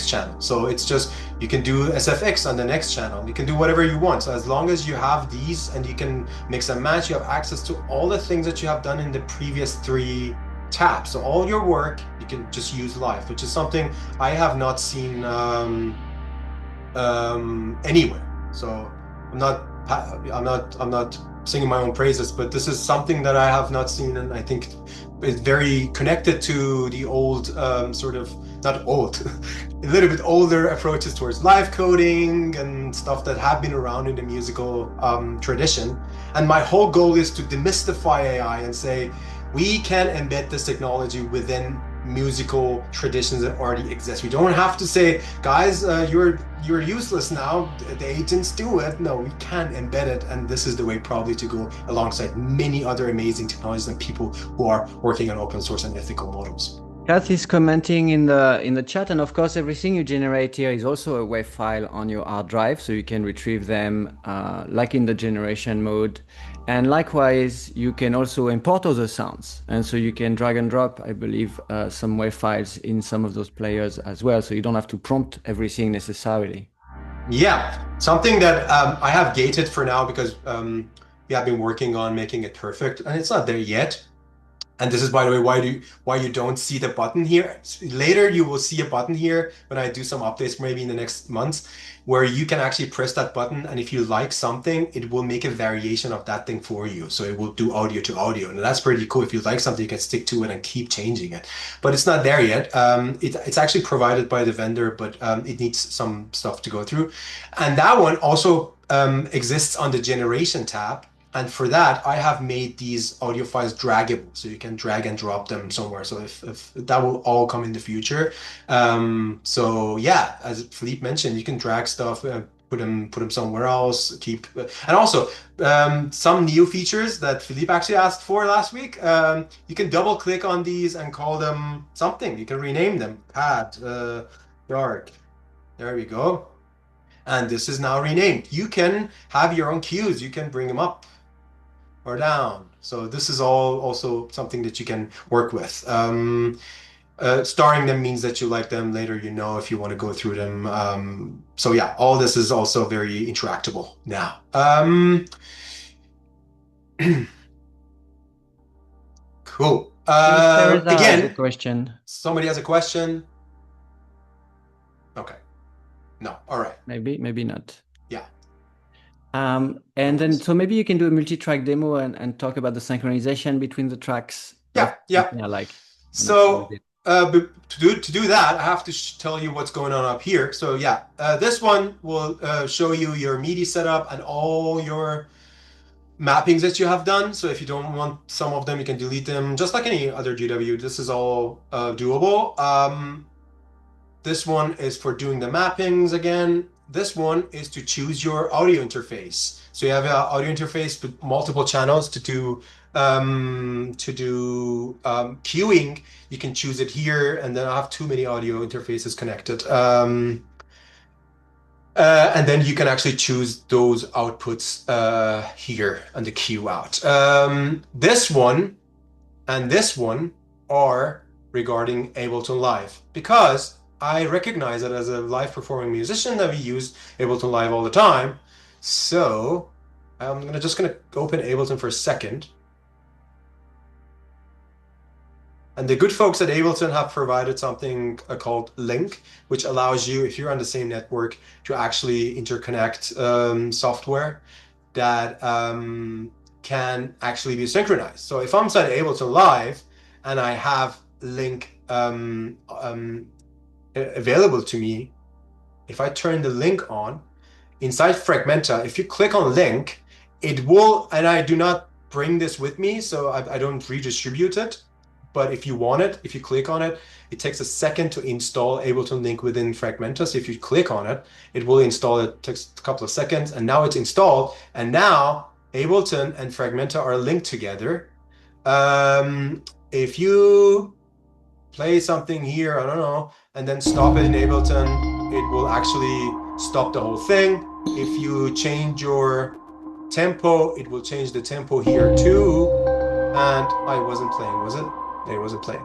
channel. So it's just, you can do SFX on the next channel. You can do whatever you want. So as long as you have these and you can mix and match, you have access to all the things that you have done in the previous 3 tabs. So all your work, you can just use live, which is something I have not seen anywhere. So I'm not singing my own praises, but this is something that I have not seen, and I think it's very connected to the old sort of, not old, a little bit older approaches towards live coding and stuff that have been around in the musical tradition. And my whole goal is to demystify AI and say, we can embed this technology within musical traditions that already exist. We don't have to say, guys, you're useless now, the agents do it. No, we can embed it, and this is the way probably to go, alongside many other amazing technologies and people who are working on open source and ethical models. Kath is commenting in the chat, and of course everything you generate here is also a WAV file on your hard drive, so you can retrieve them like in the generation mode. And likewise, you can also import other sounds, and so you can drag and drop, I believe, some WAV files in some of those players as well, so you don't have to prompt everything necessarily. Yeah, something that I have gated for now, because we have been working on making it perfect, and it's not there yet. And this is, by the way, why you don't see the button here. Later, you will see a button here when I do some updates, maybe in the next months, where you can actually press that button, and if you like something, it will make a variation of that thing for you. So it will do audio to audio, and that's pretty cool. If you like something, you can stick to it and keep changing it. But it's not there yet. It's actually provided by the vendor, but it needs some stuff to go through. And that one also exists on the generation tab. And for that, I have made these audio files draggable, so you can drag and drop them somewhere. So if that will all come in the future. So yeah, as Philippe mentioned, you can drag stuff, put them somewhere else. And also some new features that Philippe actually asked for last week. You can double click on these and call them something. You can rename them. Pad, dark. There we go. And this is now renamed. You can have your own cues. You can bring them up or down. So this is all also something that you can work with. Starring them means that you like them. Later, you know, if you want to go through them. So yeah, all this is also very interactable now. Cool. Again, a question. Somebody has a question. Okay. No. All right. Maybe not. Yeah. And then, so maybe you can do a multi-track demo and talk about the synchronization between the tracks. Yeah. Like. So to do that, I have to tell you what's going on up here. So yeah, this one will show you your MIDI setup and all your mappings that you have done. So if you don't want some of them, you can delete them, just like any other GW. This is all doable. This one is for doing the mappings again. This one is to choose your audio interface. So you have an audio interface with multiple channels to do queuing. You can choose it here, and then I have too many audio interfaces connected. And then you can actually choose those outputs here on the queue out. This one and this one are regarding Ableton Live, because I recognize that as a live performing musician that we use Ableton Live all the time. So I'm just gonna open Ableton for a second. And the good folks at Ableton have provided something called Link, which allows you, if you're on the same network, to actually interconnect software that can actually be synchronized. So if I'm inside Ableton Live and I have Link available to me, if I turn the link on, inside Fragmenta, if you click on Link, it will, and I do not bring this with me, so I don't redistribute it. But if you want it, if you click on it, it takes a second to install Ableton Link within Fragmenta. So if you click on it, it will install it. It takes a couple of seconds, and now it's installed. And now Ableton and Fragmenta are linked together. If you play something here, I don't know, and then stop it in Ableton, it will actually stop the whole thing. If you change your tempo, it will change the tempo here too. And I wasn't playing, was it? It wasn't playing.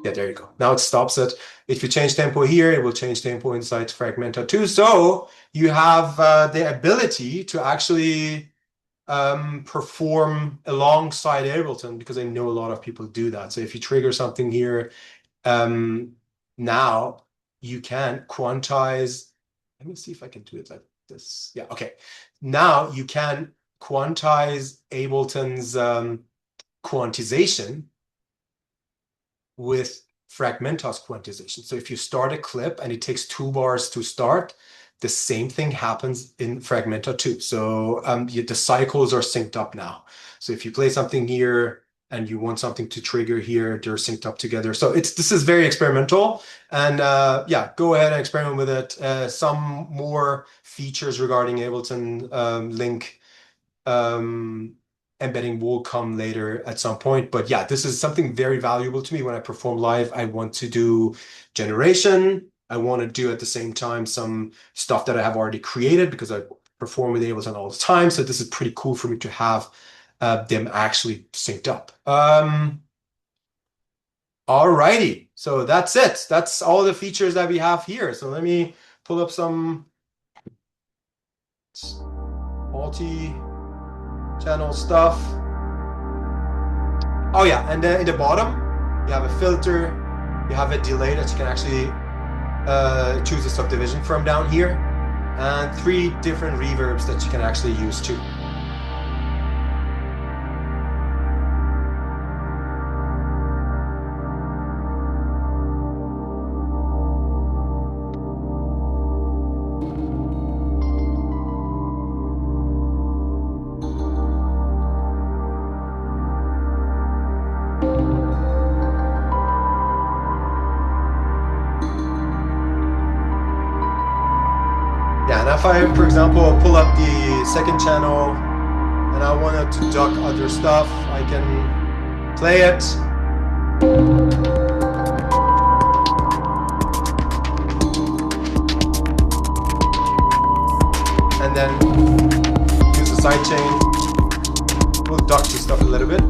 Yeah, there you go. Now it stops it. If you change tempo here, it will change tempo inside Fragmenta too. So you have the ability to actually perform alongside Ableton, because I know a lot of people do that. So if you trigger something here, now you can quantize. Let me see if I can do it like this. Yeah, okay. Now you can quantize Ableton's quantization with Fragmenta's quantization. So if you start a clip and it takes 2 bars to start, the same thing happens in Fragmenta too. So the cycles are synced up now. So if you play something here and you want something to trigger here, they're synced up together. So this is very experimental, and yeah, go ahead and experiment with it. Some more features regarding Ableton Link embedding will come later at some point. But yeah, this is something very valuable to me when I perform live. I want to do generation. I want to do at the same time some stuff that I have already created, because I perform with Ableton all the time. So this is pretty cool for me to have them actually synced up. Alrighty, so that's it. That's all the features that we have here. So let me pull up some multi-channel stuff. Oh yeah, and then in the bottom, you have a filter, you have a delay that you can actually choose a subdivision from down here, and 3 different reverbs that you can actually use too. If I, for example, pull up the second channel and I wanted to duck other stuff, I can play it. And then use the sidechain. We'll duck the stuff a little bit.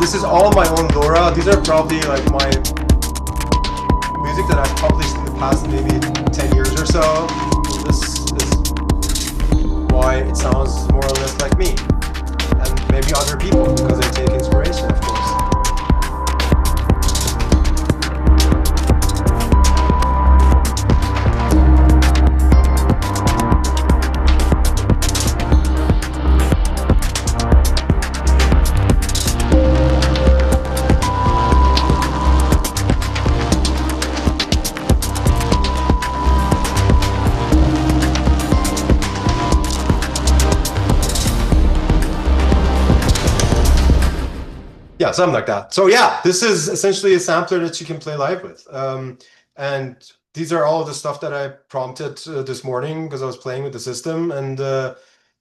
This is all my own LoRA. These are probably like my music that I've published in the past maybe 10 years or so. This is why it sounds more or less like me. And maybe other people, because I take inspiration, of course. Yeah, something like that. So yeah, this is essentially a sampler that you can play live with. And these are all the stuff that I prompted this morning because I was playing with the system, and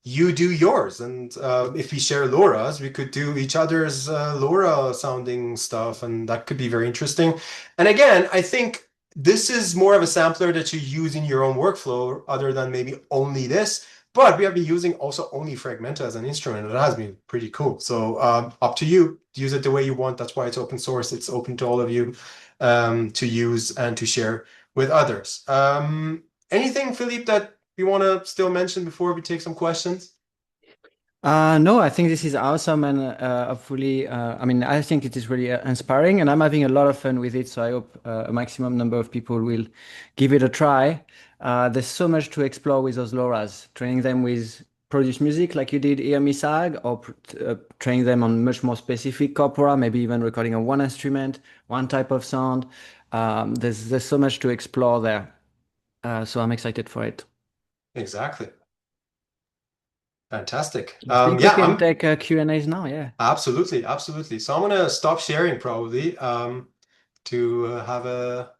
you do yours. And if we share LoRa's, we could do each other's LoRa sounding stuff, and that could be very interesting. And again, I think this is more of a sampler that you use in your own workflow, other than maybe only this. But we have been using also only Fragmenta as an instrument, and that has been pretty cool. So up to you. Use it the way you want. That's why it's open source. It's open to all of you to use and to share with others. Anything, Philippe, that you want to still mention before we take some questions? No, I think this is awesome, and hopefully, I mean, I think it is really inspiring, and I'm having a lot of fun with it. So I hope a maximum number of people will give it a try. There's so much to explore with those LoRa's, training them with produce music like you did here, Misagh, or training them on much more specific corpora, maybe even recording on one instrument, one type of sound. There's so much to explore there. So I'm excited for it. Exactly. Fantastic. I think we Yeah, can take Q&As now. Yeah. absolutely, absolutely. So I'm gonna stop sharing probably to have a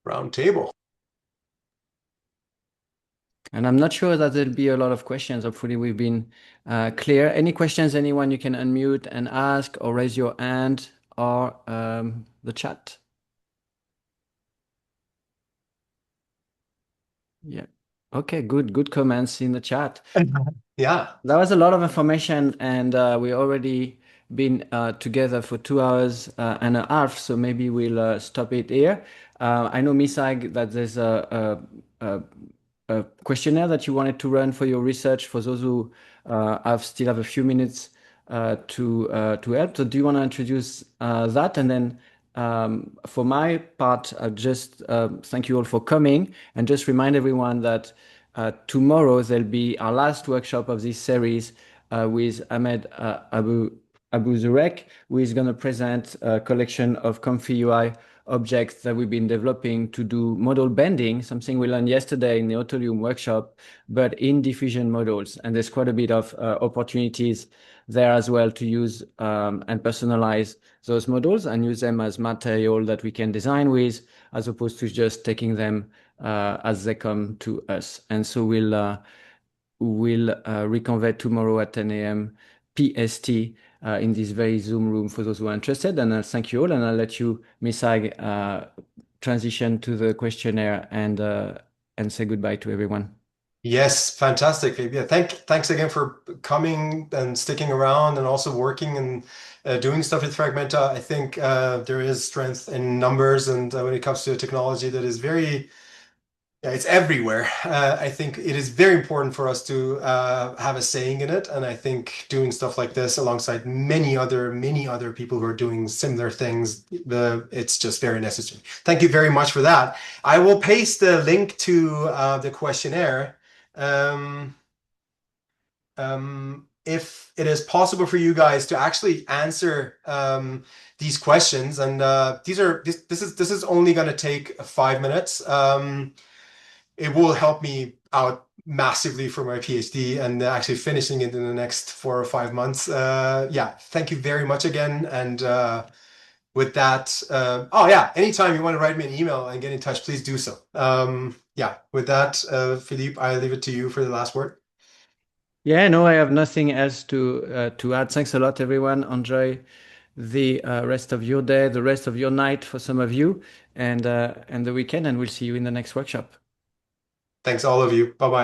round table. And I'm not sure that there'll be a lot of questions. Hopefully, we've been clear. Any questions, anyone, you can unmute and ask or raise your hand or the chat. Yeah. Okay, good comments in the chat. Yeah. That was a lot of information, and we already been together for 2 hours and a half, so maybe we'll stop it here. I know, Misagh, that there's a questionnaire that you wanted to run for your research for those who still have a few minutes to help. So do you want to introduce that? And then for my part, just thank you all for coming, and just remind everyone that tomorrow there'll be our last workshop of this series with Ahmed Abu Zurek, who is going to present a collection of Comfy UI objects that we've been developing to do model bending, something we learned yesterday in the Autolium workshop, but in diffusion models. And there's quite a bit of opportunities there as well to use and personalize those models and use them as material that we can design with, as opposed to just taking them as they come to us. And so we'll reconvene tomorrow at 10 a.m. PST in this very Zoom room for those who are interested. And I'll thank you all, and I'll let you, Misagh, transition to the questionnaire and say goodbye to everyone. Yes, fantastic. Yeah, thanks again for coming and sticking around and also working and doing stuff with Fragmenta. I think there is strength in numbers, and when it comes to a technology that is very, yeah, it's everywhere. I think it is very important for us to have a saying in it, and I think doing stuff like this alongside many other people who are doing similar things, it's just very necessary. Thank you very much for that. I will paste the link to the questionnaire. If it is possible for you guys to actually answer these questions, and this is only going to take 5 minutes. It will help me out massively for my PhD and actually finishing it in the next 4 or 5 months. Yeah, thank you very much again. And with that, oh yeah, anytime you want to write me an email and get in touch, please do so. Yeah, with that, Philippe, I leave it to you for the last word. Yeah, no, I have nothing else to add. Thanks a lot, everyone. Enjoy the rest of your day, the rest of your night for some of you, and the weekend, and we'll see you in the next workshop. Thanks all of you. Bye-bye.